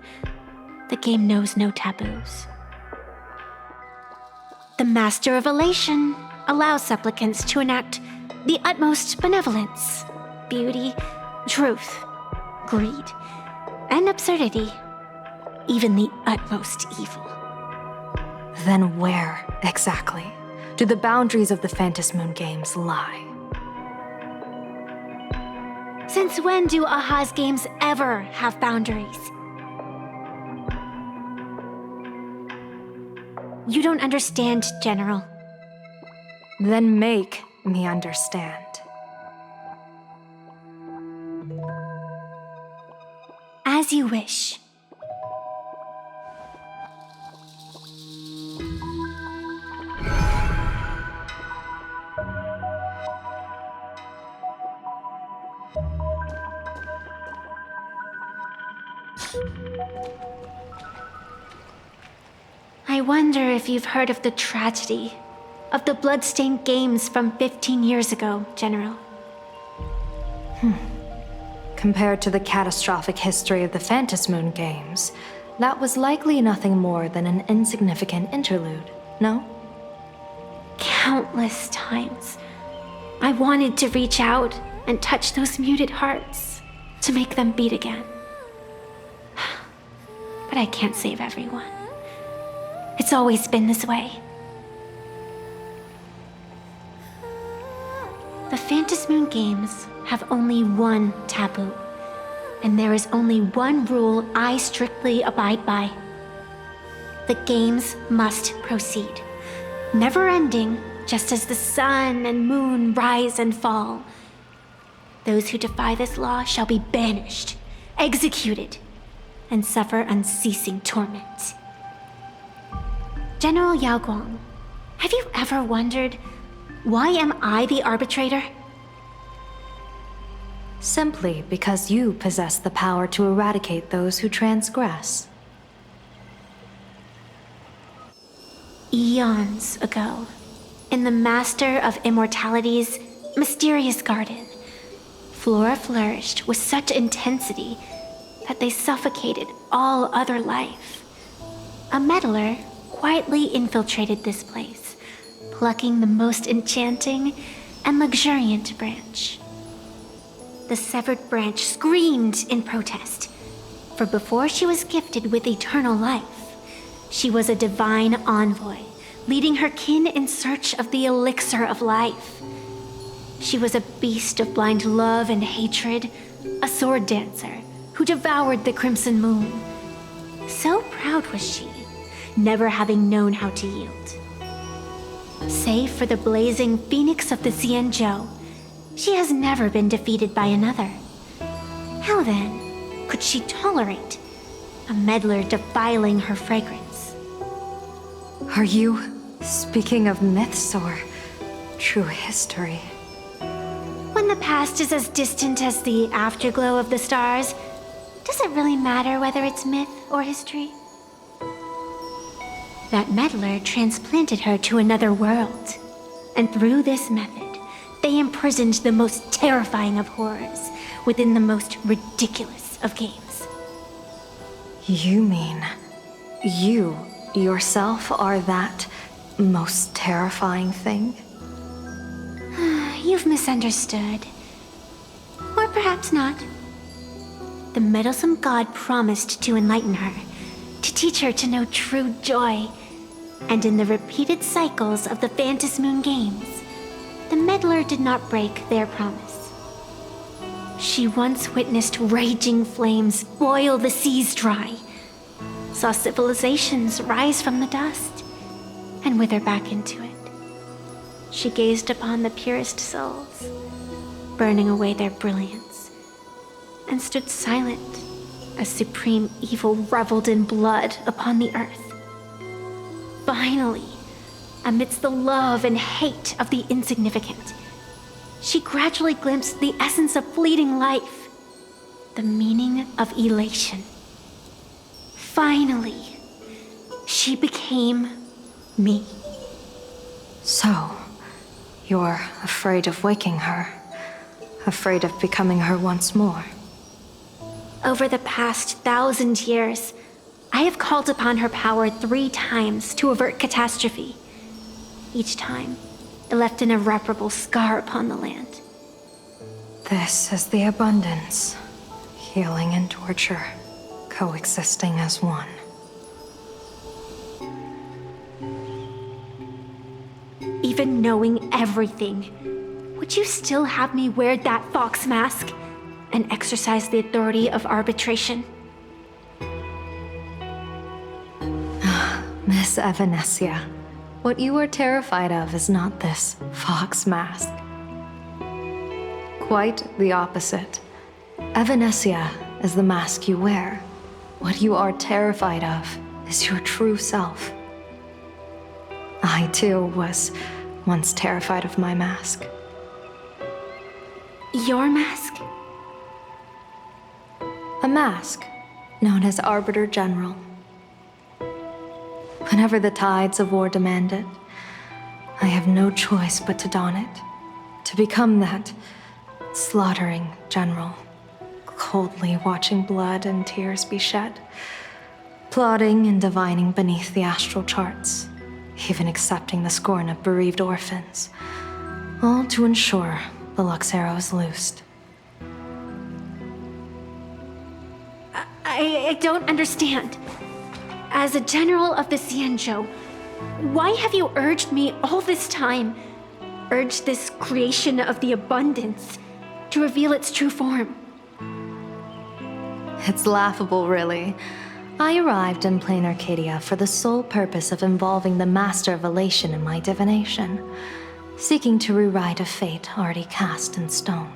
the game knows no taboos. The Master of Elation allows supplicants to enact the utmost benevolence, beauty, truth, greed, and absurdity, even the utmost evil. Then where, exactly, do the boundaries of the Phantom Moon Games lie? Since when do Aha's games ever have boundaries? You don't understand, General. Then make me understand. As you wish. I wonder if you've heard of the tragedy of the bloodstained games from 15 years ago, General. Compared to the catastrophic history of the Phantom Moon Games, that was likely nothing more than an insignificant interlude, no? Countless times, I wanted to reach out and touch those muted hearts to make them beat again. But I can't save everyone. It's always been this way. The Phantom Moon Games have only one taboo, and there is only one rule I strictly abide by. The games must proceed, never ending, just as the sun and moon rise and fall. Those who defy this law shall be banished, executed, and suffer unceasing torment. General Yao Guang, have you ever wondered, why am I the arbitrator? Simply because you possess the power to eradicate those who transgress. Eons ago, in the Master of Immortality's mysterious garden, flora flourished with such intensity that they suffocated all other life. A meddler quietly infiltrated this place, plucking the most enchanting and luxuriant branch. The severed branch screamed in protest, for before she was gifted with eternal life, she was a divine envoy, leading her kin in search of the elixir of life. She was a beast of blind love and hatred, a sword dancer who devoured the crimson moon. So proud was she, never having known how to yield. Save for the blazing phoenix of the Xianzhou, she has never been defeated by another. How then could she tolerate a meddler defiling her fragrance? Are you speaking of myths or true history? When the past is as distant as the afterglow of the stars, does it really matter whether it's myth or history? That meddler transplanted her to another world. And through this method, they imprisoned the most terrifying of horrors within the most ridiculous of games. You mean you yourself are that most terrifying thing? You've misunderstood. Or perhaps not. The meddlesome god promised to enlighten her, to teach her to know true joy. And in the repeated cycles of the Phantom Moon games, the meddler did not break their promise. She once witnessed raging flames boil the seas dry, saw civilizations rise from the dust, and wither back into it. She gazed upon the purest souls, burning away their brilliance, and stood silent as supreme evil reveled in blood upon the earth. Finally, amidst the love and hate of the insignificant, she gradually glimpsed the essence of fleeting life, the meaning of elation. Finally, she became me. So, you're afraid of waking her, afraid of becoming her once more. Over the past 1,000 years, I have called upon her power 3 times to avert catastrophe. Each time, it left an irreparable scar upon the land. This is the abundance, healing and torture, coexisting as one. Even knowing everything, would you still have me wear that fox mask and exercise the authority of arbitration? Miss Evanesia, what you are terrified of is not this fox mask. Quite the opposite. Evanesia is the mask you wear. What you are terrified of is your true self. I too was once terrified of my mask. Your mask? A mask known as Arbiter General. Whenever the tides of war demand it, I have no choice but to don it, to become that slaughtering general, coldly watching blood and tears be shed, plotting and divining beneath the astral charts, even accepting the scorn of bereaved orphans, all to ensure the Luxero is loosed. I don't understand. As a general of the Xianzhou, why have you urged me all this time, urged this creation of the abundance, to reveal its true form? It's laughable, really. I arrived in Planarcadia for the sole purpose of involving the Master of Elation in my divination, seeking to rewrite a fate already cast in stone.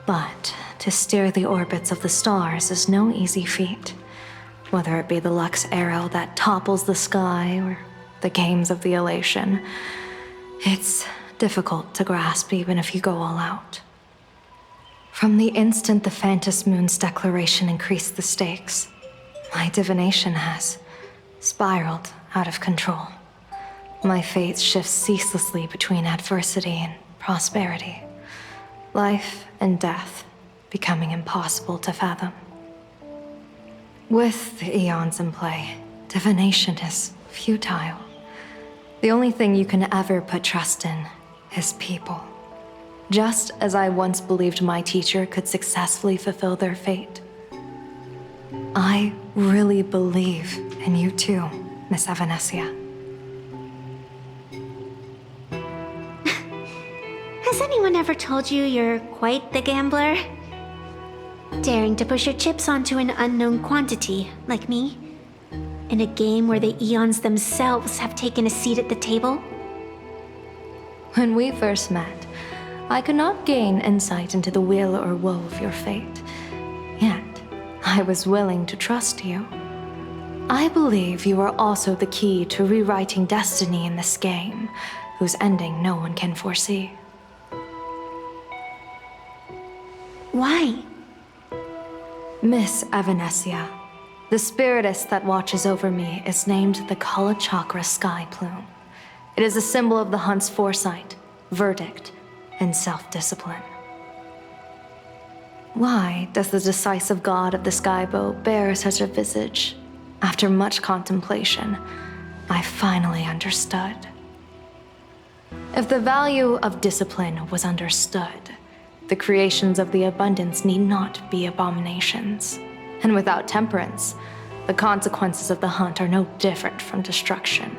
But to steer the orbits of the stars is no easy feat. Whether it be the Lux arrow that topples the sky or the games of the Elation, it's difficult to grasp even if you go all out. From the instant the Phantom Moon's declaration increased the stakes, my divination has spiraled out of control. My fate shifts ceaselessly between adversity and prosperity, life and death becoming impossible to fathom. With the eons in play, divination is futile. The only thing you can ever put trust in is people. Just as I once believed my teacher could successfully fulfill their fate. I really believe in you too, Miss Evanesia. Has anyone ever told you you're quite the gambler? Daring to push your chips onto an unknown quantity, like me? In a game where the eons themselves have taken a seat at the table? When we first met, I could not gain insight into the will or woe of your fate. Yet, I was willing to trust you. I believe you are also the key to rewriting destiny in this game, whose ending no one can foresee. Why? Miss Evanesia, The spiritus that watches over me is named the Kalachakra Sky Plume. It is a symbol of the hunt's foresight, verdict, and self-discipline. Why does the decisive god of the skybow bear such a visage? After much contemplation, I finally understood. If the value of discipline was understood, the creations of the abundance need not be abominations. And without temperance, the consequences of the hunt are no different from destruction.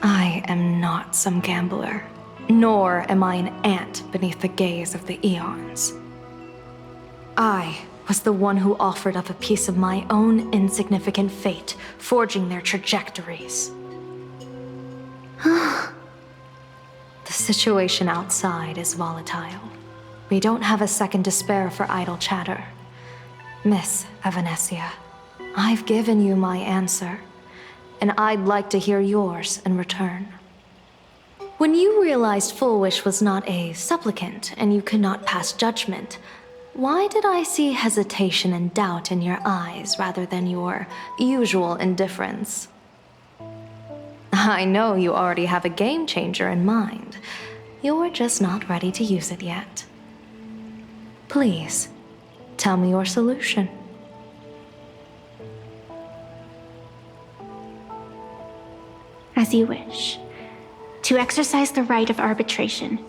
I am not some gambler, nor am I an ant beneath the gaze of the eons. I was the one who offered up a piece of my own insignificant fate, forging their trajectories. The situation outside is volatile. We don't have a second to spare for idle chatter. Miss Evanesia, I've given you my answer, and I'd like to hear yours in return. When you realized Full Wish was not a supplicant and you could not pass judgment, why did I see hesitation and doubt in your eyes rather than your usual indifference? I know you already have a game changer in mind. You're just not ready to use it yet. Please, tell me your solution. As you wish. To exercise the right of arbitration,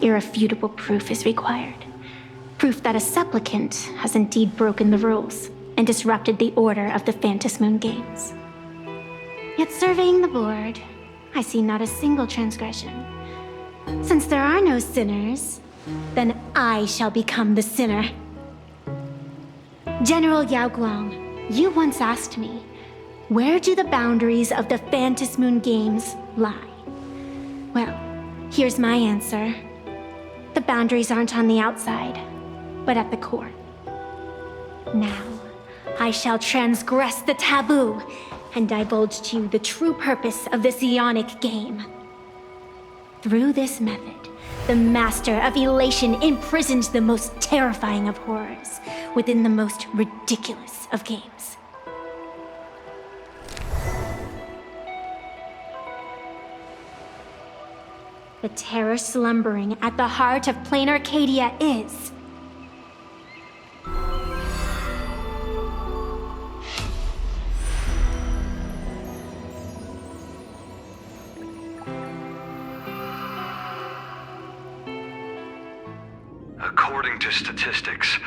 irrefutable proof is required. Proof that a supplicant has indeed broken the rules and disrupted the order of the Phantasmoon Games. Yet surveying the board, I see not a single transgression. Since there are no sinners, then I shall become the sinner. General Yao Guang, you once asked me, where do the boundaries of the Phantasmoon Games lie? Well, here's my answer. The boundaries aren't on the outside, but at the core. Now, I shall transgress the taboo and divulge to you the true purpose of this Ionic game. Through this method, the Master of Elation imprisoned the most terrifying of horrors within the most ridiculous of games. The terror slumbering at the heart of Planarcadia is... According to statistics,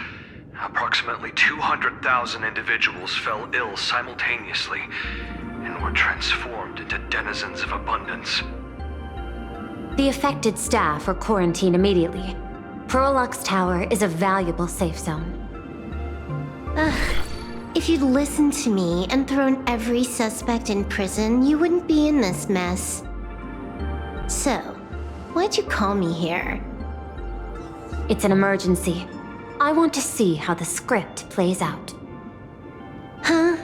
approximately 200,000 individuals fell ill simultaneously and were transformed into denizens of abundance. The affected staff are quarantined immediately. Prolux Tower is a valuable safe zone. If you'd listened to me and thrown every suspect in prison, you wouldn't be in this mess. So, why'd you call me here? It's an emergency. I want to see how the script plays out. Huh?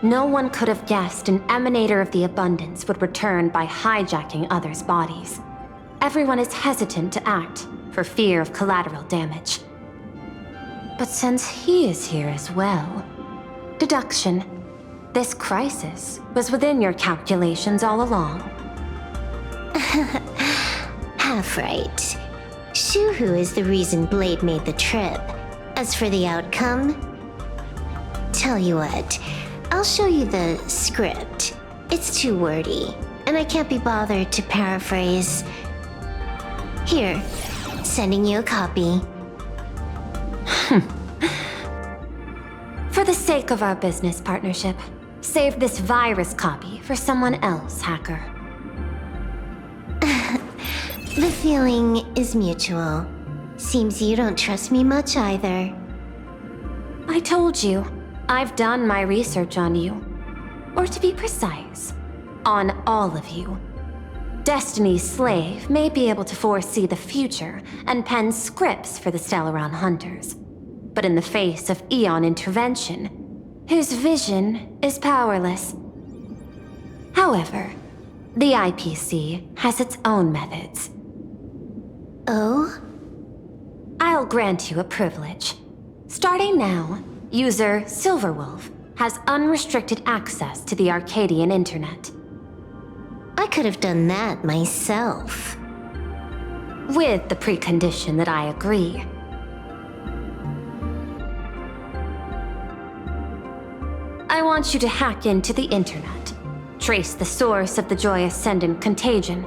No one could have guessed an emanator of the abundance would return by hijacking others' bodies. Everyone is hesitant to act for fear of collateral damage. But since he is here as well, deduction. This crisis was within your calculations all along. Half right. Shuhu is the reason Blade made the trip. As for the outcome, tell you what, I'll show you the script. It's too wordy, and I can't be bothered to paraphrase. Here, sending you a copy. For the sake of our business partnership, save this virus copy for someone else, hacker. The feeling is mutual. Seems you don't trust me much either. I told you, I've done my research on you. Or to be precise, on all of you. Destiny's slave may be able to foresee the future and pen scripts for the Stellaron hunters. But in the face of Eon intervention, his vision is powerless. However, the IPC has its own methods. Oh? I'll grant you a privilege. Starting now, User Silverwolf has unrestricted access to the Arcadian internet. I could have done that myself. With the precondition that I agree. I want you to hack into the internet, trace the source of the Joy Ascendant contagion,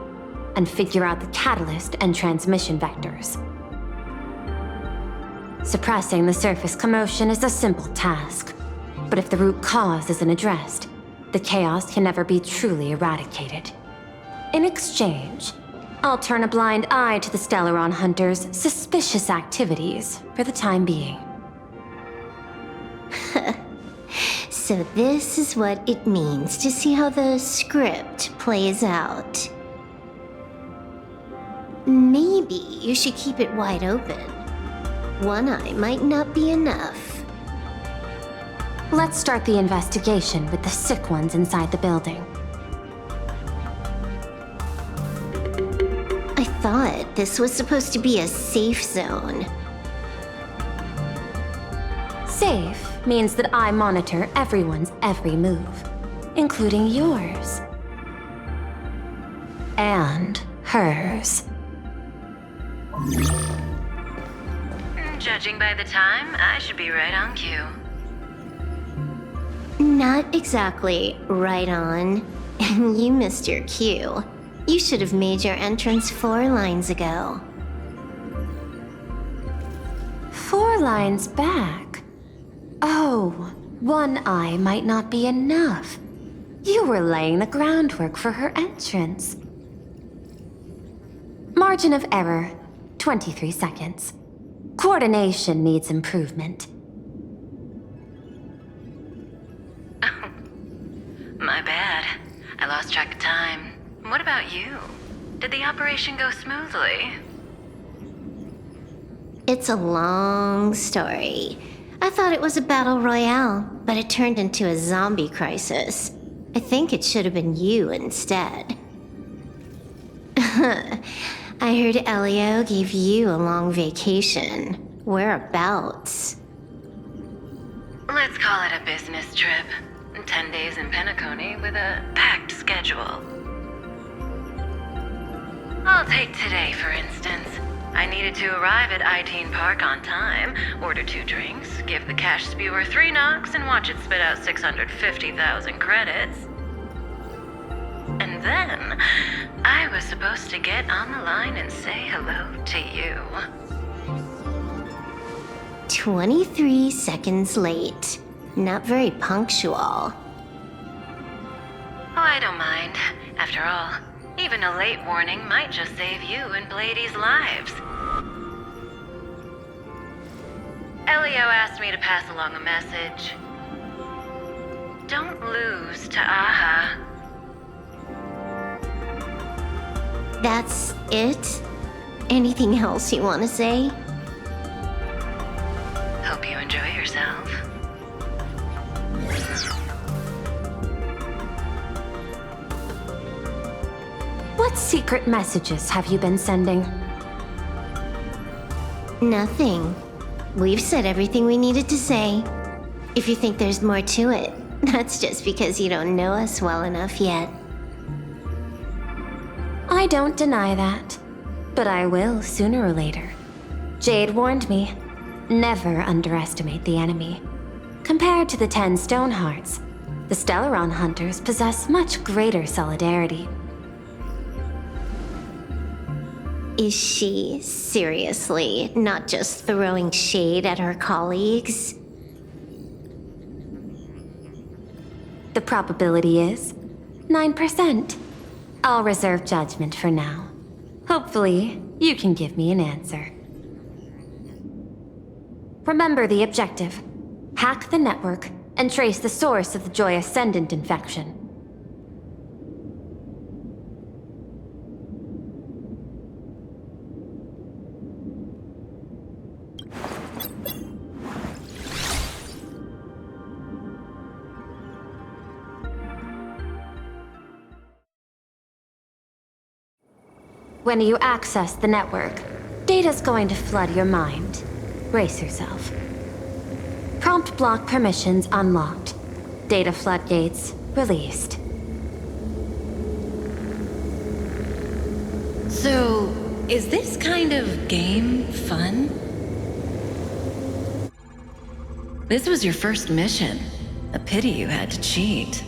and figure out the catalyst and transmission vectors. Suppressing the surface commotion is a simple task, but if the root cause isn't addressed, the chaos can never be truly eradicated. In exchange, I'll turn a blind eye to the Stellaron Hunters' suspicious activities for the time being. So this is what it means to see how the script plays out. Maybe you should keep it wide open. One eye might not be enough. Let's start the investigation with the sick ones inside the building. I thought this was supposed to be a safe zone. Safe means that I monitor everyone's every move, including yours. And hers. Judging by the time, I should be right on cue. Not exactly right on. And you missed your cue. You should have made your entrance 4 lines ago. 4 lines back? Oh, one eye might not be enough. You were laying the groundwork for her entrance. Margin of error, 23 seconds. Coordination needs improvement. My bad. I lost track of time. What about you? Did the operation go smoothly? It's a long story. I thought it was a battle royale, but it turned into a zombie crisis. I think it should have been you instead. I heard Elio gave you a long vacation. Whereabouts? Let's call it a business trip. 10 days in Penacony with a packed schedule. I'll take today, for instance. I needed to arrive at I-Teen Park on time, order 2 drinks, give the cash spewer 3 knocks, and watch it spit out 650,000 credits. And then, I was supposed to get on the line and say hello to you. 23 seconds late. Not very punctual. Oh, I don't mind. After all, even a late warning might just save you and Blady's lives. Elio asked me to pass along a message. Don't lose to Aha. That's it? Anything else you want to say? Hope you enjoy yourself. What secret messages have you been sending? Nothing. We've said everything we needed to say. If you think there's more to it, that's just because you don't know us well enough yet. I don't deny that, but I will sooner or later. Jade warned me, never underestimate the enemy. Compared to the 10 Stonehearts, the Stellaron Hunters possess much greater solidarity. Is she seriously not just throwing shade at her colleagues? The probability is 9%. I'll reserve judgment for now. Hopefully, you can give me an answer. Remember the objective. Hack the network and trace the source of the Joy Ascendant infection. When you access the network, data's going to flood your mind. Brace yourself. Prompt block permissions unlocked. Data floodgates released. So, is this kind of game fun? This was your first mission. A pity you had to cheat.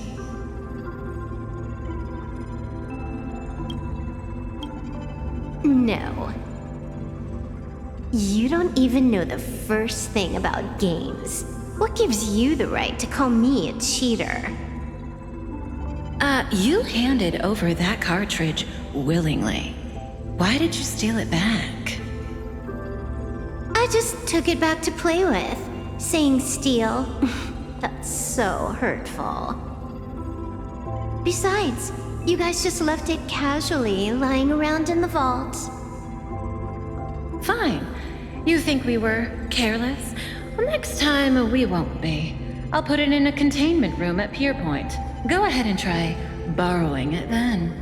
No. You don't even know the first thing about games. What gives you the right to call me a cheater? You handed over that cartridge willingly. Why did you steal it back? I just took it back to play with. Saying steal, that's so hurtful. Besides, you guys just left it casually lying around in the vault. Fine. You think we were careless? Well, next time we won't be. I'll put it in a containment room at Pier Point. Go ahead and try borrowing it then.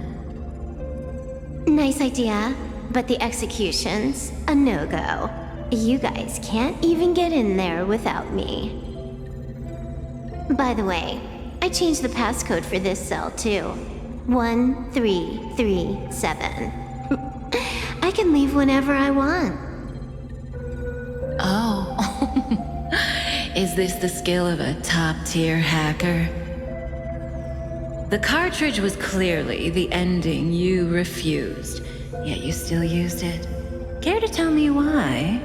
Nice idea, but the execution's a no-go. You guys can't even get in there without me. By the way, I changed the passcode for this cell too. 1337. I can leave whenever I want. Oh. Is this the skill of a top-tier hacker? The cartridge was clearly the ending you refused, yet you still used it. Care to tell me why?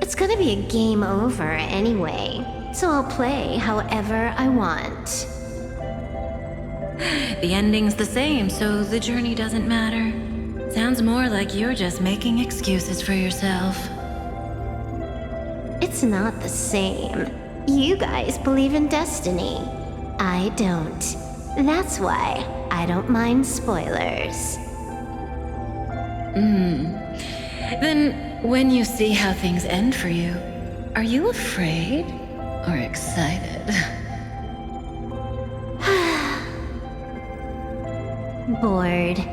It's gonna be a game over anyway, so I'll play however I want. The ending's the same, so the journey doesn't matter. Sounds more like you're just making excuses for yourself. It's not the same. You guys believe in destiny. I don't. That's why I don't mind spoilers. Then, when you see how things end for you, are you afraid or excited? Bored.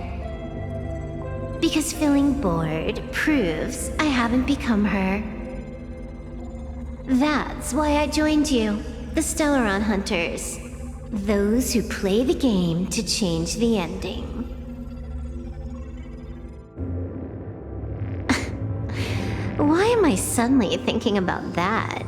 Because feeling bored proves I haven't become her. That's why I joined you, the Stellaron Hunters. Those who play the game to change the ending. Why am I suddenly thinking about that?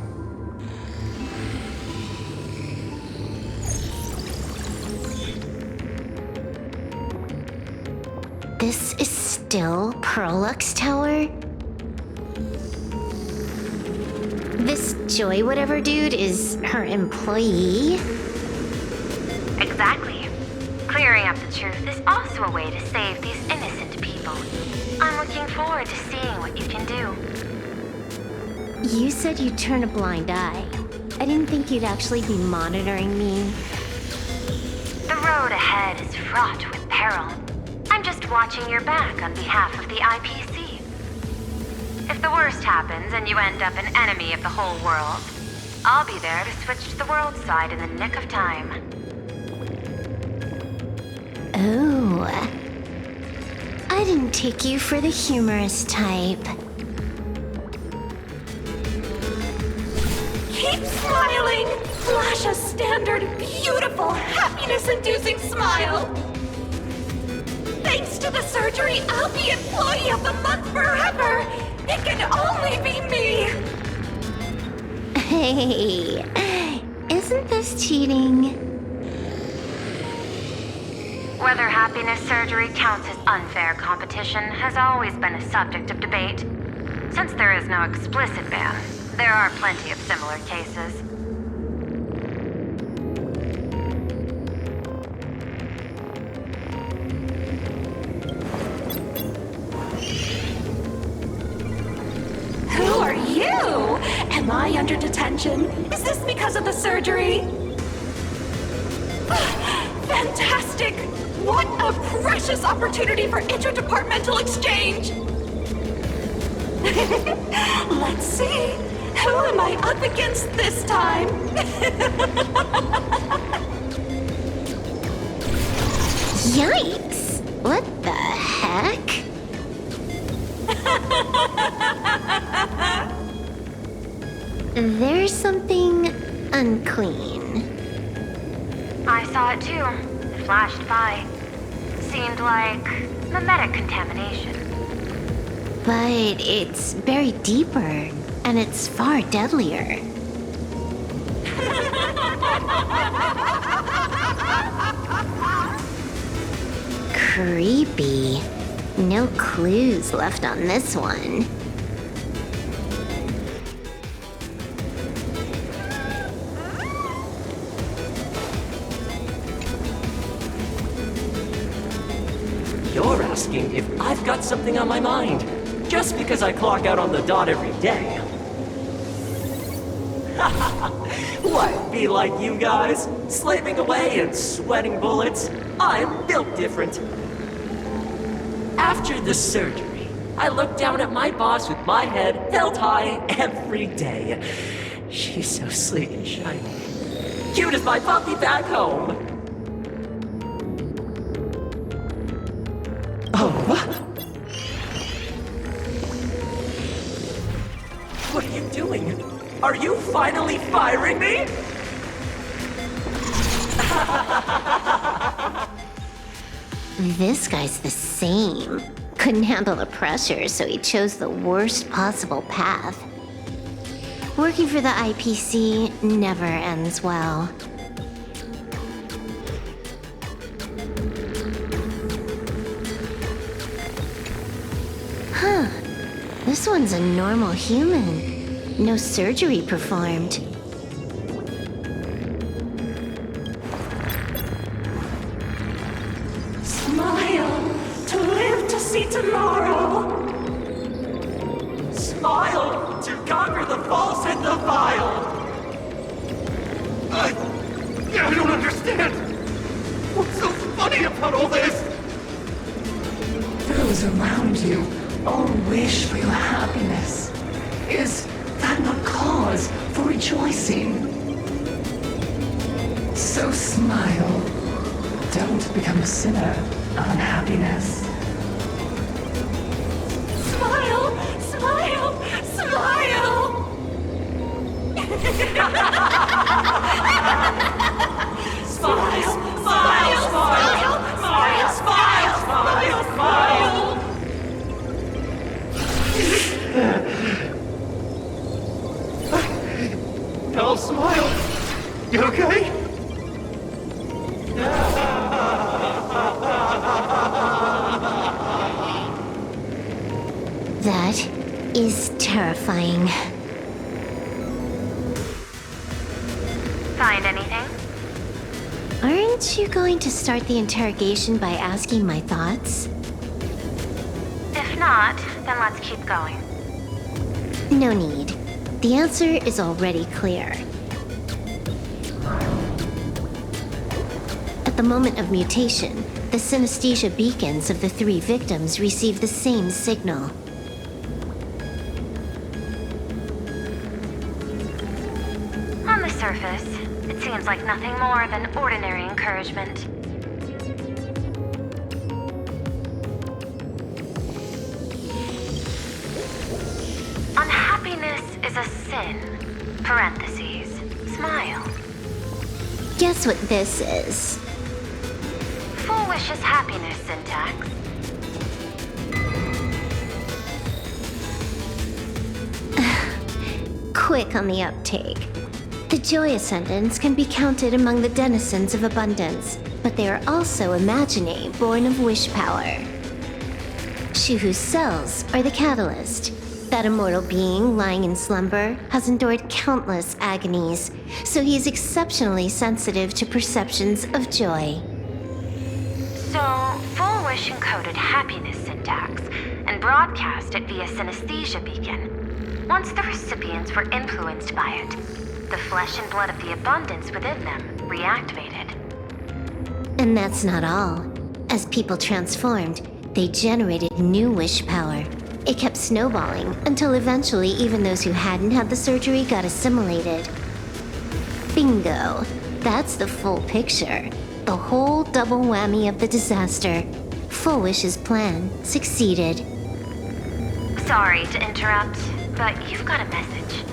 This is still Perlux Tower? This Joy whatever dude is her employee? Exactly. Clearing up the truth is also a way to save these innocent people. I'm looking forward to seeing what you can do. You said you'd turn a blind eye. I didn't think you'd actually be monitoring me. The road ahead is fraught with peril. I'm just watching your back on behalf of the IPC. If the worst happens and you end up an enemy of the whole world, I'll be there to switch to the world side in the nick of time. Oh. I didn't take you for the humorous type. Keep smiling! Flash a standard, beautiful, happiness-inducing smile! Thanks to the surgery, I'll be Employee of the Month forever! It can only be me! Hey, isn't this cheating? Whether happiness surgery counts as unfair competition has always been a subject of debate. Since there is no explicit ban, there are plenty of similar cases. Who are you? Am I under detention? Is this because of the surgery? Fantastic! What a precious opportunity for interdepartmental exchange! Let's see. Who am I up against this time? Yikes! What the heck? clean. I saw it too. It flashed by. Seemed like mimetic contamination. But it's buried deeper, and it's far deadlier. Creepy. No clues left on this one. You're asking if I've got something on my mind, just because I clock out on the dot every day. What, be like you guys? Slaving away and sweating bullets? I'm built different. After the surgery, I look down at my boss with my head held high every day. She's so sleek and shiny. Cute as my puppy back home. Oh, what are you doing? Are you finally firing me? This guy's the same. Couldn't handle the pressure, so he chose the worst possible path. Working for the IPC never ends well. Huh. This one's a normal human. No surgery performed. Smile to live to see tomorrow. Smile to conquer the false and the vile. I don't understand. What's so funny about all this? Those around you all wish for your happiness. Is that not cause for rejoicing? So smile. Don't become a sinner of unhappiness. Smile, smile, smile. Smile, smile, smile, smile, smile, smile, smile. I'll smile. You okay? That is terrifying. Find anything? Aren't you going to start the interrogation by asking my thoughts? If not, then let's keep going. No need. The answer is already clear. At the moment of mutation, the synesthesia beacons of the 3 victims receive the same signal. On the surface, it seems like nothing more than ordinary encouragement. Unhappiness is a sin. Parentheses. Smile. Guess what this is? Full wish is happiness syntax. Quick on the uptake. The Joy Ascendants can be counted among the denizens of abundance, but they are also imaginae born of wish power. Shuhu's cells are the catalyst. That immortal being lying in slumber has endured countless agonies, so he is exceptionally sensitive to perceptions of joy. So, Full Wish encoded happiness syntax and broadcast it via synesthesia beacon. Once the recipients were influenced by it, the flesh and blood of the abundance within them reactivated. And that's not all. As people transformed, they generated new wish power. It kept snowballing until eventually even those who hadn't had the surgery got assimilated. Bingo! That's the full picture. The whole double whammy of the disaster. Full Wish's plan succeeded. Sorry to interrupt, but you've got a message.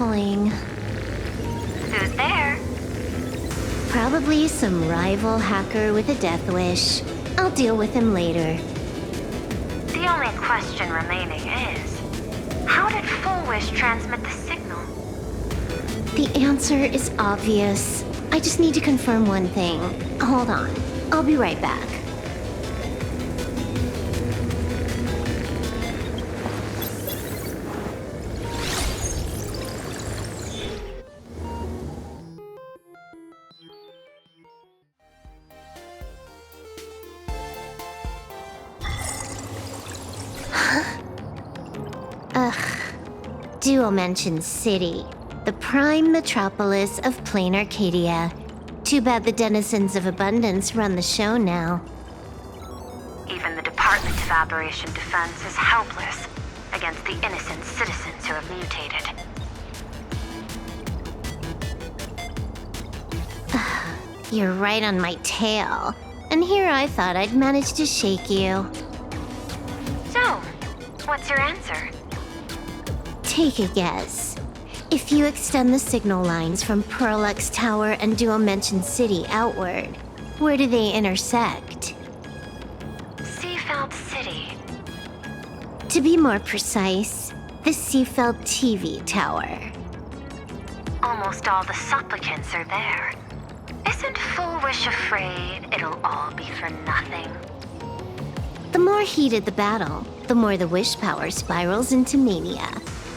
baffling. Who's there? Probably some rival hacker with a death wish. I'll deal with him later. The only question remaining is, how did Full Wish transmit the signal? The answer is obvious. I just need to confirm one thing. Hold on. I'll be right back. Dual-Mention City, the prime metropolis of Planarcadia. Too bad the denizens of abundance run the show now. Even the Department of Aberration Defense is helpless against the innocent citizens who have mutated. You're right on my tail. And here I thought I'd manage to shake you. So, what's your answer? Take a guess. If you extend the signal lines from Parallax Tower and Dual-Mention City outward, where do they intersect? Seafeld City. To be more precise, the Seafeld TV Tower. Almost all the supplicants are there. Isn't Full Wish afraid it'll all be for nothing? The more heated the battle, the more the wish power spirals into mania.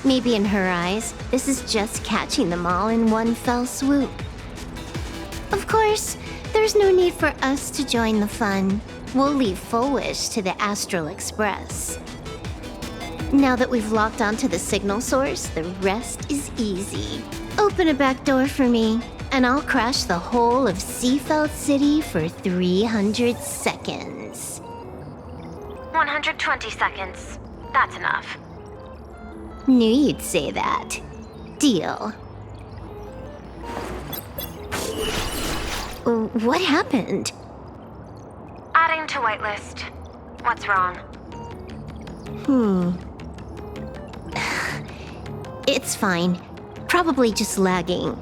Maybe in her eyes, this is just catching them all in one fell swoop. Of course, there's no need for us to join the fun. We'll leave Full Wish to the Astral Express. Now that we've locked onto the signal source, the rest is easy. Open a back door for me, and I'll crash the whole of Seafeld City for 300 seconds. 120 seconds. That's enough. Knew you'd say that. Deal. What happened? Adding to whitelist. What's wrong? It's fine. Probably just lagging.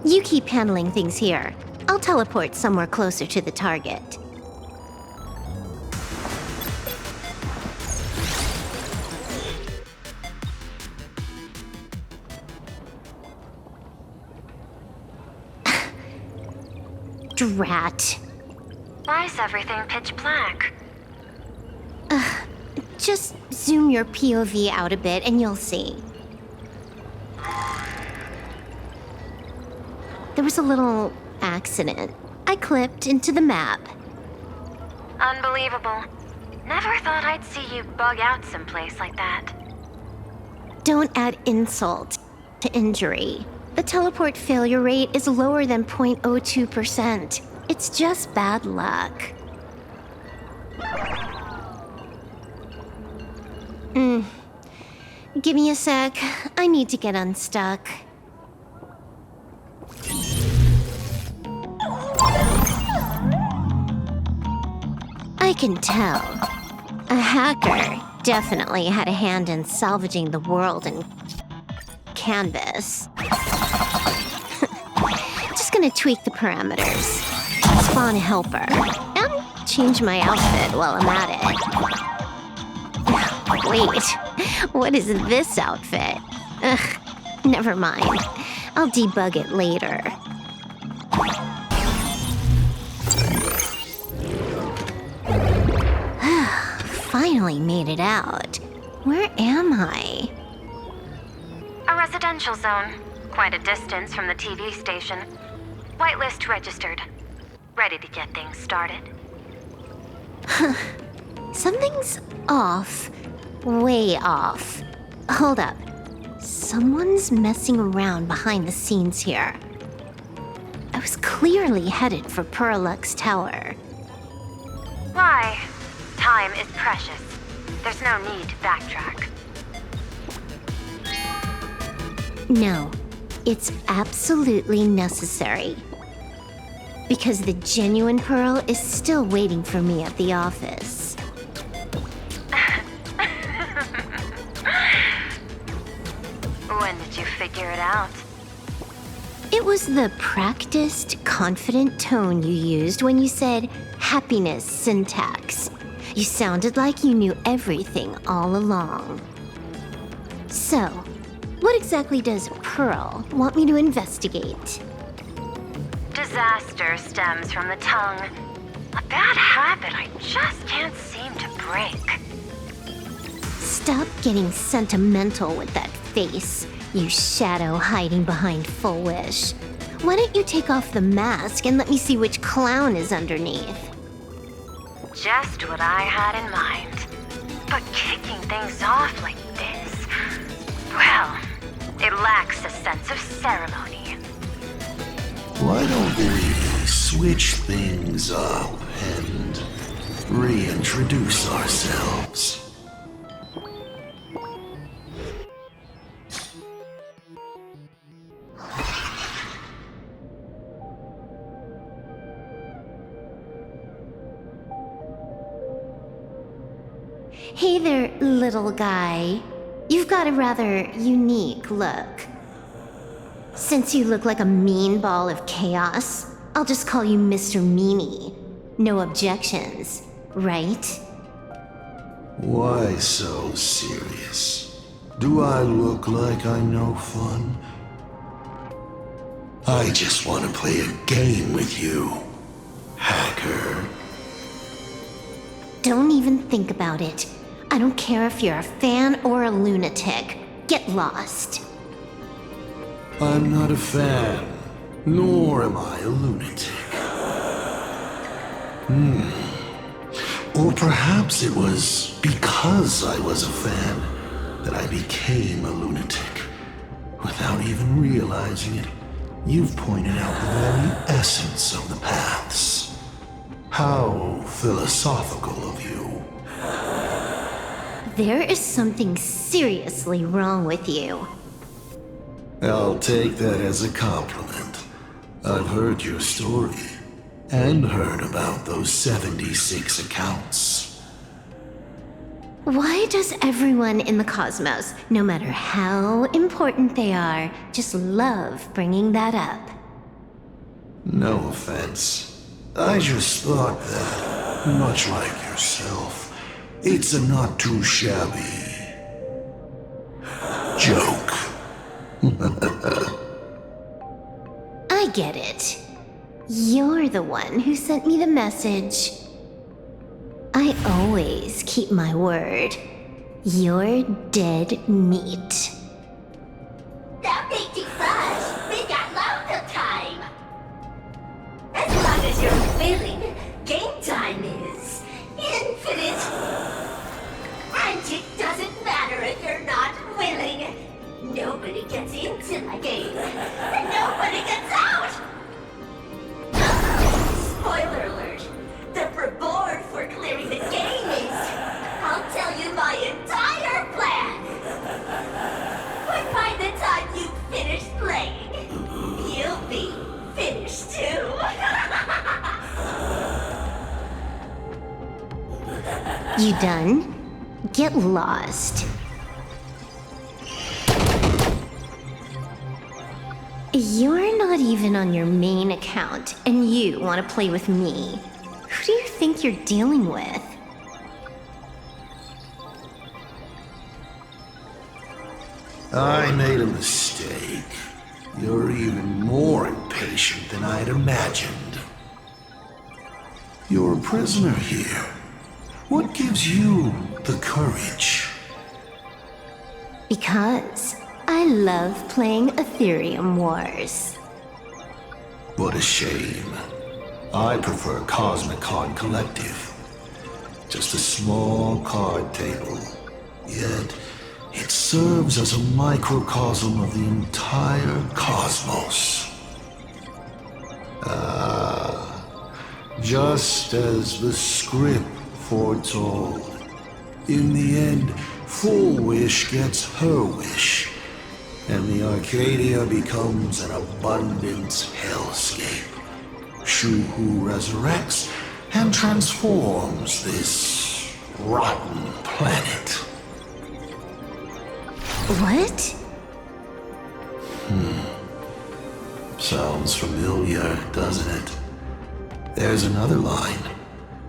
You keep handling things here. I'll teleport somewhere closer to the target. Drat. Why is everything pitch black? Just zoom your POV out a bit and you'll see. There was a little accident. I clipped into the map. Unbelievable. Never thought I'd see you bug out someplace like that. Don't add insult to injury. The teleport failure rate is lower than 0.02%. It's just bad luck. Give me a sec. I need to get unstuck. I can tell. A hacker definitely had a hand in salvaging the world and canvas. Just gonna tweak the parameters. Spawn a helper. And change my outfit while I'm at it. Wait, what is this outfit? Ugh, never mind. I'll debug it later. Finally made it out. Where am I? A residential zone. Quite a distance from the TV station. Whitelist registered. Ready to get things started. Something's off. Way off. Hold up. Someone's messing around behind the scenes here. I was clearly headed for Parallax Tower. Why? Time is precious. There's no need to backtrack. No, it's absolutely necessary. Because the genuine Pearl is still waiting for me at the office. When did you figure it out. It was the practiced, confident tone you used when you said happiness syntax. You sounded like you knew everything all along. So, what exactly does Pearl want me to investigate? Disaster stems from the tongue. A bad habit I just can't seem to break. Stop getting sentimental with that face, you shadow hiding behind Full Wish. Why don't you take off the mask and let me see which clown is underneath? Just what I had in mind. But kicking things off like this, well, it lacks a sense of ceremony. Why don't we switch things up and reintroduce ourselves? Hey there, little guy. You've got a rather unique look. Since you look like a mean ball of chaos, I'll just call you Mr. Meanie. No objections, right? Why so serious? Do I look like I'm no fun? I just want to play a game with you, hacker. Don't even think about it. I don't care if you're a fan or a lunatic. Get lost. I'm not a fan, nor am I a lunatic. Or perhaps it was because I was a fan that I became a lunatic. Without even realizing it, you've pointed out the very essence of the paths. How philosophical of you. There is something seriously wrong with you. I'll take that as a compliment. I've heard your story, and heard about those 76 accounts. Why does everyone in the cosmos, no matter how important they are, just love bringing that up? No offense. I just thought that, much like yourself, it's a not too shabby joke. I get it. You're the one who sent me the message. I always keep my word. You're dead meat. That big too fast. We got loads of time. As long as you're willing, game time is infinite. And it doesn't matter if you're not willing. Nobody gets into my game, and nobody gets out! Spoiler alert! The reward for clearing the game is... I'll tell you my entire plan! But by the time you finish playing, you'll be finished too! You done? Get lost. You're not even on your main account, and you want to play with me. Who do you think you're dealing with? I made a mistake. You're even more impatient than I'd imagined. You're a prisoner here. What gives you the courage? Because I love playing Ethereum Wars. What a shame. I prefer Cosmic Card Collective. Just a small card table. Yet, it serves as a microcosm of the entire cosmos. Just as the script foretold. In the end, Full Wish gets her wish, and the Arcadia becomes an abundant hellscape. Shuhu resurrects and transforms this rotten planet. What? Sounds familiar, doesn't it? There's another line.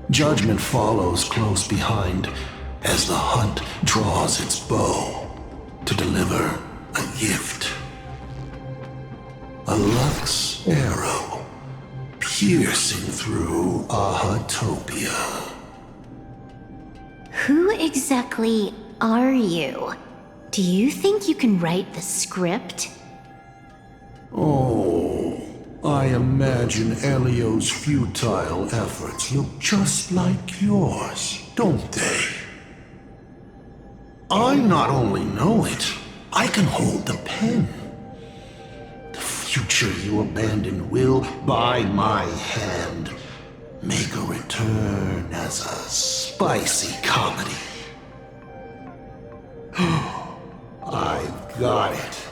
Judgment follows close behind as the hunt draws its bow to deliver a gift. A Lux arrow piercing through Ahatopia. Who exactly are you? Do you think you can write the script? Oh, I imagine Elio's futile efforts look just like yours, don't they? I not only know it, I can hold the pen. The future you abandoned will, by my hand, make a return as a spicy comedy. I've got it.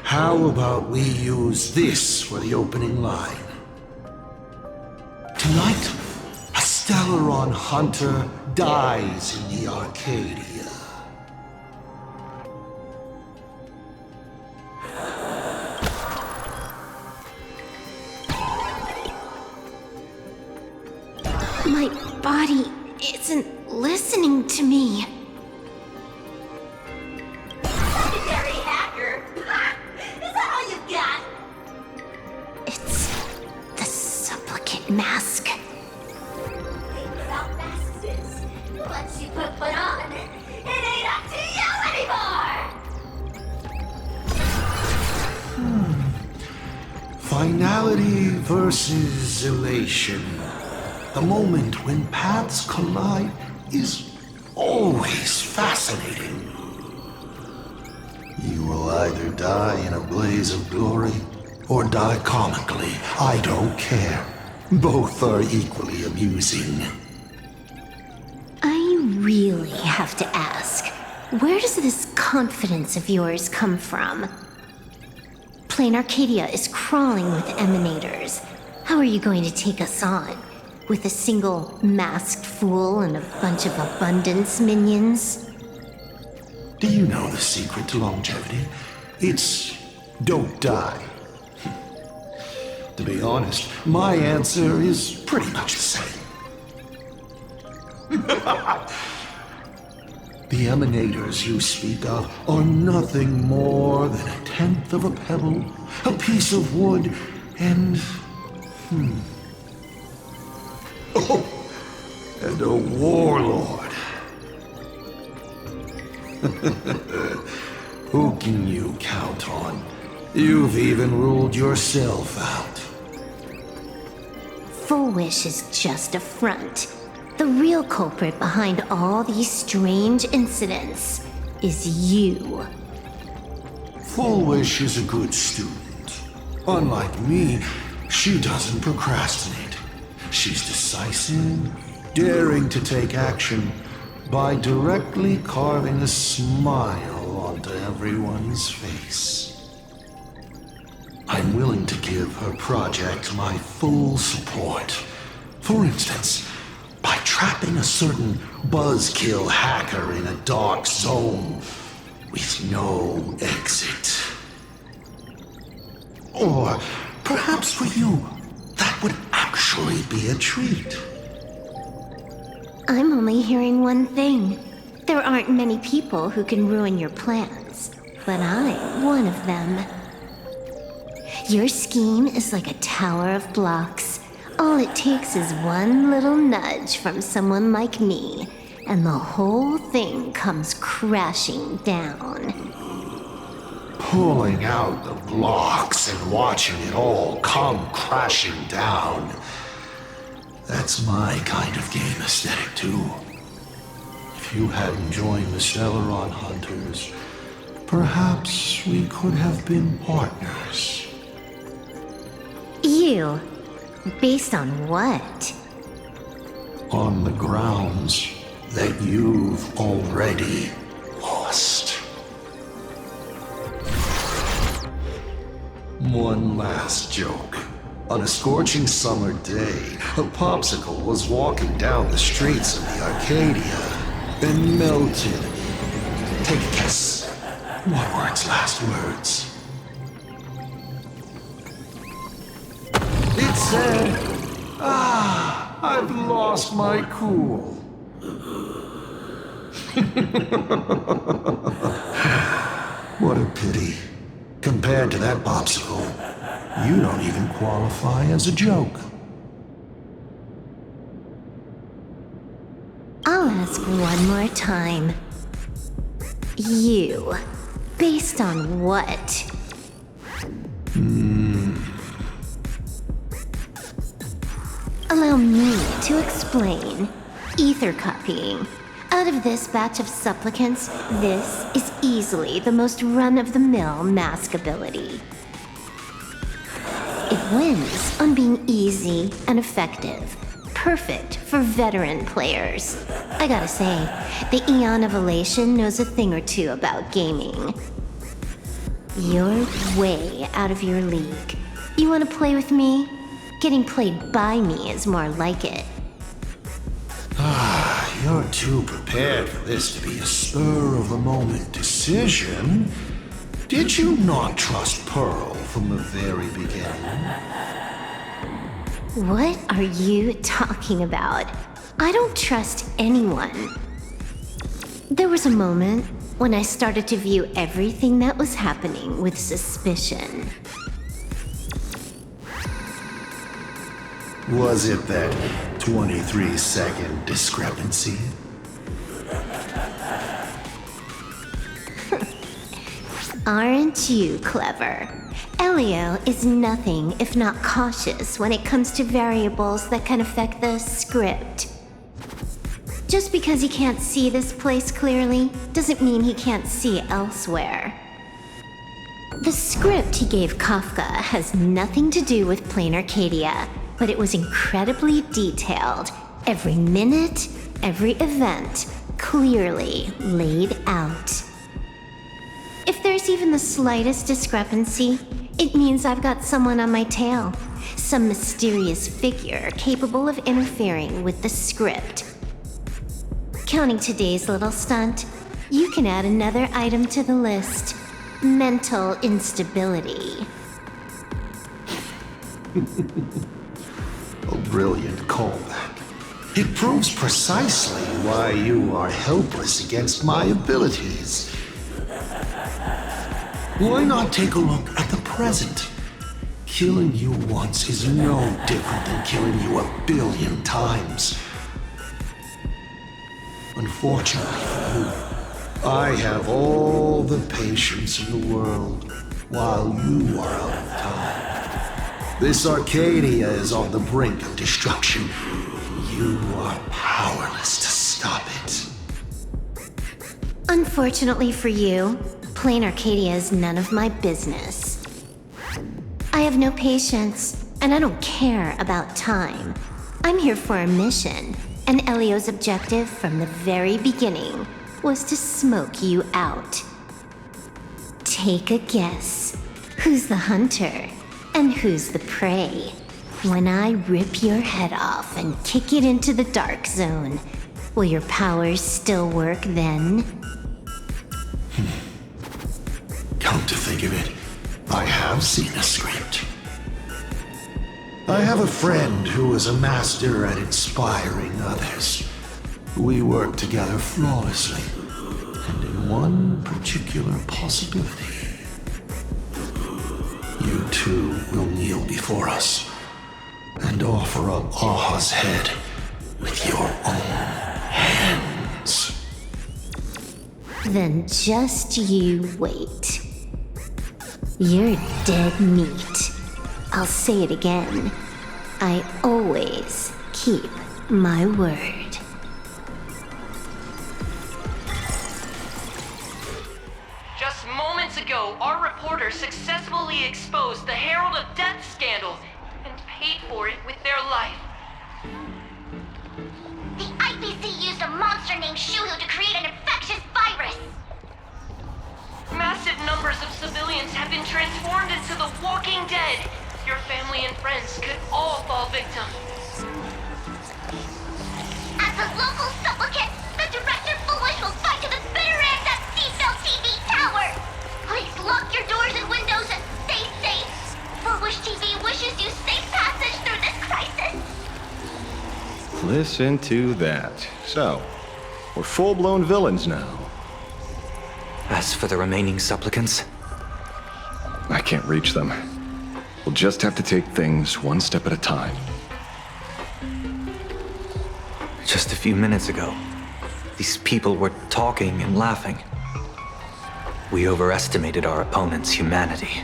How about we use this for the opening line? Tonight, a Stellaron hunter dies in the Arcadia. My body isn't listening to me. Secondary hacker? Is that all you've got? It's the supplicant mask. Without masks is, once you put one on, it ain't up to you anymore! Finality versus elation. The moment when paths collide is always fascinating. You will either die in a blaze of glory or die comically. I don't care. Both are equally amusing. I really have to ask, where does this confidence of yours come from? Planarcadia is crawling with emanators. How are you going to take us on? With a single masked fool and a bunch of abundance minions? Do you know the secret to longevity? It's don't die. To be honest, my answer is pretty much the same. The emanators you speak of are nothing more than a tenth of a pebble, a piece of wood, and... Oh, and a warlord. Who can you count on? You've even ruled yourself out. Full Wish is just a front. The real culprit behind all these strange incidents is you. Full Wish is a good student. Unlike me, she doesn't procrastinate. She's decisive, daring to take action by directly carving a smile onto everyone's face. I'm willing to give her project my full support. For instance, by trapping a certain buzzkill hacker in a dark zone with no exit. Or perhaps for you, that would actually be a treat. I'm only hearing one thing. There aren't many people who can ruin your plans, but I'm one of them. Your scheme is like a tower of blocks. All it takes is one little nudge from someone like me, and the whole thing comes crashing down. Pulling out the blocks and watching it all come crashing down. That's my kind of game aesthetic, too. If you hadn't joined the Stellaron Hunters, perhaps we could have been partners. You? Based on what? On the grounds that you've already lost. One last joke. On a scorching summer day, a popsicle was walking down the streets of the Arcadia and melted. Take a guess. What were its last words? said, I've lost my cool. What a pity. Compared to that popsicle, you don't even qualify as a joke. I'll ask one more time. You, based on what? Allow me to explain. Ether copying. Out of this batch of supplicants, this is easily the most run-of-the-mill mask ability. It wins on being easy and effective. Perfect for veteran players. I gotta say, the Eon of Elation knows a thing or two about gaming. You're way out of your league. You wanna play with me? Getting played by me is more like it. You're too prepared for this to be a spur-of-the-moment decision. Did you not trust Pearl from the very beginning? What are you talking about? I don't trust anyone. There was a moment when I started to view everything that was happening with suspicion. Was it that 23-second discrepancy? Aren't you clever? Elio is nothing if not cautious when it comes to variables that can affect the script. Just because he can't see this place clearly doesn't mean he can't see elsewhere. The script he gave Kafka has nothing to do with Planarcadia, but it was incredibly detailed. Every minute, every event, clearly laid out. If there's even the slightest discrepancy, it means I've got someone on my tail. Some mysterious figure capable of interfering with the script. Counting today's little stunt, you can add another item to the list. Mental instability. A brilliant callback. It proves precisely why you are helpless against my abilities. Why not take a look at the present? Killing you once is no different than killing you 1 billion times. Unfortunately for you, I have all the patience in the world, while you are out of time. This Arcadia is on the brink of destruction. You are powerless to stop it. Unfortunately for you, Planarcadia is none of my business. I have no patience, and I don't care about time. I'm here for a mission, and Elio's objective from the very beginning was to smoke you out. Take a guess. Who's the hunter, and who's the prey? When I rip your head off and kick it into the dark zone, will your powers still work then? Come to think of it, I have seen a script. I have a friend who is a master at inspiring others. We work together flawlessly, and in one particular possibility. You two will kneel before us and offer up Aha's head with your own hands. Then just you wait. You're dead meat. I'll say it again. I always keep my word. Just moments ago, our reporter successfully exposed the Herald of Death scandal and paid for it with their life. The IPC used a monster named Shuhu to create an infectious virus! Massive numbers of civilians have been transformed into the Walking Dead. Your family and friends could all fall victim. As a local supplicant, the Director Foolish will fight to the bitter end at Seatbelt TV Tower! Please lock your doors and windows and stay safe! Foolish TV wishes you safe passage through Listen to that. So, we're full-blown villains now. As for the remaining supplicants, I can't reach them. We'll just have to take things one step at a time. just a few minutes ago, these people were talking and laughing. We overestimated our opponent's humanity.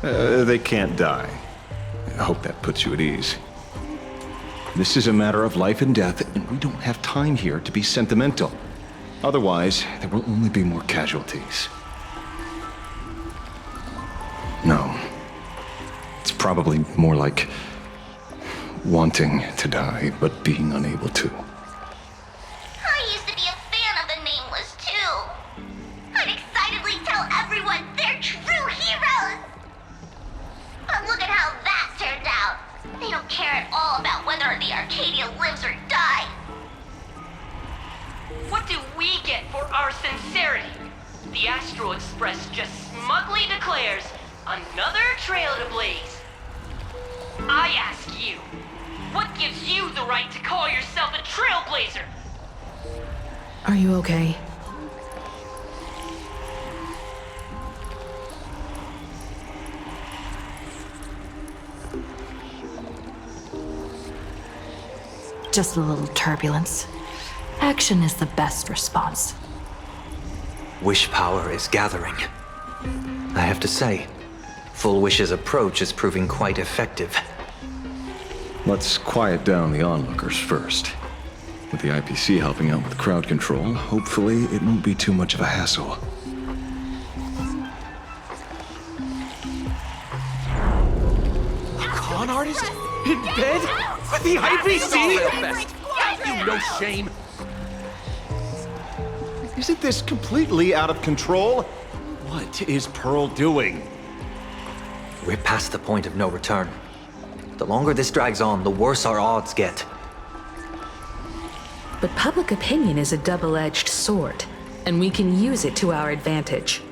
They can't die. I hope that puts you at ease. This is a matter of life and death, and we don't have time here to be sentimental. Otherwise, there will only be more casualties. No. It's probably more like wanting to die, but being unable to. I used to be a fan of the Nameless, too. I'd excitedly tell everyone they're true heroes. But look at how that turned out. They don't care at all about whether the Arcadia lives or dies. What do we get for our sincerity? The Astral Express just smugly declares, another trail to blaze. I ask you, what gives you the right to call yourself a trailblazer? Are you okay? Just a little turbulence. Action is the best response. Wish power is gathering. I have to say, Full Wish's approach is proving quite effective. Let's quiet down the onlookers first. With the IPC helping out with crowd control, hopefully it won't be too much of a hassle. A con artist? In bed? With the IPC? You no shame. Isn't this completely out of control? What is Pearl doing? We're past the point of no return. The longer this drags on, the worse our odds get. But public opinion is a double-edged sword, and we can use it to our advantage.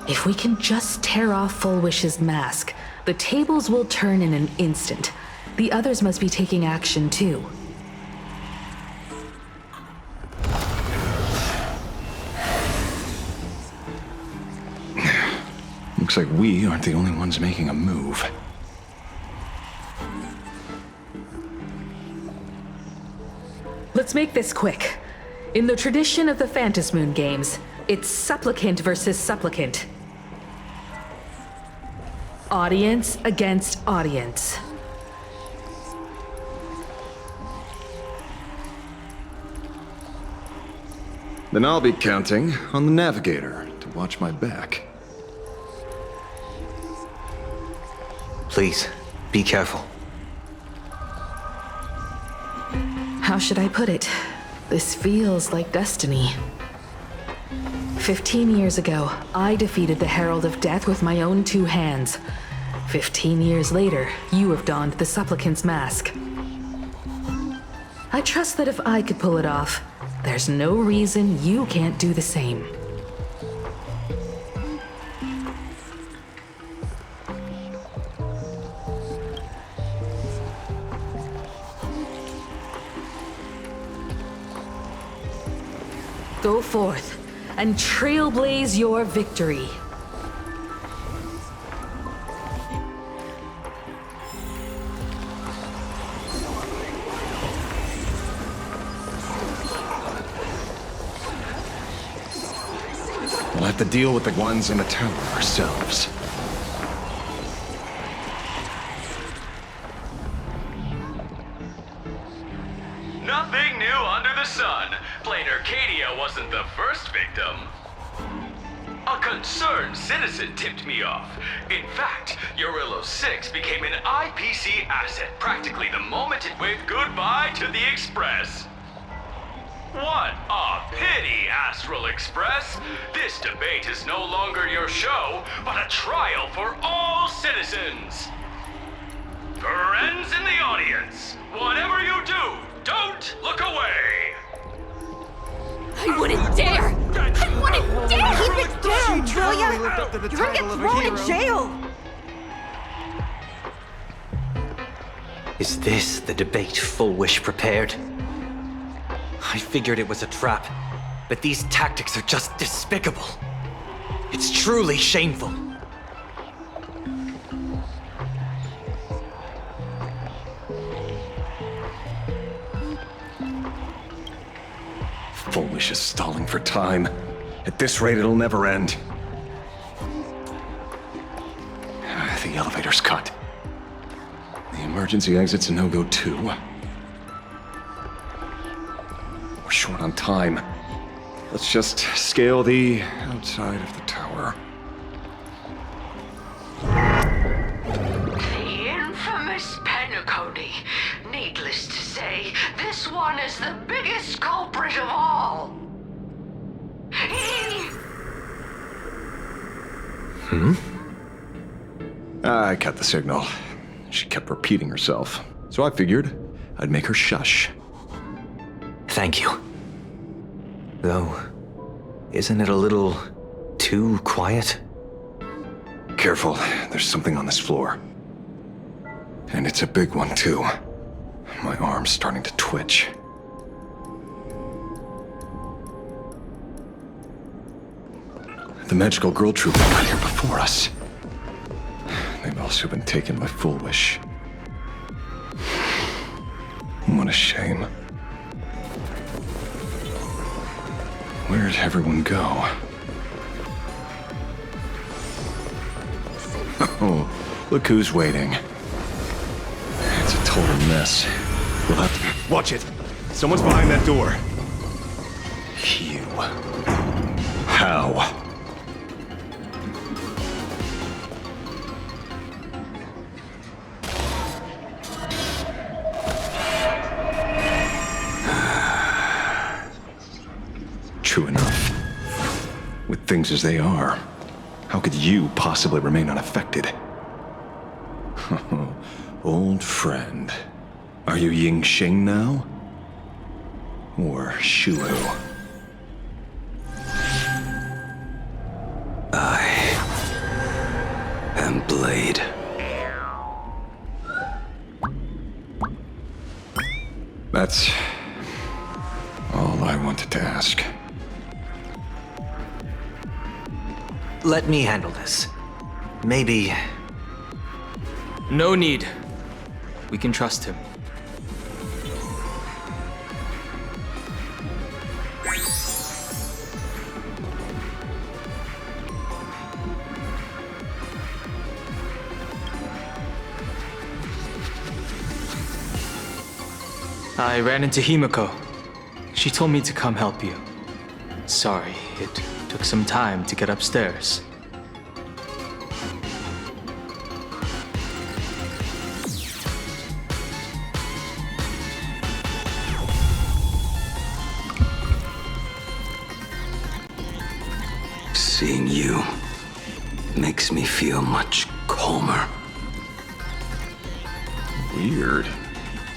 If we can just tear off Full Wish's mask, the tables will turn in an instant. The others must be taking action too. Looks like we aren't the only ones making a move. Let's make this quick. In the tradition of the Phantasmoon games, it's supplicant versus supplicant. Audience against audience. Then I'll be counting on the navigator to watch my back. Please, be careful. How should I put it? This feels like destiny. 15 years ago, I defeated the Herald of Death with my own two hands. 15 years later, you have donned the supplicant's mask. I trust that if I could pull it off, there's no reason you can't do the same. Go forth and trailblaze your victory. We'll have to deal with the ones in the tower ourselves. Nothing new under the sun. Planarcadia wasn't the first victim. A concerned citizen tipped me off. In fact, Urillo 6 became an IPC asset practically the moment it waved goodbye to the Express. What a pity, Astral Express! This debate is no longer your show, but a trial for all citizens! Friends in the audience, whatever you do, don't look away! I wouldn't dare! Aya, lived up to the you're gonna get title of a thrown in hero. jail. Is this the debate Full Wish prepared? I figured it was a trap, but these tactics are just despicable. It's truly shameful. Full Wish is stalling for time. At this rate, it'll never end. The elevator's cut. The emergency exit's a no-go too. We're short on time. Let's just scale the outside of the tower. The infamous Penacony. Needless to say, this one is the biggest culprit of all. I cut the signal. She kept repeating herself, so I figured I'd make her shush. Thank you. Though, isn't it a little too quiet? Careful, there's something on this floor. And it's a big one, too. My arm's starting to twitch. The magical girl troop that got here before us. They've also been taken by Full Wish. What a shame. Where'd everyone go? Oh, look who's waiting. It's a total mess. We'll have to... Watch it! Someone's behind that door. You. How? True enough. With things as they are, how could you possibly remain unaffected? Old friend. Are you Ying Xing now? Or Shuhu? I am Blade. That's all I wanted to ask. Let me handle this. Maybe... No need. We can trust him. I ran into Himiko. She told me to come help you. Sorry, it took some time to get upstairs. Seeing you makes me feel much calmer. Weird.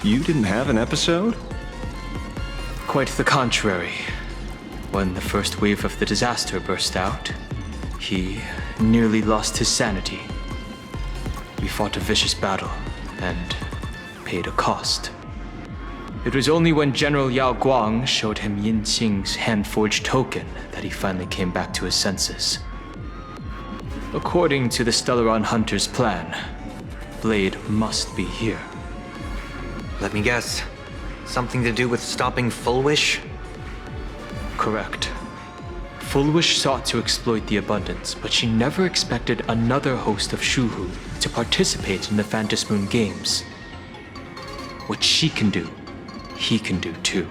You didn't have an episode? Quite the contrary. When the first wave of the disaster burst out, he nearly lost his sanity. We fought a vicious battle and paid a cost. It was only when General Yao Guang showed him Yin Qing's hand-forged token that he finally came back to his senses. According to the Stellaron Hunter's plan, Blade must be here. Let me guess. Something to do with stopping Full Wish? Correct. Full Wish sought to exploit the abundance, but she never expected another host of Shuhu to participate in the Phantom Moon Games. What she can do, he can do too.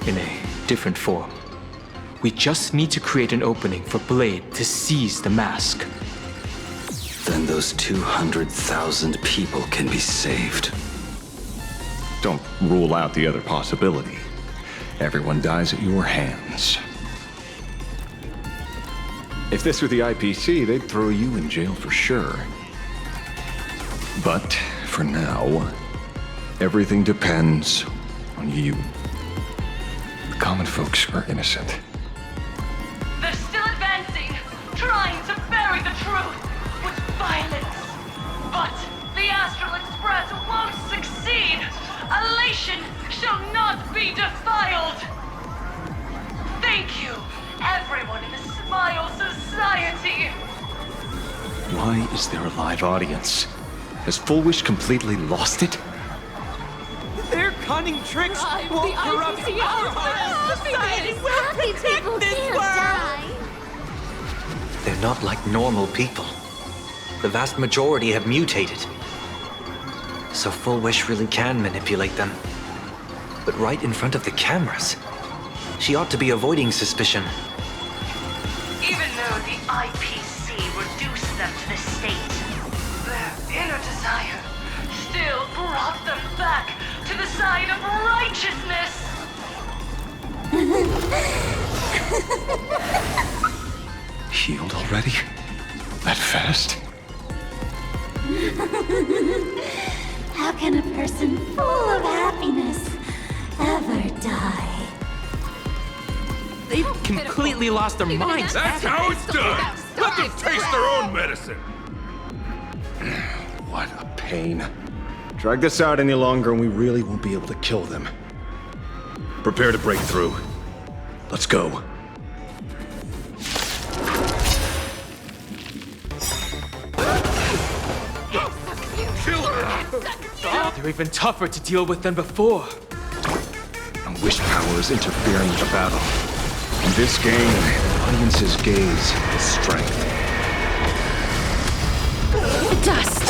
In a different form. We just need to create an opening for Blade to seize the mask. Then those 200,000 people can be saved. Don't rule out the other possibility. Everyone dies at your hands. If this were the IPC, they'd throw you in jail for sure. But for now, everything depends on you. The common folks are innocent. They're still advancing, trying elation shall not be defiled! Thank you, everyone in the Smile Society! Why is there a live audience? Has Full Wish completely lost it? Their cunning tricks won't corrupt our hearts. Society will protect this world. They're not like normal people. The vast majority have mutated. So Full Wish really can manipulate them. But right in front of the cameras, she ought to be avoiding suspicion. Even though the IPC reduced them to this state, their inner desire still brought them back to the side of righteousness! Healed already? That fast? How can a person full of happiness ever die? They've completely lost their minds. That's how it's done! Let them taste their own medicine! What a pain. Drag this out any longer and we really won't be able to kill them. Prepare to break through. Let's go. They're even tougher to deal with than before. And wish power is interfering with the battle. In this game, the audience's gaze is strength. Dust!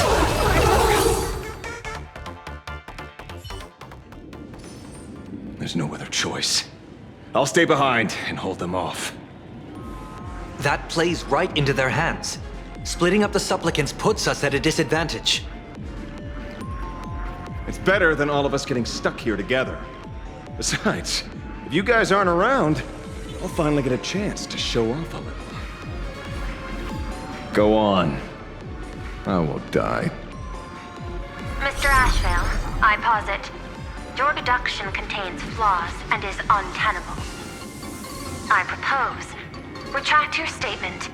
There's no other choice. I'll stay behind and hold them off. That plays right into their hands. Splitting up the supplicants puts us at a disadvantage. It's better than all of us getting stuck here together. Besides, if you guys aren't around, I'll finally get a chance to show off a little. Go on. I won't die. Mr. Ashvale, I posit, your deduction contains flaws and is untenable. I propose, retract your statement,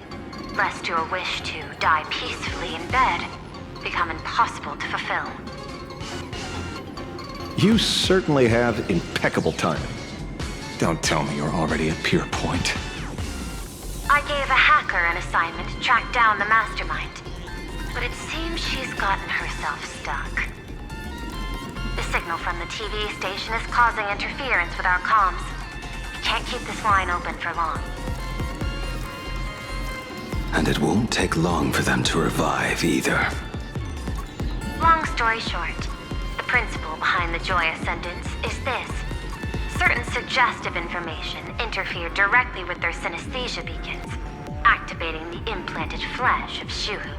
lest your wish to die peacefully in bed become impossible to fulfill. You certainly have impeccable timing. Don't tell me you're already at Pier Point. I gave a hacker an assignment to track down the mastermind, but it seems she's gotten herself stuck. The signal from the TV station is causing interference with our comms. We can't keep this line open for long. And it won't take long for them to revive either. Long story short, the principle behind the Joy Ascendance is this. Certain suggestive information interfered directly with their synesthesia beacons, activating the implanted flesh of Shuhu.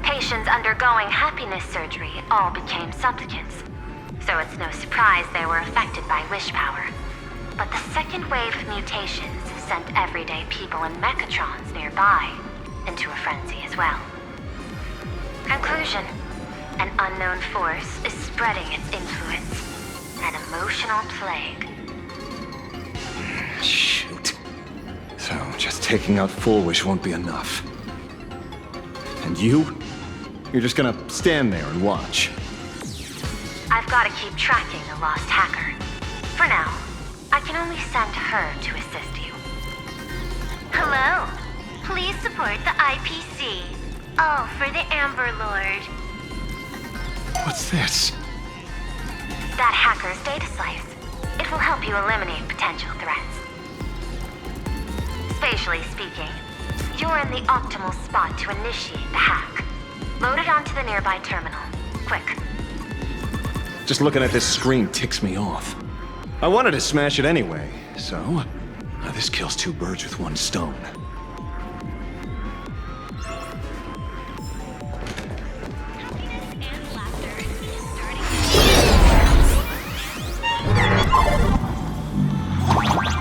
Patients undergoing happiness surgery all became supplicants, so it's no surprise they were affected by wish power. But the second wave of mutations sent everyday people in mechatrons nearby into a frenzy as well. Conclusion: an unknown force is spreading its influence. An emotional plague. Shoot. So, just taking out Full Wish won't be enough. And you? You're just gonna stand there and watch. I've got to keep tracking the lost hacker. For now, I can only send her to assist you. Hello. Please support the IPC. All for the Amber Lord. What's this? That hacker's data slice. It will help you eliminate potential threats. Spatially speaking, you're in the optimal spot to initiate the hack. Load it onto the nearby terminal. Quick. Just looking at this screen ticks me off. I wanted to smash it anyway, so this kills two birds with one stone.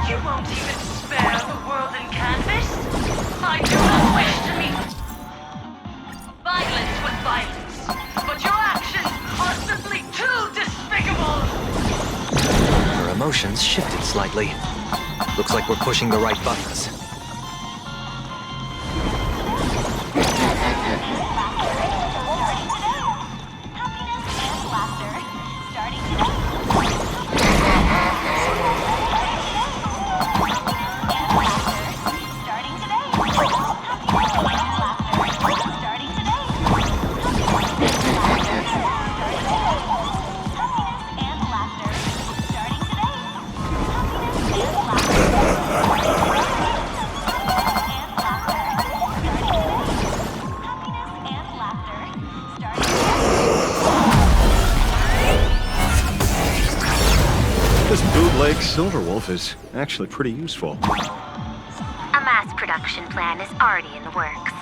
You won't even spare the world in canvas? I do not wish to meet violence with violence, but your actions are simply too despicable! Her emotions shifted slightly. Looks like we're pushing the right buttons. Silverwolf is actually pretty useful. A mass production plan is already in the works.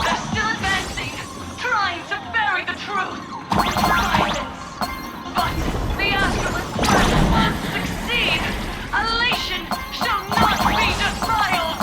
They're still advancing, trying to bury the truth. Silence. But the Astrolist must succeed. Elation shall not be defiled.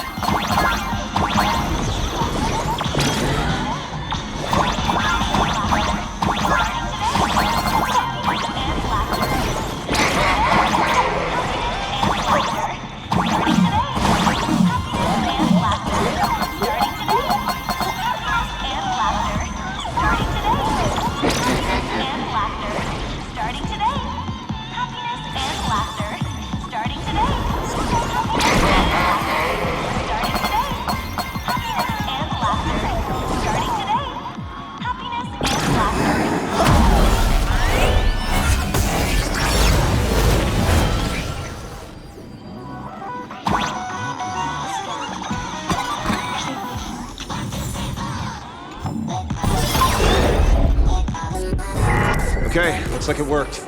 Okay, looks like it worked.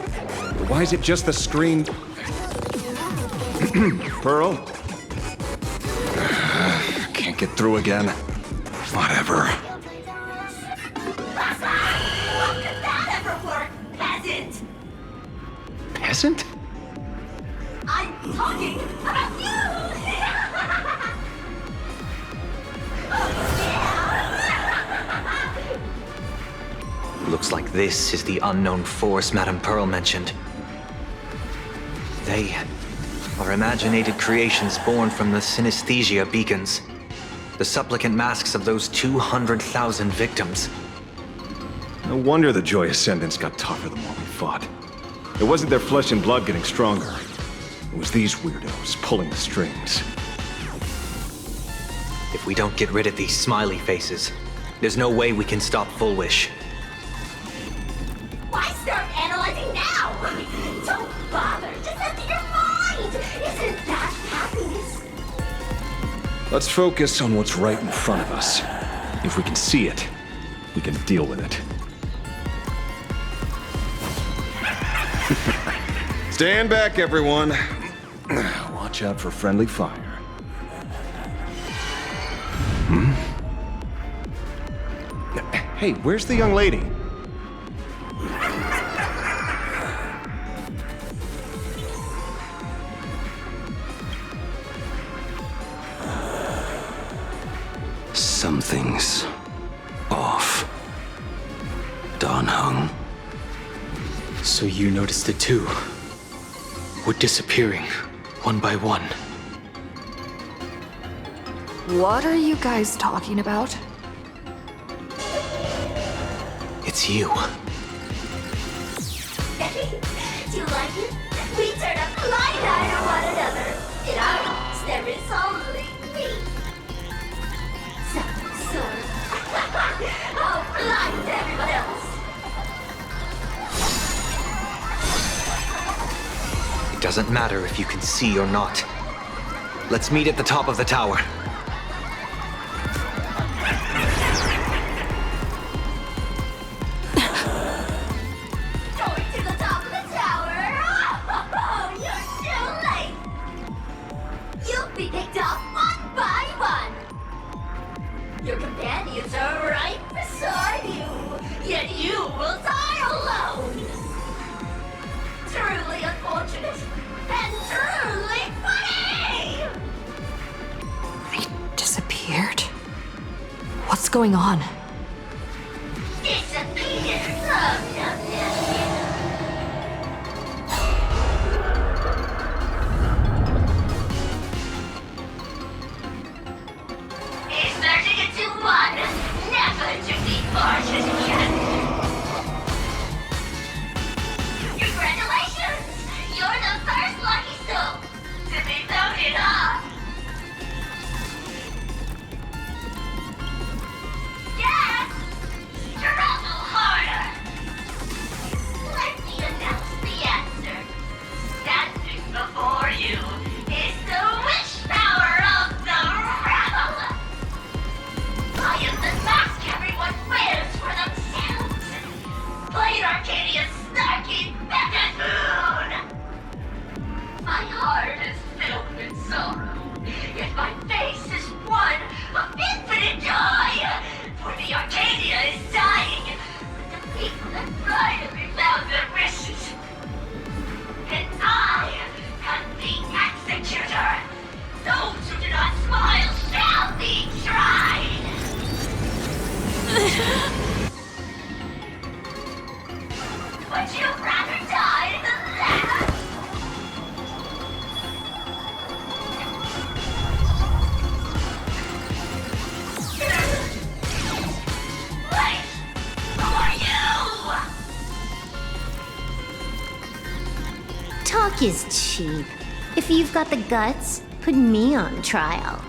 Why is it just the screen? Pearl? Can't get through again. Whatever. How could that ever work, peasant? Peasant? I'm talking about you! Looks like this is the unknown force Madame Pearl mentioned. They are imaginated creations born from the synesthesia beacons. The supplicant masks of those 200,000 victims. No wonder the Joy Ascendants got tougher the more we fought. It wasn't their flesh and blood getting stronger. It was these weirdos pulling the strings. If we don't get rid of these smiley faces, there's no way we can stop Full Wish. Why start analyzing now? Don't bother. Just empty your mind. Isn't that happiness? Let's focus on what's right in front of us. If we can see it, we can deal with it. Stand back, everyone. Watch out for friendly fire. Hey, where's the young lady? Something's off. Dan Heng. So you noticed it too? We're disappearing, one by one. What are you guys talking about? It's you. Do you like it? We turn a blind eye to one another. In our hearts, there is only me. So, oh, blind everyone else. It doesn't matter if you can see or not. Let's meet at the top of the tower. Going to the top of the tower. Oh, you're too late. You'll be picked off one by one. Your companions are right beside you, yet you will die alone. Truly unfortunate and truly funny. Disappeared? What's going on? Disappeared. It's 30 to 1. Never to be fortune again. Congratulations! You're the first lucky soul to be voted off. Yeah! Talk is cheap. If you've got the guts, put me on trial.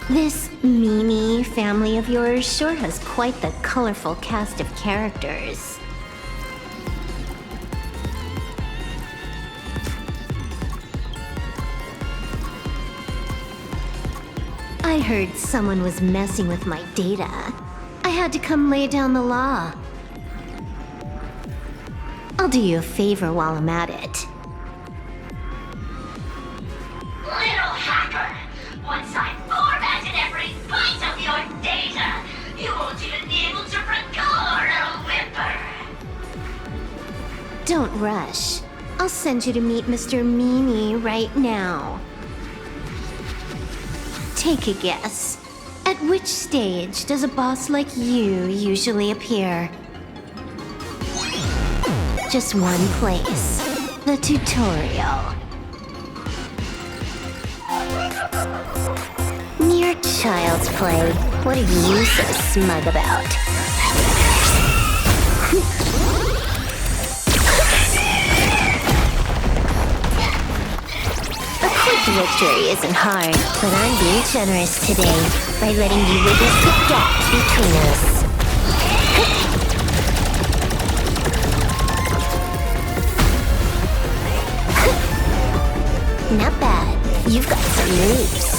This Mimi family of yours sure has quite the colorful cast of characters. I heard someone was messing with my data. I had to come lay down the law. I'll do you a favor while I'm at it. Little hacker! Once I formatted every byte of your data, you won't even be able to record a whimper! Don't rush. I'll send you to meet Mr. Mimi right now. Take a guess. At which stage does a boss like you usually appear? Just one place. The tutorial. Mere child's play. What are you so smug about? A quick victory isn't hard, but I'm being generous today by letting you witness the gap between us. Not bad. You've got some moves.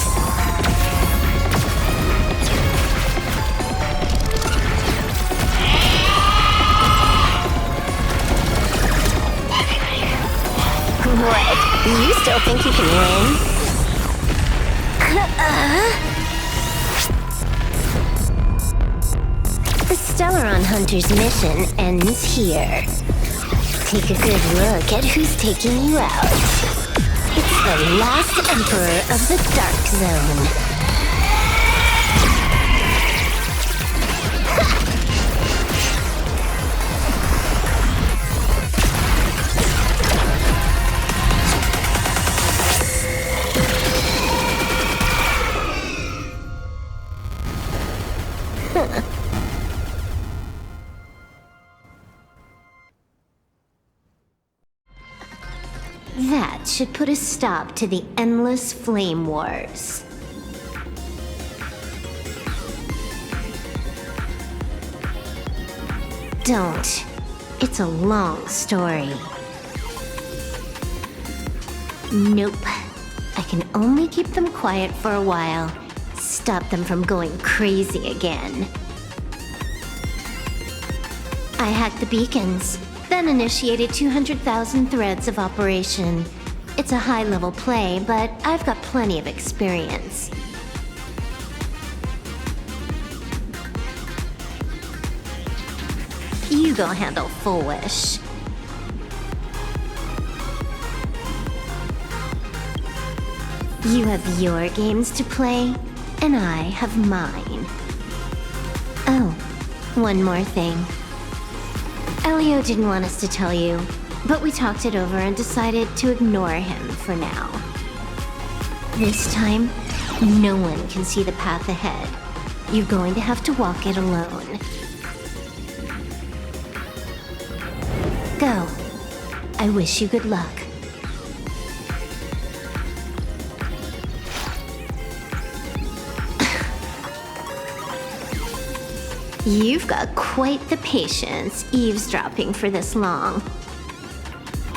What? You still think you can win? The Stellaron Hunter's mission ends here. Take a good look at who's taking you out. It's the last Emperor of the Dark Zone. That should put a stop to the endless flame wars. Don't. It's a long story. Nope. I can only keep them quiet for a while. Stop them from going crazy again. I hacked the beacons, then initiated 200,000 threads of operation. It's a high-level play, but I've got plenty of experience. You go handle Full Wish. You have your games to play, and I have mine. Oh, one more thing. Elio didn't want us to tell you, but we talked it over and decided to ignore him for now. This time, no one can see the path ahead. You're going to have to walk it alone. Go. I wish you good luck. You've got quite the patience eavesdropping for this long.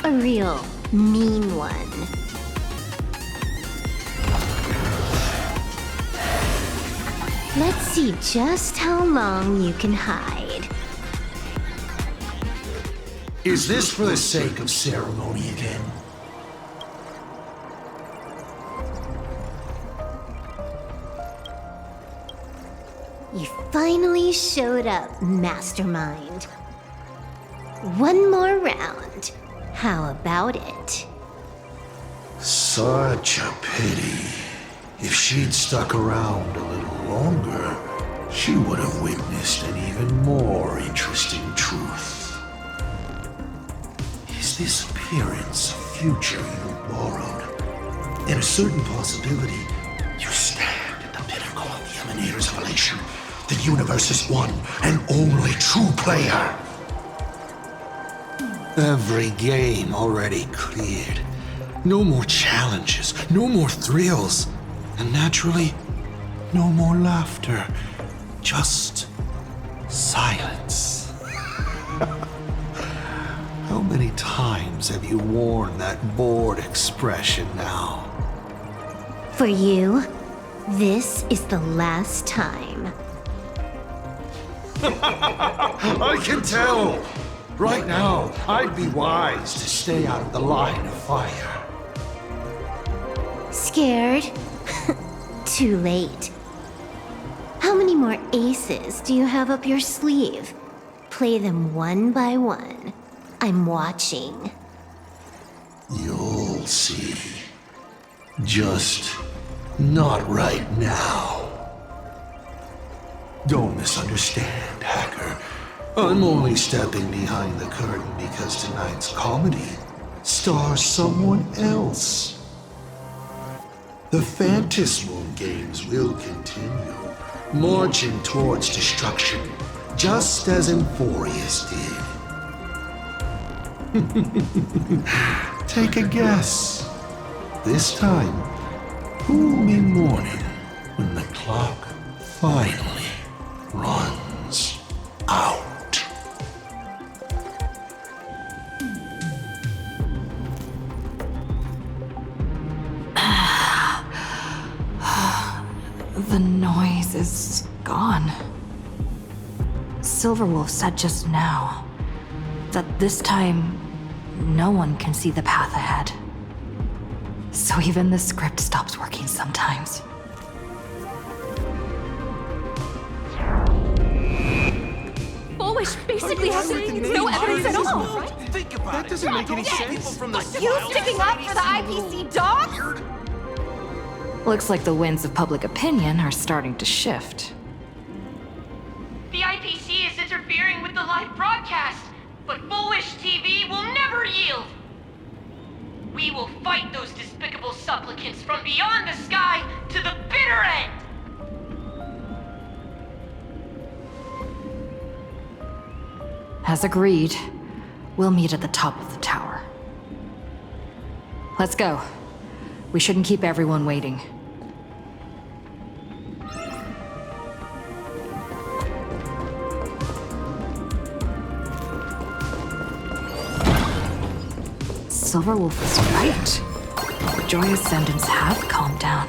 A real mean one. Let's see just how long you can hide. Is this for the sake of ceremony again? You finally showed up, Mastermind. One more round. How about it? Such a pity. If she'd stuck around a little longer, she would have witnessed an even more interesting truth. Is this appearance a future you borrowed? In a certain possibility, you stand at the pinnacle of the Emanator's evolution, the universe's one and only true player. Every game already cleared. No more challenges, no more thrills, and naturally, no more laughter. Just silence. How many times have you worn that bored expression now? For you, this is the last time. I can tell! Right now, I'd be wise to stay out of the line of fire. Scared? Too late. How many more aces do you have up your sleeve? Play them one by one. I'm watching. You'll see. Just not right now. Don't misunderstand, Hacker. I'm only stepping behind the curtain because tonight's comedy stars someone else. The Phantasmal games will continue, marching towards destruction, just as Emphorius did. Take a guess. This time, who will be mourning when the clock finally runs out? The noise is gone. Silverwolf said just now that this time no one can see the path ahead. So even the script stops working sometimes. Bulwish basically has no evidence at all. Think about that doesn't make any sense. You sticking up for the IPC dog? Looks like the winds of public opinion are starting to shift. The IPC is interfering with the live broadcast, but Bulwish TV will never yield. We will fight those despicable supplicants from beyond the sky to the bitter end. As agreed, we'll meet at the top of the tower. Let's go. We shouldn't keep everyone waiting. Silverwolf was right. The Joy Ascendants have calmed down.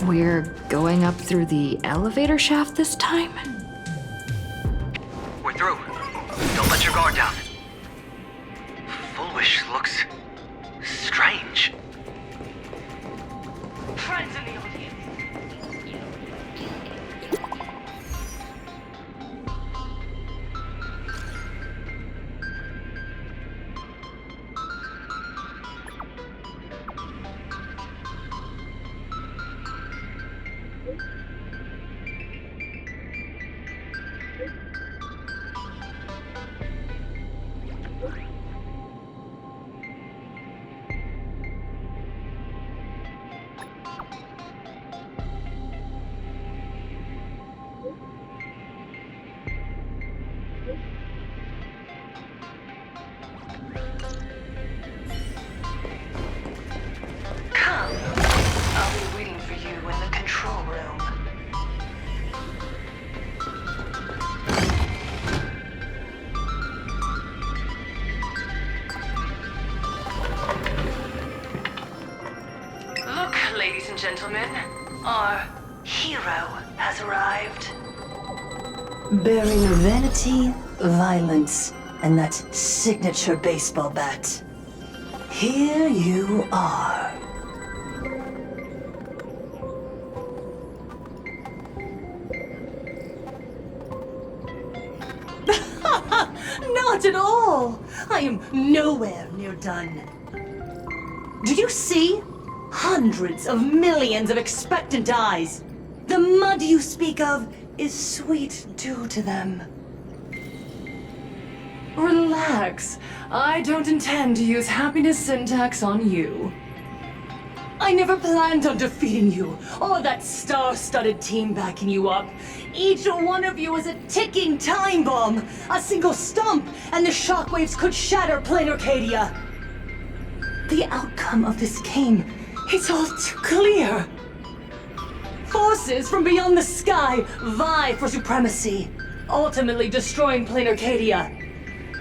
We're going up through the elevator shaft this time? We're through. Don't let your guard down. Foolish looks strange. Friends in the audience. Come. I'll be waiting for you in the control room. Look, ladies and gentlemen, our hero has arrived. Bearing vanity, violence, and that signature baseball bat. Here you are. Not at all! I am nowhere near done. Do you see? Hundreds of millions of expectant eyes. The mud you speak of is sweet dew to them. Relax. I don't intend to use happiness syntax on you. I never planned on defeating you, or that star-studded team backing you up. Each one of you is a ticking time bomb. A single stump, and the shockwaves could shatter Planarcadia. The outcome of this game is all too clear. Forces from beyond the sky vie for supremacy, ultimately destroying Planarcadia.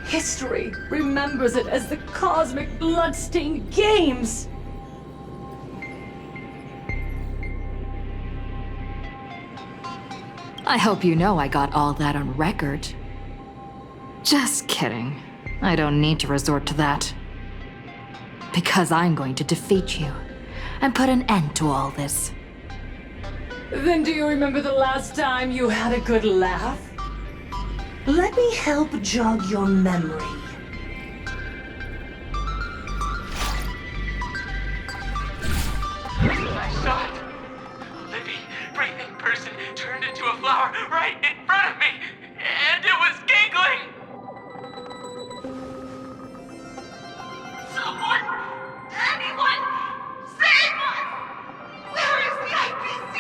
History remembers it as the cosmic bloodstained games. I hope you know I got all that on record. Just kidding. I don't need to resort to that. Because I'm going to defeat you and put an end to all this. Then do you remember the last time you had a good laugh? Let me help jog your memory. I saw it. A living, breathing person turned into a flower right in front of me, and it was giggling. Someone! Anyone! Save us! Where is the IPC?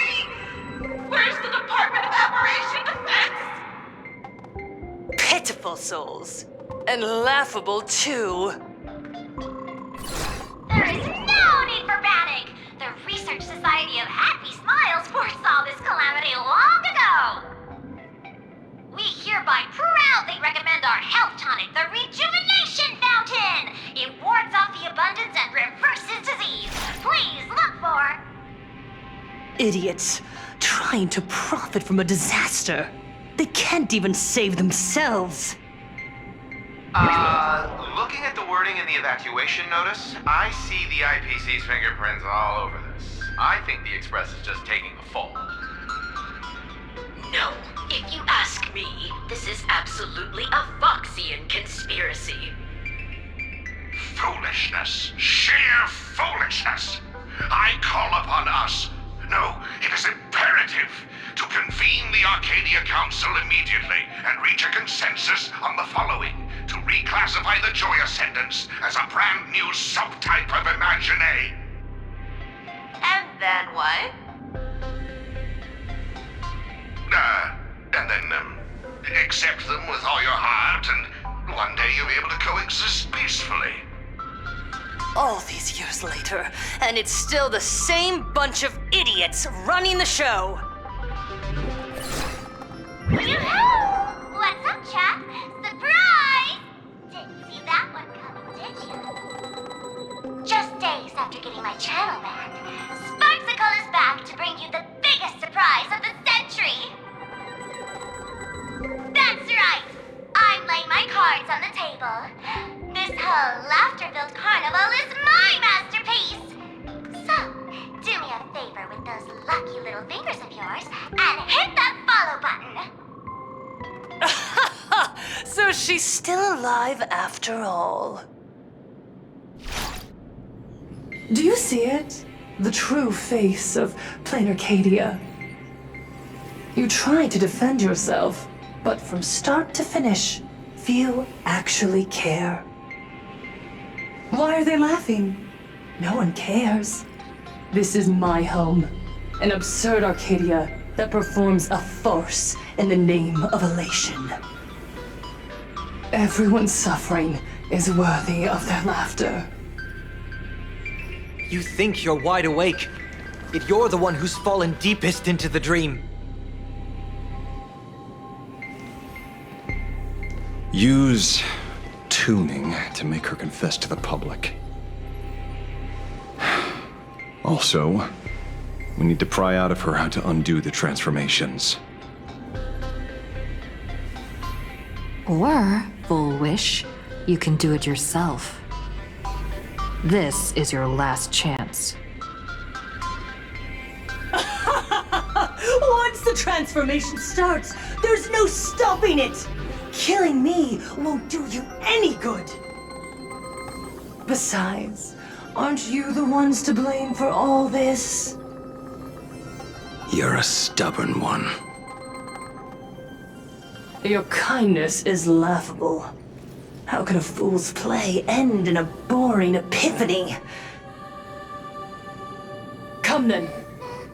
Where's the Department of Aberration Defense? Pitiful souls. And laughable, too. There is no need for panic! The Research Society of Happy Smiles foresaw this calamity long ago! We hereby proudly recommend our health tonic, the Rejuvenation Fountain! It wards off the abundance and reverses disease. Please look for... Idiots. Trying to profit from a disaster. They can't even save themselves. Looking at the wording in the evacuation notice, I see the IPC's fingerprints all over this. I think the Express is just taking the fall. No, if you ask me, this is absolutely a Foxian conspiracy. Foolishness. Sheer foolishness. I call upon us. No, it is imperative to convene the Arcadia Council immediately and reach a consensus on the following. To reclassify the Joy Ascendants as a brand new subtype of Imagine. And then what? And then, accept them with all your heart, and one day you'll be able to coexist peacefully. All these years later, and it's still the same bunch of idiots running the show. Yoo-hoo! What's up, chap? Surprise! Didn't see that one coming, did you? Just days after getting my channel banned, Sparksicle is back to bring you the biggest surprise of the century! That's right! I'm laying my cards on the table. This whole laughter-filled carnival is my masterpiece! So, do me a favor with those lucky little fingers of yours and hit that follow button! So she's still alive after all. Do you see it? The true face of Planarcadia. You try to defend yourself, but from start to finish, few actually care. Why are they laughing? No one cares. This is my home, an absurd Arcadia that performs a farce in the name of elation. Everyone's suffering is worthy of their laughter. You think you're wide awake, yet you're the one who's fallen deepest into the dream. Use tuning to make her confess to the public. Also, we need to pry out of her how to undo the transformations. Or, Full Wish, you can do it yourself. This is your last chance. Once the transformation starts, there's no stopping it! Killing me won't do you any good! Besides, aren't you the ones to blame for all this? You're a stubborn one. Your kindness is laughable. How can a fool's play end in a boring epiphany? Come then.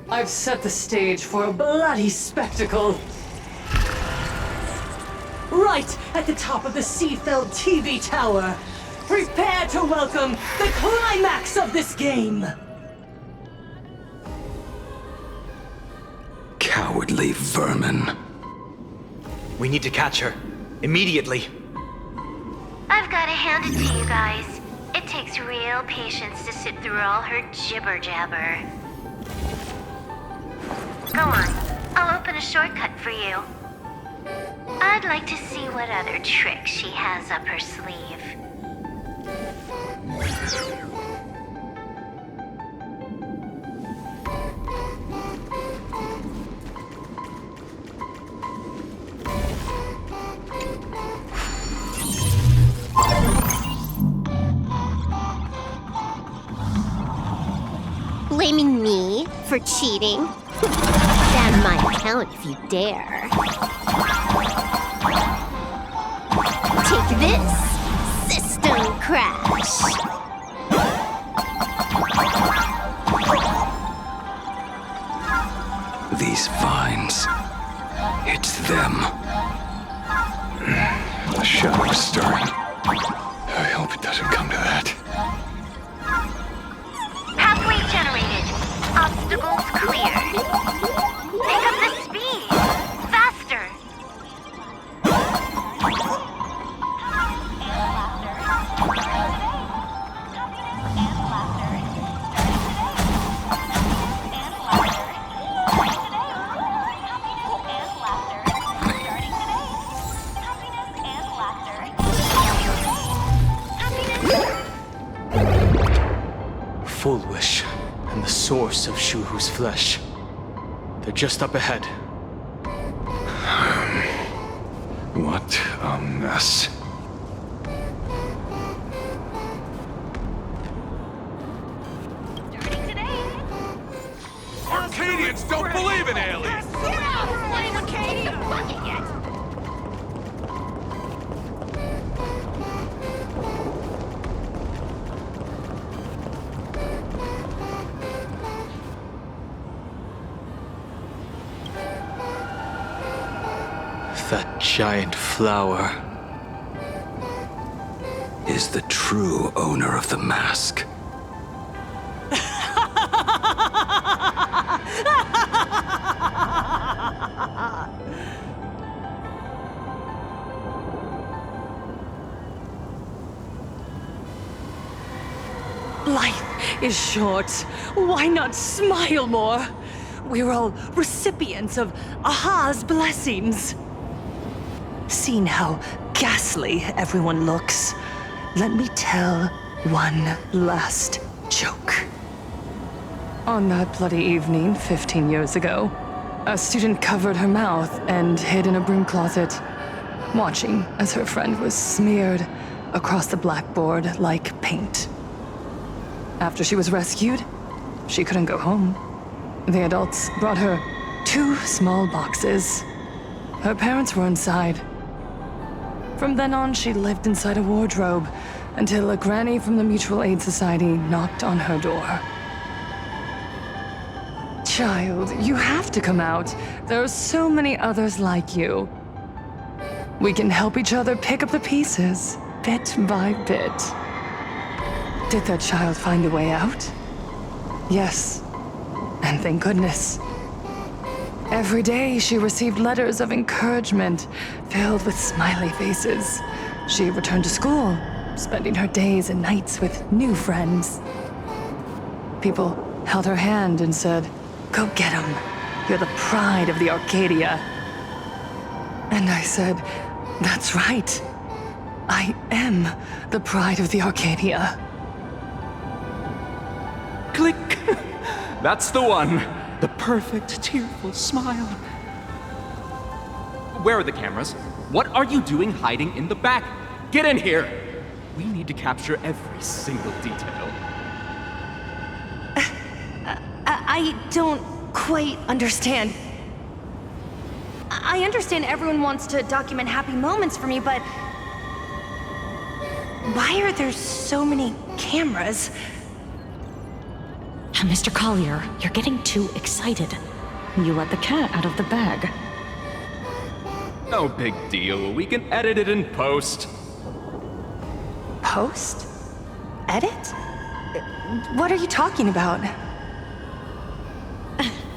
I've set the stage for a bloody spectacle. Right at the top of the Seafeld TV tower, prepare to welcome the climax of this game! Cowardly vermin. We need to catch her. Immediately. I've gotta hand it to you guys. It takes real patience to sit through all her jibber-jabber. Go on. I'll open a shortcut for you. I'd like to see what other tricks she has up her sleeve. Blaming me for cheating? Stand my account if you dare. Take this, system crash. These vines. It's them. The shadow's stirring. I hope it doesn't come to that. Pathway generated. Obstacles cleared. Pick up the speed. Faster. Full Wish and the source of Shuhu's flesh. They're just up ahead. What a mess. Arcadians don't believe in aliens! That giant flower is the true owner of the mask. Life is short. Why not smile more? We're all recipients of Aha's blessings. Seeing how ghastly everyone looks, let me tell one last joke. On that bloody evening 15 years ago, a student covered her mouth and hid in a broom closet, watching as her friend was smeared across the blackboard like paint. After she was rescued, she couldn't go home. The adults brought her 2 small boxes. Her parents were inside. From then on, she lived inside a wardrobe until a granny from the Mutual Aid Society knocked on her door. Child, you have to come out. There are so many others like you. We can help each other pick up the pieces, bit by bit. Did that child find a way out? Yes, and thank goodness. Every day she received letters of encouragement filled with smiley faces. She returned to school, spending her days and nights with new friends. People held her hand and said, "Go get 'em. You're the pride of the Arcadia." And I said, "That's right. I am the pride of the Arcadia." Click! That's the one. The perfect, tearful smile. Where are the cameras? What are you doing hiding in the back? Get in here! We need to capture every single detail. I don't quite understand. I understand everyone wants to document happy moments for me, but why are there so many cameras? Mr. Collier, you're getting too excited. You let the cat out of the bag. No big deal. We can edit it in post. Post? Edit? What are you talking about?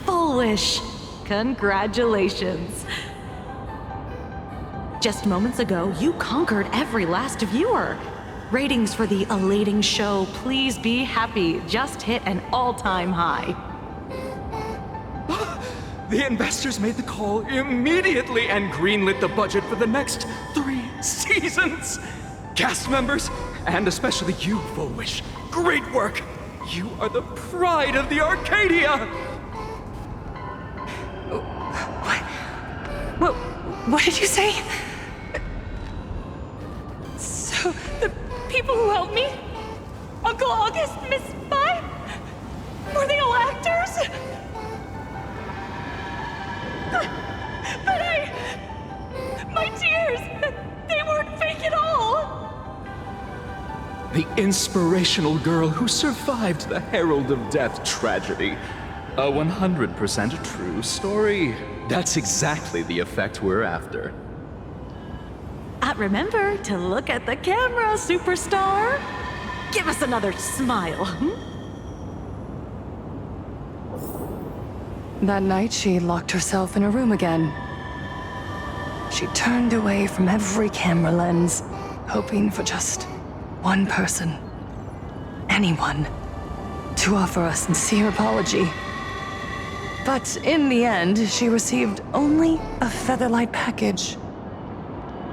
Foolish. Congratulations. Just moments ago, you conquered every last viewer. Ratings for the elating show Please Be Happy just hit an all-time high. The investors made the call immediately and greenlit the budget for the next 3 seasons. Cast members, and especially you, Foolish, great work. You are the pride of the Arcadia. What did you say? So, the people who helped me? Uncle August, Miss Spy? Were they all actors? But my tears, they weren't fake at all. The inspirational girl who survived the Herald of Death tragedy. A 100% true story. That's exactly the effect we're after. Remember to look at the camera, superstar. Give us another smile. That night, she locked herself in a room again. She turned away from every camera lens, hoping for just one person, anyone, to offer a sincere apology. But in the end, she received only a Featherlight package.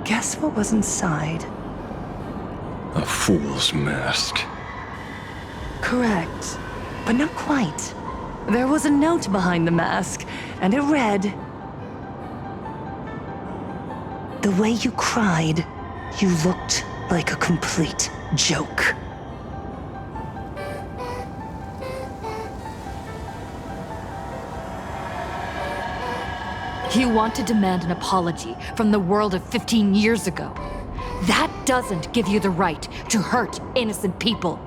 Guess what was inside? A fool's mask. Correct, but not quite. There was a note behind the mask, and it read, "The way you cried, you looked like a complete joke." You want to demand an apology from the world of 15 years ago. That doesn't give you the right to hurt innocent people.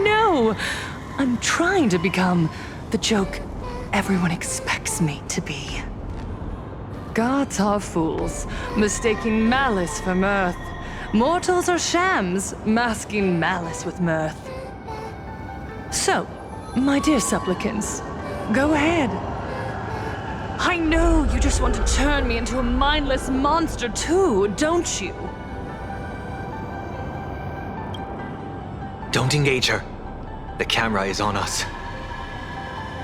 No! I'm trying to become the joke everyone expects me to be. Gods are fools, mistaking malice for mirth. Mortals are shams, masking malice with mirth. So, my dear supplicants, go ahead. I know you just want to turn me into a mindless monster too, don't you? Don't engage her. The camera is on us.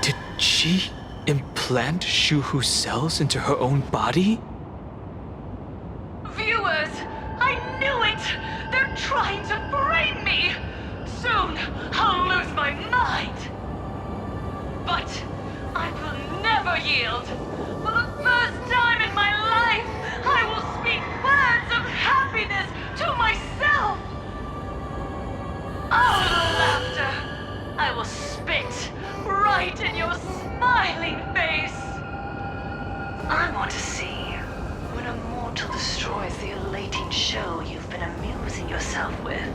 Did she implant Shuhu's cells into her own body? Viewers, I knew it! They're trying to frame me! Soon, I'll lose my mind! But I will never yield! For the first time in my life, I will speak words of happiness to myself! All the laughter! I will spit right in your smiling face! I want to see when a mortal destroys the elating show you've been amusing yourself with.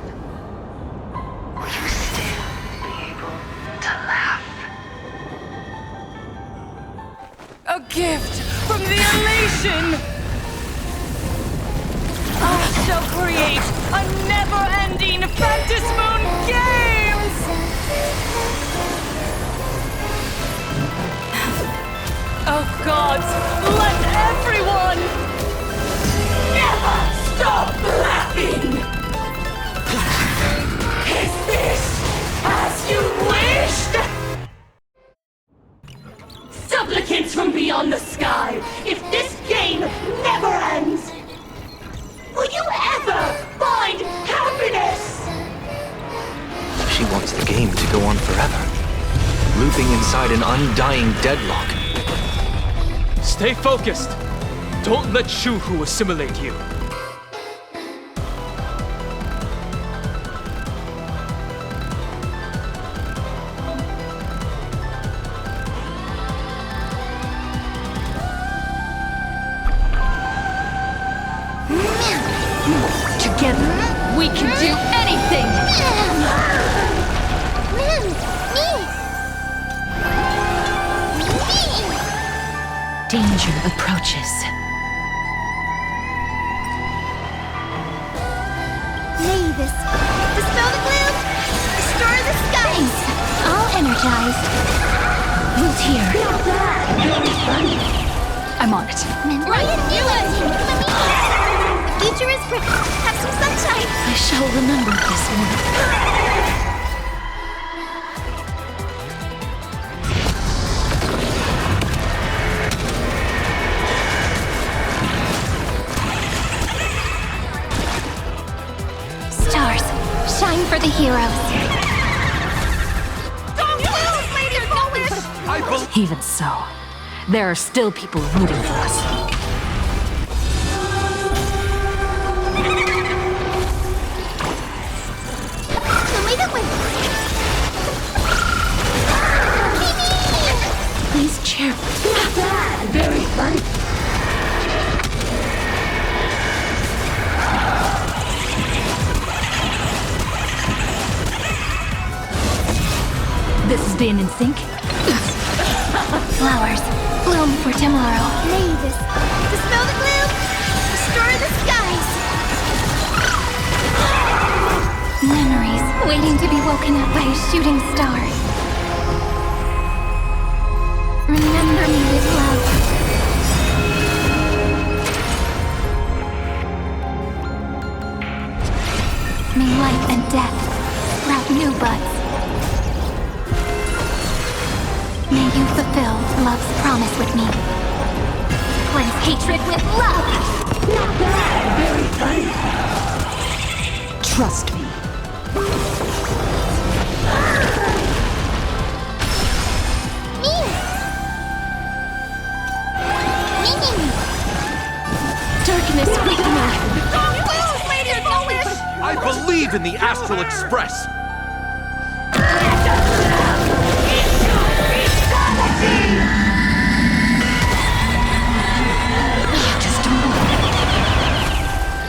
Will you still be able to laugh? A gift from the elation! I shall create a never-ending Phantasmoon Games! Oh gods, let everyone never stop laughing! Is this as you wished? Supplicants from beyond the sky, if this game never ends, will you ever find happiness? She wants the game to go on forever, looping inside an undying deadlock. Stay focused. Don't let Shuhu assimilate you. Together, we can do anything! Danger approaches. Mavis, dispel the gloom! Destroy the skies! All energized. Root here. I'm on it. Brilliant new engine! The future is bright. Have some sunshine! I shall remember this one. Stars, shine for the heroes. Even so, there are still people rooting for us. Please cheer. Not bad, very funny. This is being in sync. Flowers, bloom for tomorrow. Mavis, dispel the gloom, destroy the skies. Memories waiting to be woken up by a shooting star. Remember me with love. May life and death sprout new buds. May you fulfill love's promise with me. Cleanse hatred with love! Not bad, very funny. Trust me. Darkness with me. I believe in the Astral Express!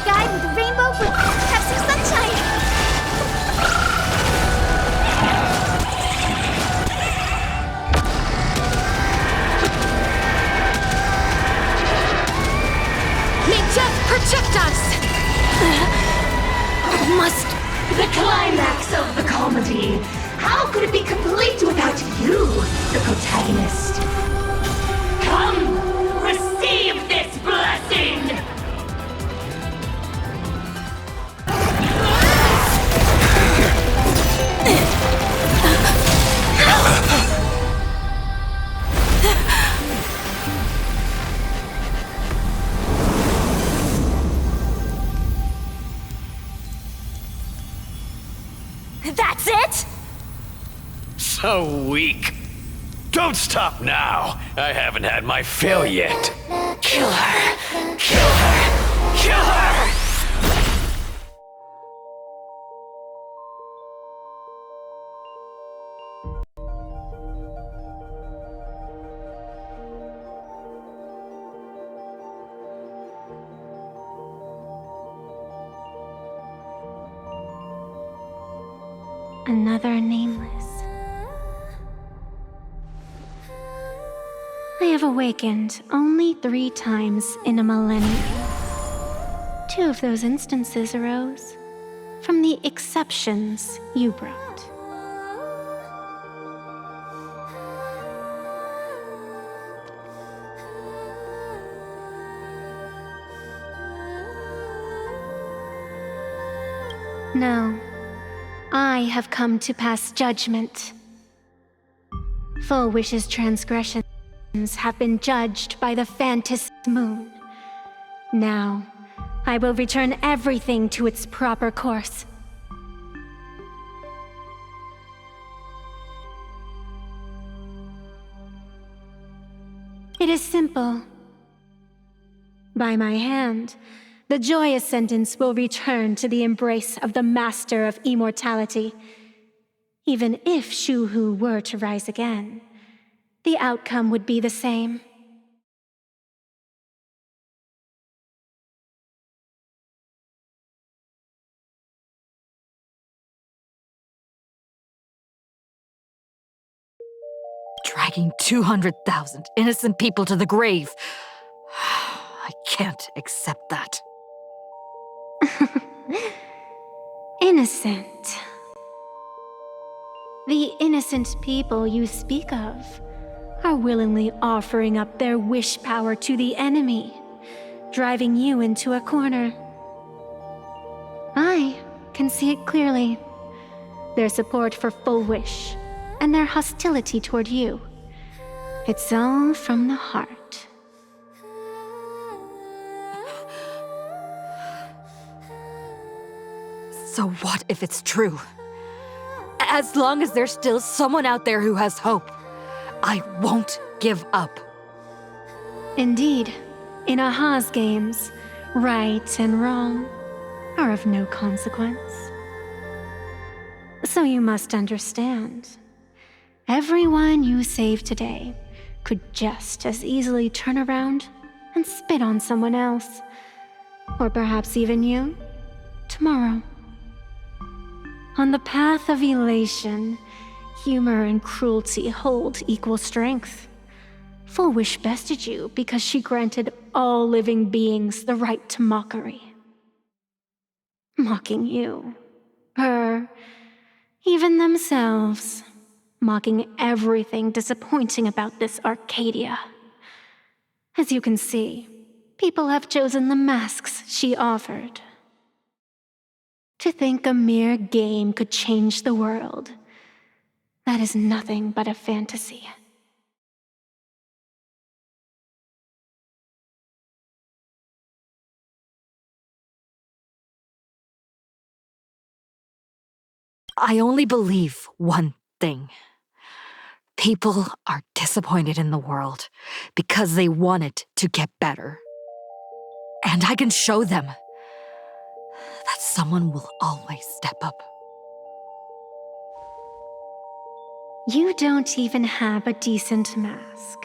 Guide with the rainbow, but have some sunshine. May death protect us! Must. The climax of the comedy. How could it be complete without you, the protagonist? Come, receive this blessing! That's it? So weak. Don't stop now. I haven't had my fill yet. Kill her! Kill her! Kill her! Another nameless. I have awakened only 3 times in a millennium. 2 of those instances arose from the exceptions you brought. No. I have come to pass judgment. Full Wish's transgressions have been judged by the Phantasm Moon. Now, I will return everything to its proper course. It is simple. By my hand, the joyous sentence will return to the embrace of the Master of Immortality. Even if Shu-Hu were to rise again, the outcome would be the same. dragging 200,000 innocent people to the grave. I can't accept that. Innocent. The innocent people you speak of are willingly offering up their wish power to the enemy, driving you into a corner. I can see it clearly. Their support for Full Wish and their hostility toward you. It's all from the heart. So what if it's true? As long as there's still someone out there who has hope, I won't give up. Indeed, in Aha's games, right and wrong are of no consequence. So you must understand, everyone you save today could just as easily turn around and spit on someone else, or perhaps even you, tomorrow. On the path of elation, humor and cruelty hold equal strength. Full Wish bested you because she granted all living beings the right to mockery. Mocking you, her, even themselves, mocking everything disappointing about this Arcadia. As you can see, people have chosen the masks she offered. To think a mere game could change the world, that is nothing but a fantasy. I only believe one thing. People are disappointed in the world because they want it to get better. And I can show them that someone will always step up. You don't even have a decent mask.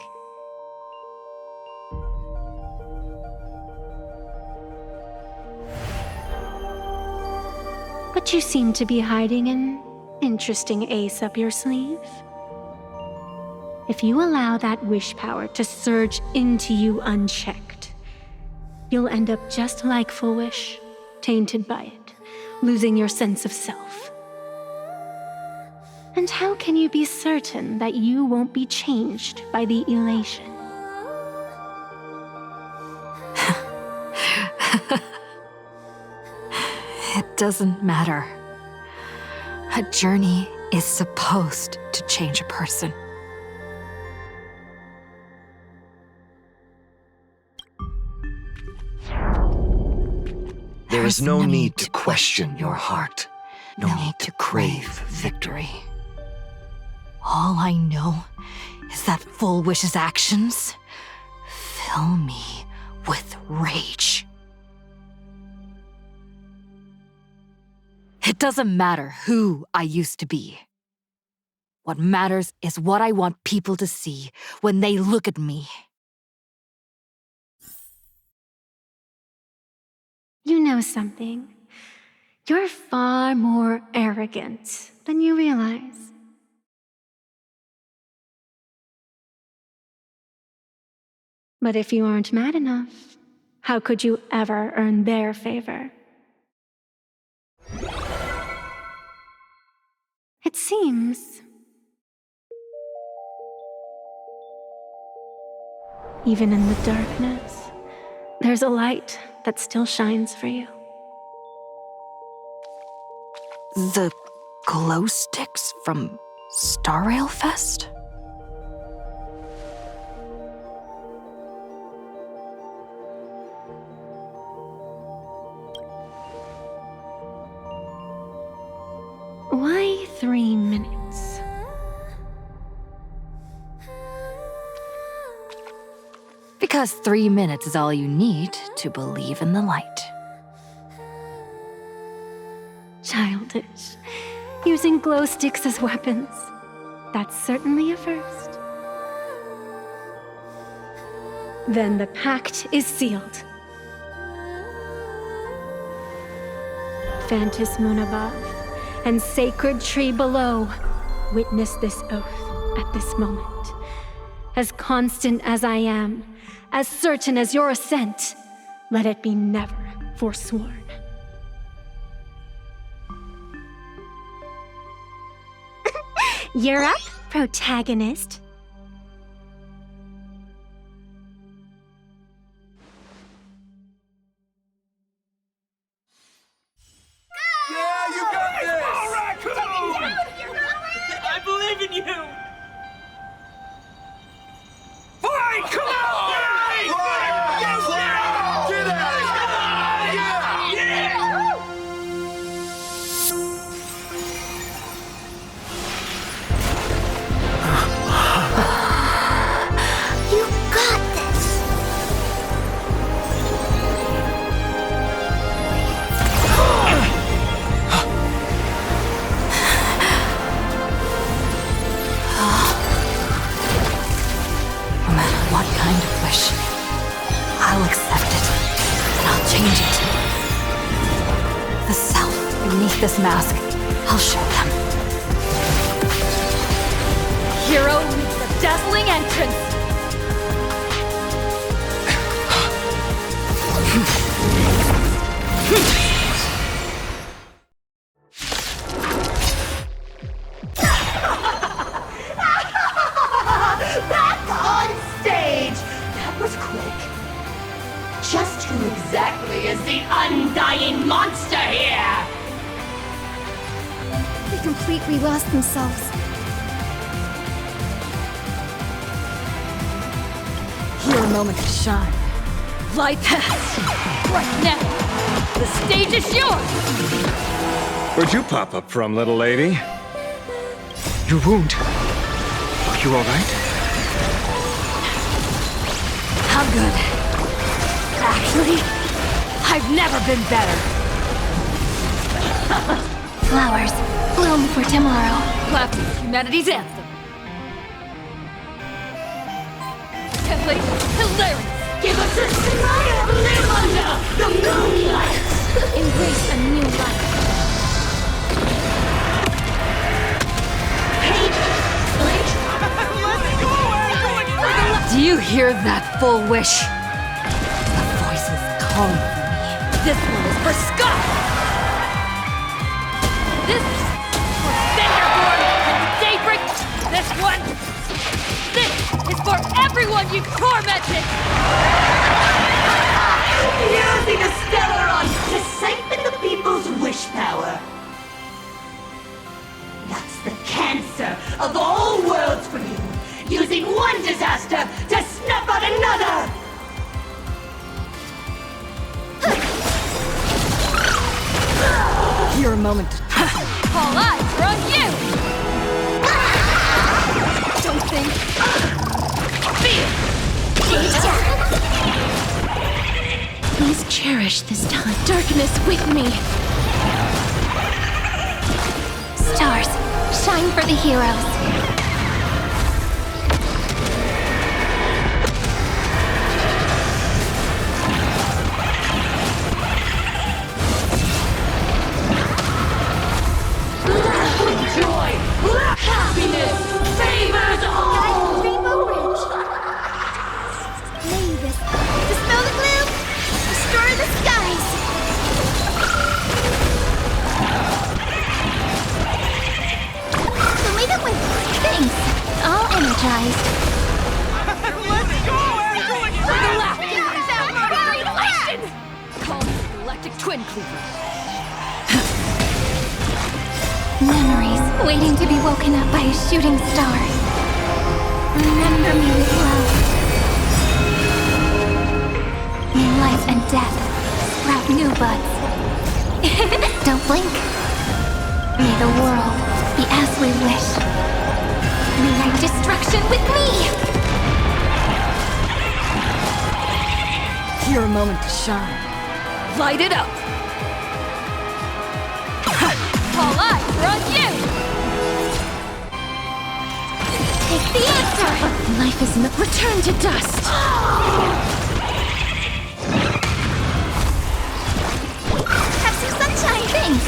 But you seem to be hiding an interesting ace up your sleeve. If you allow that wish power to surge into you unchecked, you'll end up just like Full Wish, tainted by it, losing your sense of self. And how can you be certain that you won't be changed by the elation? It doesn't matter. A journey is supposed to change a person. There is no need to question your heart. No need to crave victory. All I know is that Full Wish's actions fill me with rage. It doesn't matter who I used to be. What matters is what I want people to see when they look at me. You know something. You're far more arrogant than you realize. But if you aren't mad enough, how could you ever earn their favor? It seems even in the darkness, there's a light that still shines for you. The glow sticks from Star Rail Fest? Why 3 minutes? Because 3 minutes is all you need to believe in the light. Childish. Using glow sticks as weapons. That's certainly a first. Then the pact is sealed. Phantom moon above and sacred tree below, witness this oath at this moment, as constant as I am, as certain as your ascent, let it be never forsworn. You're up, protagonist. Yeah, you got this! I believe in you! Fine, come on! Get at it! Yeah! You got this! No matter what kind of wish, I'll accept it, and I'll change it. The self beneath this mask, I'll show them. Hero meets the dazzling entrance. Back on stage! That was quick. Just who exactly is the undying monster here? They completely lost themselves. Your moment to shine. Light path. Right now. The stage is yours. Where'd you pop up from, little lady? Your wound. Are you alright? How good. Actually, I've never been better. Flowers, bloom for tomorrow. Clapping humanity's anthem. Simply hilarious. Give us a smile, live under the moonlight! Embrace a new life. Do you hear that full wish? The voice is calling for me. This one is for Scott! This is for Cinderborn and Daybreak! This is for everyone you've tormented! Using a Stellaron to siphon the people's wish power. That's the cancer of all worlds for you. Using one disaster to snuff out another! Your moment to all eyes are on you! Don't think. Feel! Please cherish this time. Darkness with me. Stars, shine for the heroes. Joy, happiness, favors all! Rainbow Ridge. May this dispel the gloom, destroy the skies. So leave it with thanks. All energized. Let's go, everyone! Call me the Galactic Twin Cleaver. Memories waiting to be woken up by a shooting star. Remember me with love. In life and death, sprout new buds. Don't blink. May the world be as we wish. Rewrite destruction with me! Your moment to shine. Light it up! All eyes are on you! Take the answer! Life is not return to dust! Have some sunshine! Thanks!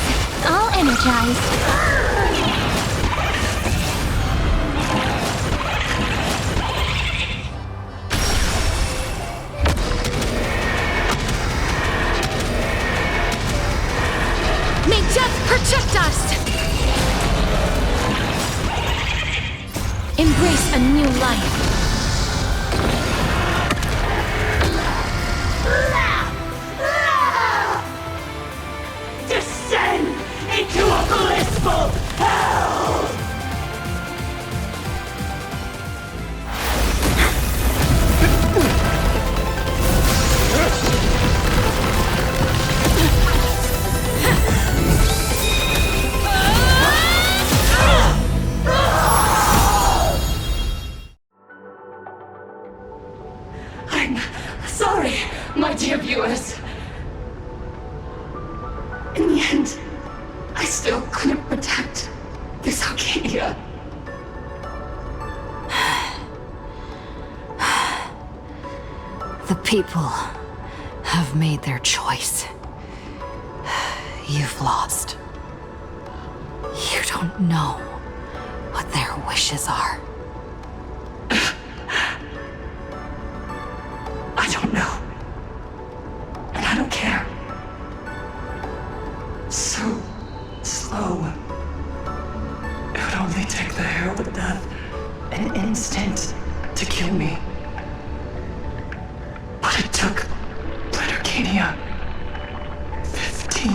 All energized. mine. Descend into a blissful hell! I'm sorry, my dear viewers. In the end, I still couldn't protect this Arcadia. The people have made their choice. You've lost. You don't know what their wishes are. I don't know. And I don't care. So slow. It would only take the herald of death an instant to kill me. But it took Planarcadia 15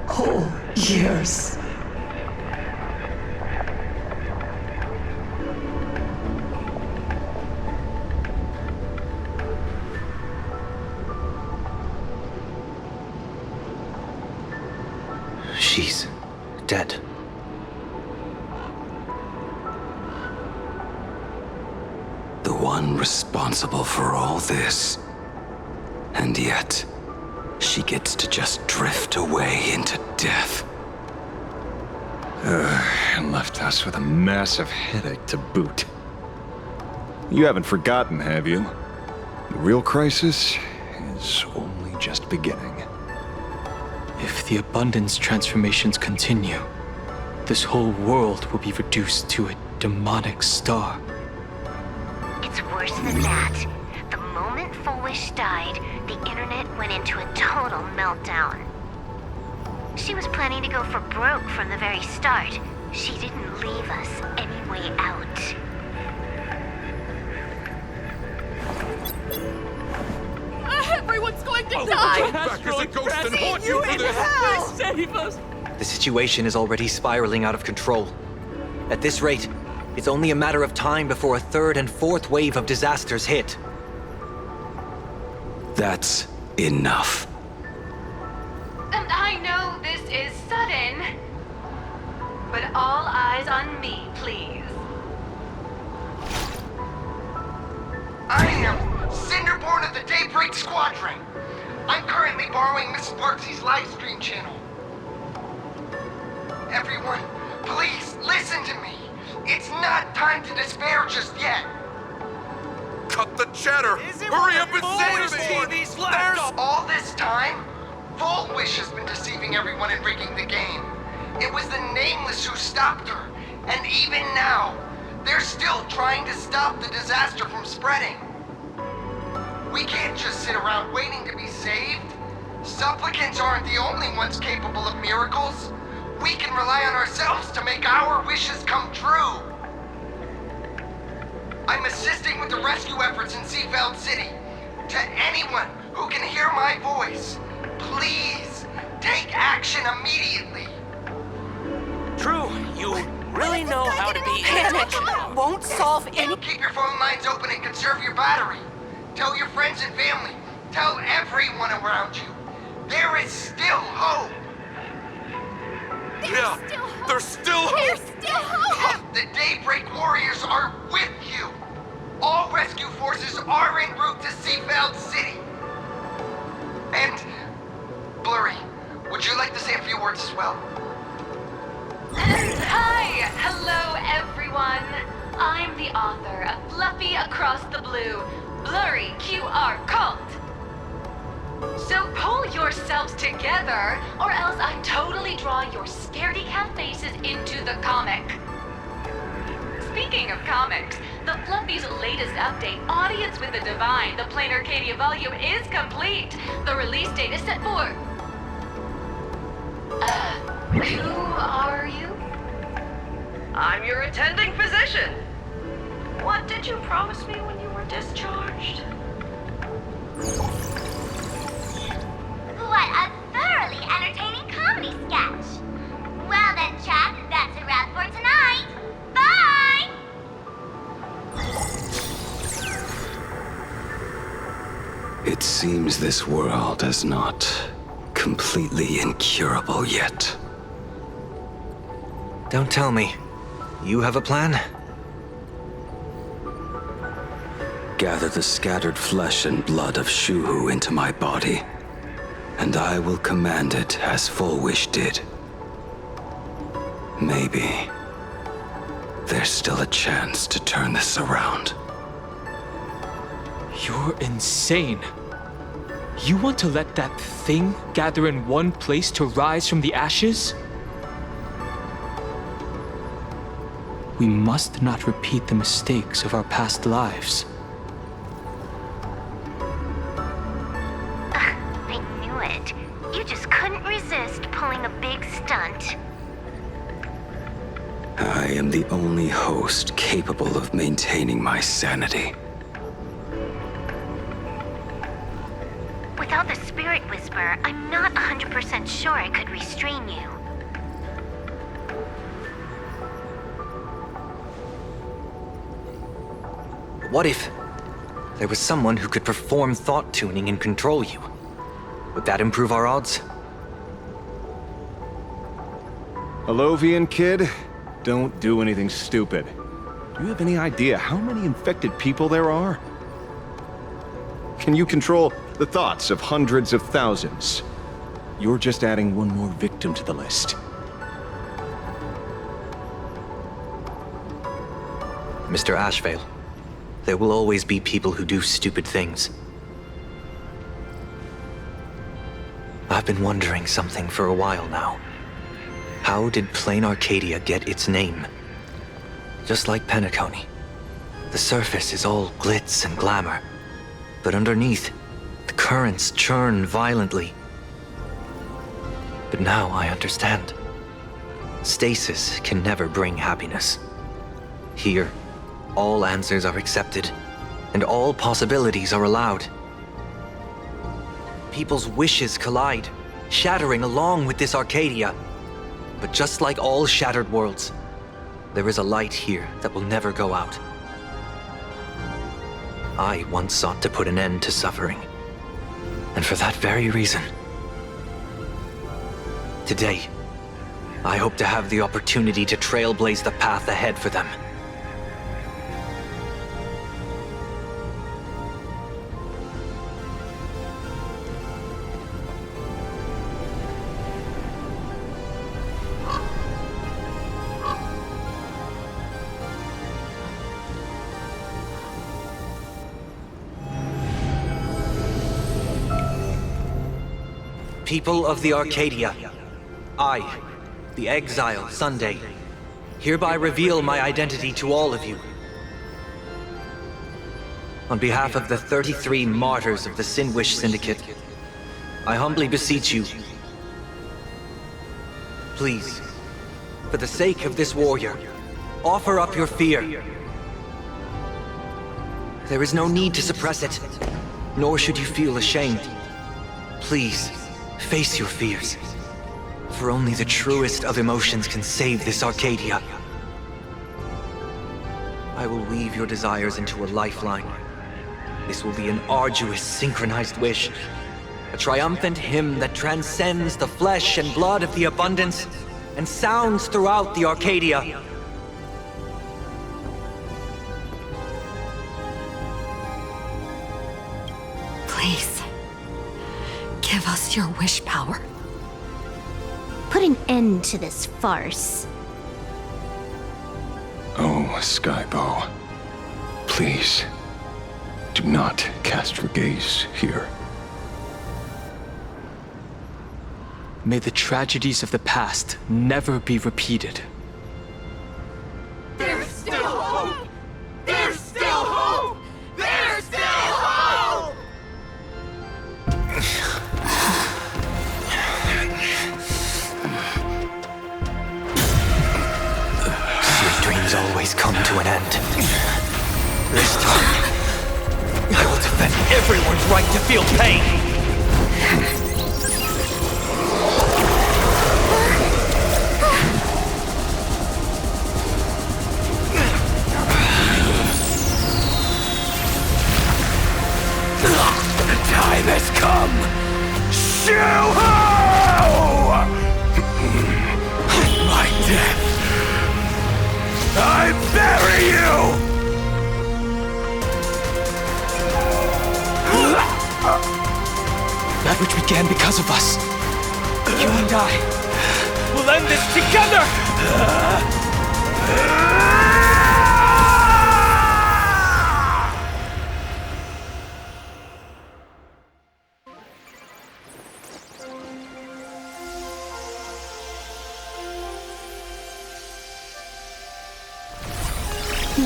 whole years. She's dead. The one responsible for all this. And yet, she gets to just drift away into death. And left us with a massive headache to boot. You haven't forgotten, have you? The real crisis is only just beginning. If the abundance transformations continue, this whole world will be reduced to a demonic star. It's worse than that. The moment Foolish died, the internet went into a total meltdown. She was planning to go for broke from the very start. She didn't leave us any way out. Everyone's going to die! Back as a ghost and haunt you for this! Please save us! The situation is already spiraling out of control. At this rate, it's only a matter of time before a third and fourth wave of disasters hit. That's enough. And I know this is sudden, but all eyes on me, please. I am Cinderborn of the Daybreak Squadron. I'm currently borrowing Miss Sparksy's live stream channel. Everyone, please listen to me. It's not time to despair just yet. Cut the chatter! Hurry up and say it! There's all this time, Full Wish has been deceiving everyone and rigging the game. It was the Nameless who stopped her, and even now, they're still trying to stop the disaster from spreading. We can't just sit around waiting to be saved. Supplicants aren't the only ones capable of miracles. We can rely on ourselves to make our wishes come true. I'm assisting with the rescue efforts in Seafeld City. To anyone who can hear my voice, please take action immediately. True, you really know how to be Panic intentional. won't solve any. Keep your phone lines open and conserve your battery. Tell your friends and family. Tell everyone around you. There is still hope. There's still hope! The Daybreak Warriors are with you. All rescue forces are en route to Seafeld City. And, Blurry, would you like to say a few words as well? Hi! Hello, everyone. I'm the author of Fluffy Across the Blue, Blurry QR Cult. So pull yourselves together, or else I totally draw your scaredy cat faces into the comic. Speaking of comics, the Fluffy's latest update, Audience with the Divine, the Planarcadia volume, is complete. The release date is set for... who are you? I'm your attending physician. What did you promise me when you were discharged? What a thoroughly entertaining comedy sketch! Well then, chat, that's a wrap for tonight. Bye! It seems this world is not completely incurable yet. Don't tell me. You have a plan? Gather the scattered flesh and blood of Shuhu into my body, and I will command it as Full Wish did. Maybe there's still a chance to turn this around. You're insane. You want to let that thing gather in one place to rise from the ashes? We must not repeat the mistakes of our past lives. I knew it. You just couldn't resist pulling a big stunt. I am the only host capable of maintaining my sanity. Without the Spirit Whisper, I'm not 100% sure I could restrain you. What if there was someone who could perform thought tuning and control you? Would that improve our odds? Alovian kid, don't do anything stupid. Do you have any idea how many infected people there are? Can you control the thoughts of hundreds of thousands? You're just adding one more victim to the list. Mr. Ashvale, there will always be people who do stupid things. I've been wondering something for a while now. How did Planarcadia get its name? Just like Penacony, the surface is all glitz and glamour, but underneath, the currents churn violently. But now I understand. Stasis can never bring happiness. Here, all answers are accepted, and all possibilities are allowed. People's wishes collide, shattering along with this Arcadia. But just like all shattered worlds, there is a light here that will never go out. I once sought to put an end to suffering, and for that very reason, today, I hope to have the opportunity to trailblaze the path ahead for them. People of the Arcadia, I, the exile Sunday, hereby reveal my identity to all of you. On behalf of the 33 martyrs of the Sinwish Syndicate, I humbly beseech you, please, for the sake of this warrior, offer up your fear. There is no need to suppress it, nor should you feel ashamed. Please, face your fears, for only the truest of emotions can save this Arcadia. I will weave your desires into a lifeline. This will be an arduous, synchronized wish, a triumphant hymn that transcends the flesh and blood of the abundance and sounds throughout the Arcadia. Please, give us your wish power. Put an end to this farce. Oh, Skybow. Please, do not cast your gaze here. May the tragedies of the past never be repeated. There's still hope! There's still hope! There's still hope! Your dreams always come to an end. Everyone's right to feel pain. The time has come. Shoo-ho! My death. I bury you! That which began because of us. You and I will end this together!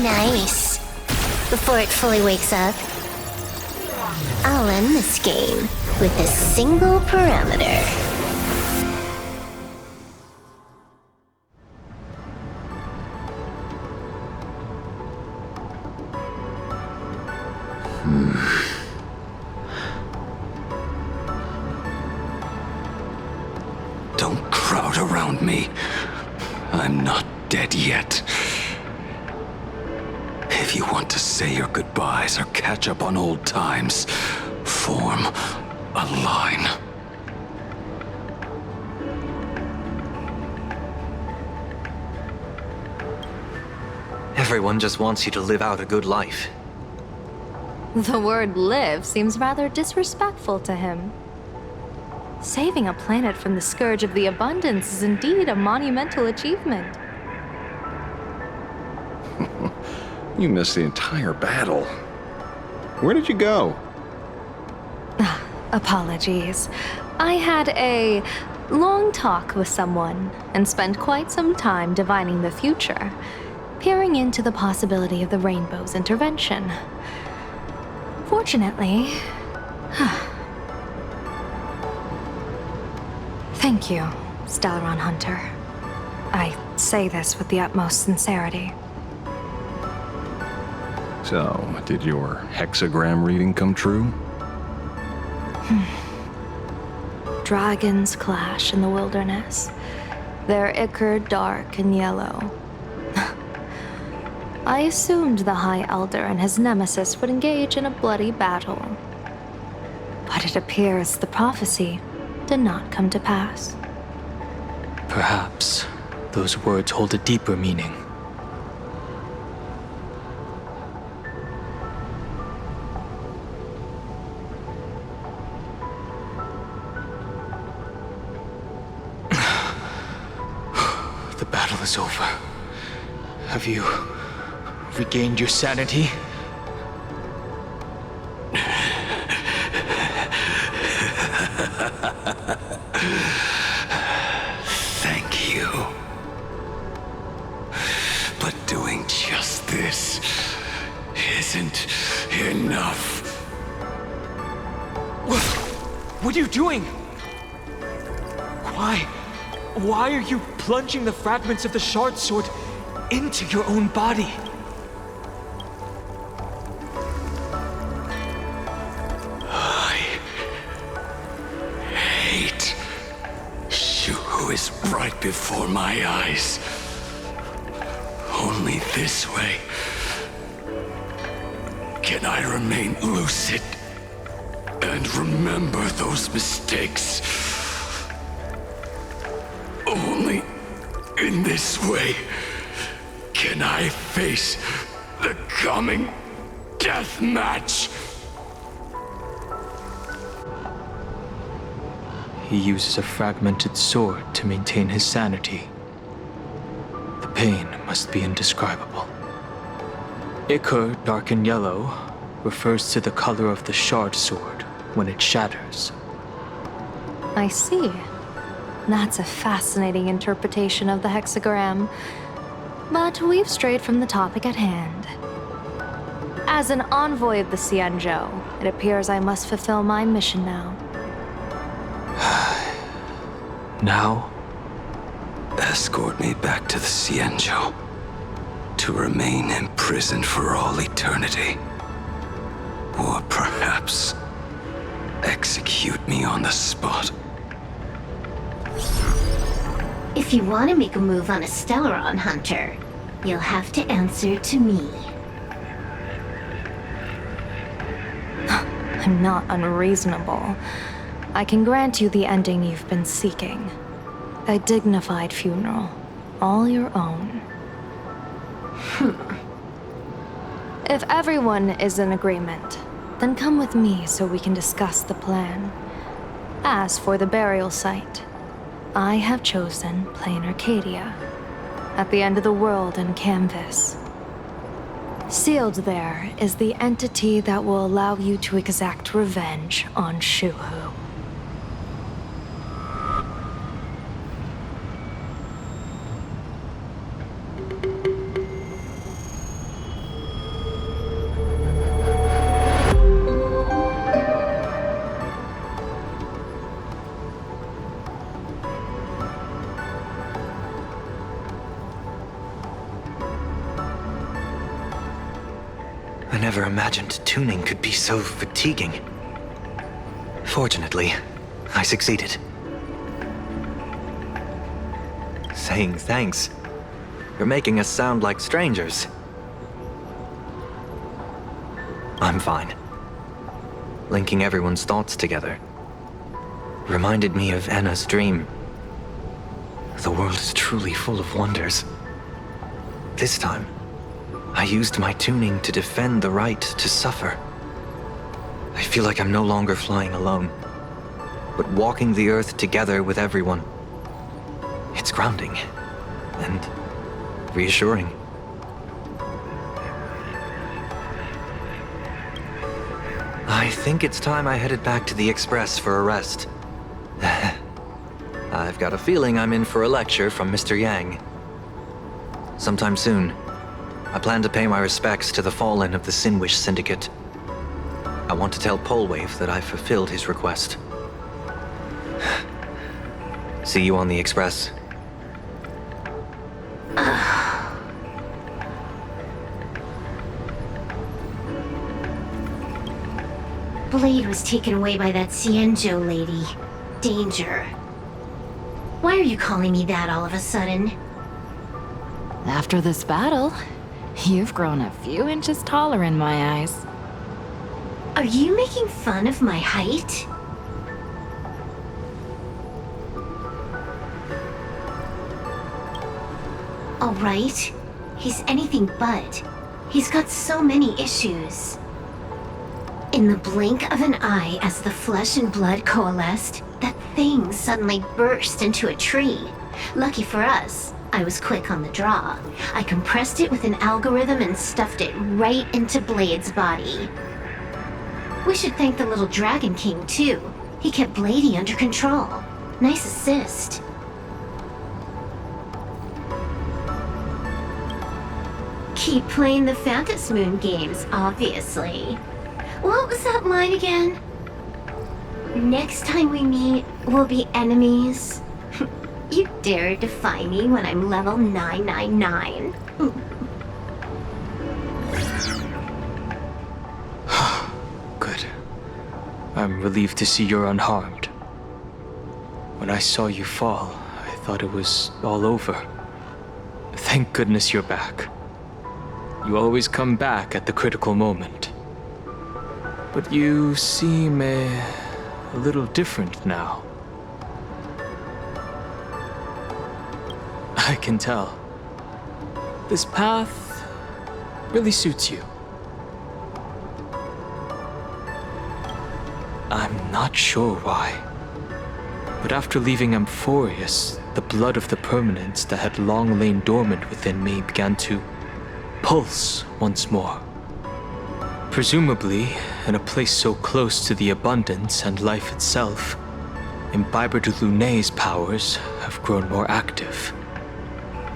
Nice. Before it fully wakes up, I'll end this game with a single parameter. Don't crowd around me. I'm not dead yet. If you want to say your goodbyes or catch up on old times, form a line. Everyone just wants you to live out a good life. The word live seems rather disrespectful to him. Saving a planet from the scourge of the abundance is indeed a monumental achievement. You missed the entire battle. Where did you go? Apologies. I had a long talk with someone and spent quite some time divining the future, peering into the possibility of the Rainbow's intervention. Fortunately... Thank you, Stellaron Hunter. I say this with the utmost sincerity. So, did your hexagram reading come true? Dragons clash in the wilderness. Their ichor dark and yellow. I assumed the High Elder and his nemesis would engage in a bloody battle. But it appears the prophecy did not come to pass. Perhaps those words hold a deeper meaning. The battle is over. Have you regained your sanity? Thank you. But doing just this isn't enough. What are you doing? Why are you plunging the fragments of the shard sword into your own body? Who is right before my eyes. Only this way can I remain lucid and remember those mistakes. Only in this way can I face the coming death match. He uses a fragmented sword to maintain his sanity. The pain must be indescribable. Ichor, dark and yellow, refers to the color of the shard sword when it shatters. I see. That's a fascinating interpretation of the hexagram. But we've strayed from the topic at hand. As an envoy of the Xianzhou, it appears I must fulfill my mission now. Now? Escort me back to the Xianzhou, to remain imprisoned for all eternity. Or perhaps execute me on the spot. If you want to make a move on a Stellaron Hunter, you'll have to answer to me. I'm not unreasonable. I can grant you the ending you've been seeking. A dignified funeral, all your own. If everyone is in agreement, then come with me so we can discuss the plan. As for the burial site, I have chosen Planarcadia, at the end of the world in Canvas. Sealed there is the entity that will allow you to exact revenge on Shuhu. I never imagined tuning could be so fatiguing. Fortunately, I succeeded. Saying thanks. You're making us sound like strangers. I'm fine. Linking everyone's thoughts together reminded me of Enna's dream. The world is truly full of wonders. This time, I used my tuning to defend the right to suffer. I feel like I'm no longer flying alone, but walking the earth together with everyone. It's grounding and reassuring. I think it's time I headed back to the Express for a rest. I've got a feeling I'm in for a lecture from Mr. Yang. Sometime soon, I plan to pay my respects to the fallen of the Sinwish Syndicate. I want to tell Polwave that I've fulfilled his request. See you on the Express. Blade was taken away by that Cienjo lady. Danger. Why are you calling me that all of a sudden? After this battle, you've grown a few inches taller in my eyes. Are you making fun of my height? All right. He's anything but. He's got so many issues. In the blink of an eye, as the flesh and blood coalesced, that thing suddenly burst into a tree. Lucky for us, I was quick on the draw. I compressed it with an algorithm and stuffed it right into Blade's body. We should thank the little Dragon King, too. He kept Bladey under control. Nice assist. Keep playing the Phantasm Moon games, obviously. What was that line again? Next time we meet, we'll be enemies. You dare defy me when I'm level 999. Good. I'm relieved to see you're unharmed. When I saw you fall, I thought it was all over. Thank goodness you're back. You always come back at the critical moment. But you seem a little different now. I can tell. This path really suits you. I'm not sure why, but after leaving Amphorius, the blood of the permanence that had long lain dormant within me began to pulse once more. Presumably, in a place so close to the abundance and life itself, Imbiber de Lunay's powers have grown more active.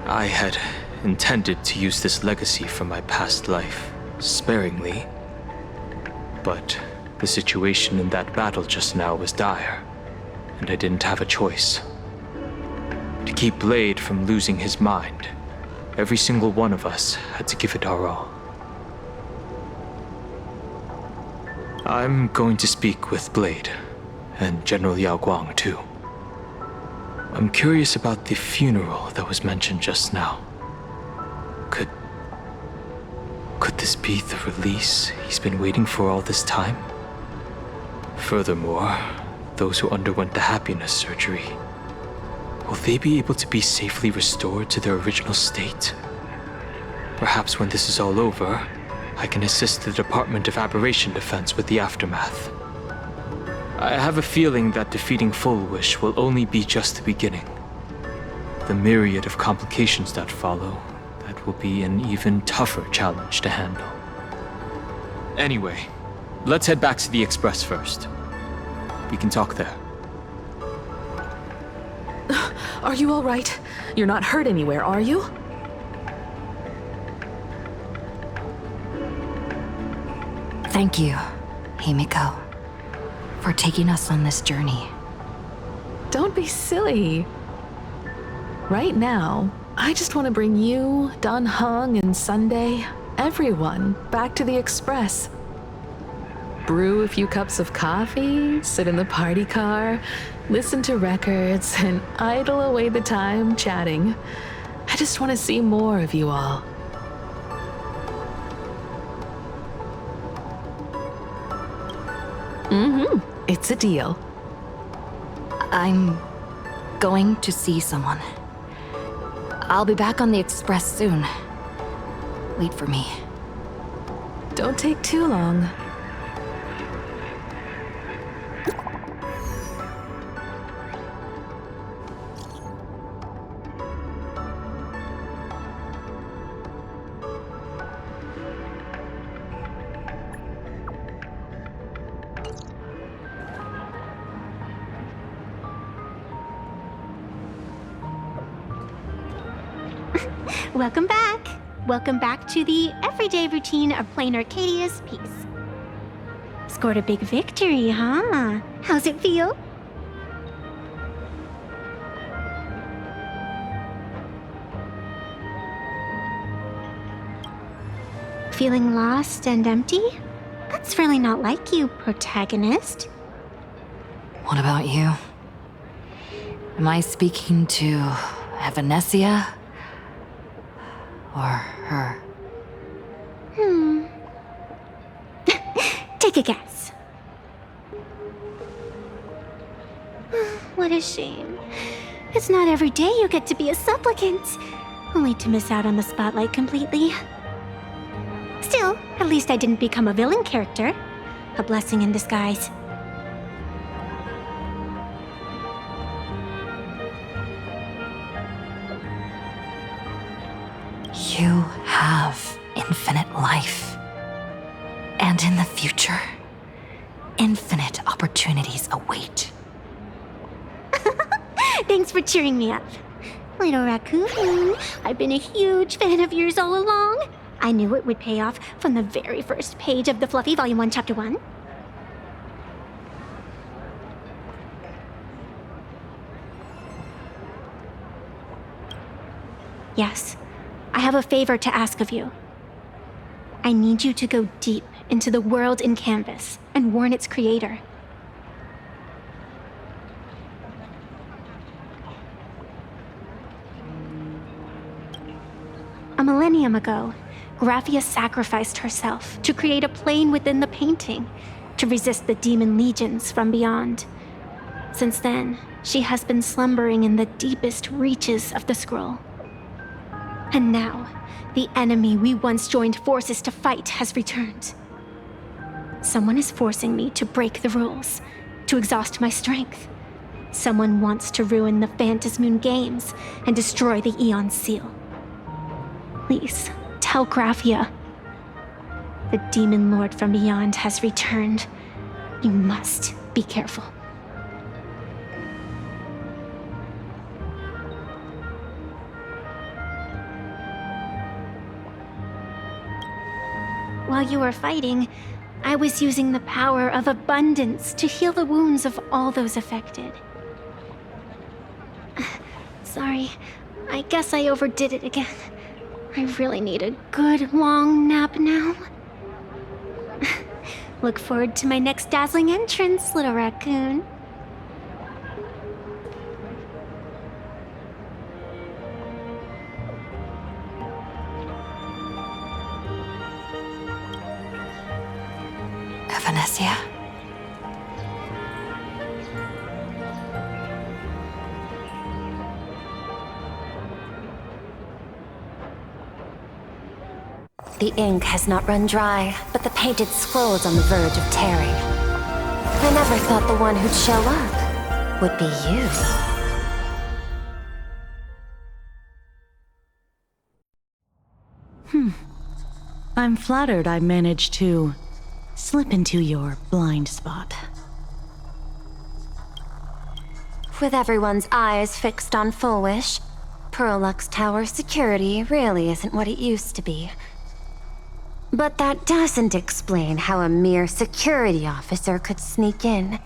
I had intended to use this legacy from my past life sparingly, but the situation in that battle just now was dire, and I didn't have a choice. To keep Blade from losing his mind, every single one of us had to give it our all. I'm going to speak with Blade, and General Yao Guang too. I'm curious about the funeral that was mentioned just now. Could this be the release he's been waiting for all this time? Furthermore, those who underwent the happiness surgery, will they be able to be safely restored to their original state? Perhaps when this is all over, I can assist the Department of Aberration Defense with the aftermath. I have a feeling that defeating Full Wish will only be just the beginning. The myriad of complications that follow, that will be an even tougher challenge to handle. Anyway, let's head back to the Express first. We can talk there. Are you all right? You're not hurt anywhere, are you? Thank you, Himiko, for taking us on this journey. Don't be silly. Right now, I just want to bring you, Dan Heng, and Sunday, everyone, back to the Express. Brew a few cups of coffee, sit in the party car, listen to records, and idle away the time chatting. I just want to see more of you all. It's a deal. I'm going to see someone. I'll be back on the Express soon. Wait for me. Don't take too long. Welcome back. Welcome back to the everyday routine of Planarcadia's peace. Scored a big victory, huh? How's it feel? Feeling lost and empty? That's really not like you, protagonist. What about you? Am I speaking to Evanesia? Or her? Take a guess. What a shame. It's not every day you get to be a supplicant, only to miss out on the spotlight completely. Still, at least I didn't become a villain character. A blessing in disguise. You have infinite life. And in the future, infinite opportunities await. Thanks for cheering me up. Little raccoon, I've been a huge fan of yours all along. I knew it would pay off from the very first page of the Fluffy Volume 1, Chapter 1. Yes, I have a favor to ask of you. I need you to go deep into the world in Canvas and warn its creator. A millennium ago, Graphia sacrificed herself to create a plane within the painting to resist the demon legions from beyond. Since then, she has been slumbering in the deepest reaches of the scroll. And now, the enemy we once joined forces to fight has returned. Someone is forcing me to break the rules, to exhaust my strength. Someone wants to ruin the Phantasmoon Games and destroy the Eon Seal. Please, tell Graphia. The Demon Lord from beyond has returned. You must be careful. While you were fighting, I was using the power of abundance to heal the wounds of all those affected. Sorry, I guess I overdid it again. I really need a good long nap now. Look forward to my next dazzling entrance, little raccoon. Evanesia? The ink has not run dry, but the painted scroll's on the verge of tearing. I never thought the one who'd show up would be you. I'm flattered I managed to slip into your blind spot. With everyone's eyes fixed on Full Wish, Pearlux Tower security really isn't what it used to be. But that doesn't explain how a mere security officer could sneak in.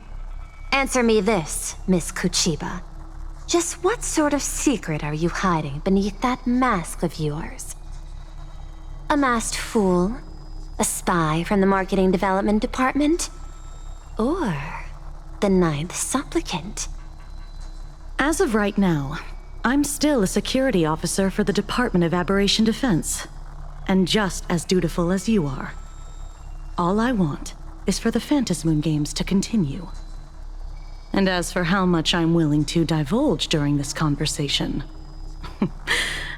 Answer me this, Miss Kuchiba. Just what sort of secret are you hiding beneath that mask of yours? A masked fool? A spy from the Marketing Development Department? Or the Ninth Supplicant? As of right now, I'm still a security officer for the Department of Aberration Defense, and just as dutiful as you are. All I want is for the Phantasmoon Games to continue. And as for how much I'm willing to divulge during this conversation,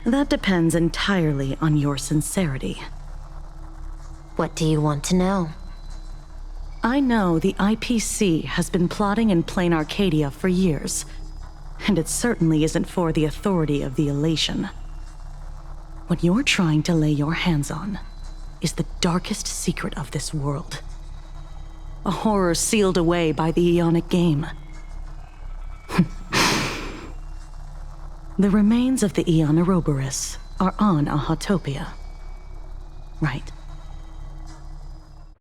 that depends entirely on your sincerity. What do you want to know? I know the IPC has been plotting in Planarcadia for years, and it certainly isn't for the authority of the Elation. What you're trying to lay your hands on is the darkest secret of this world. A horror sealed away by the Ionic Game. The remains of the Aeon Ouroboros are on Ahatopia. Right.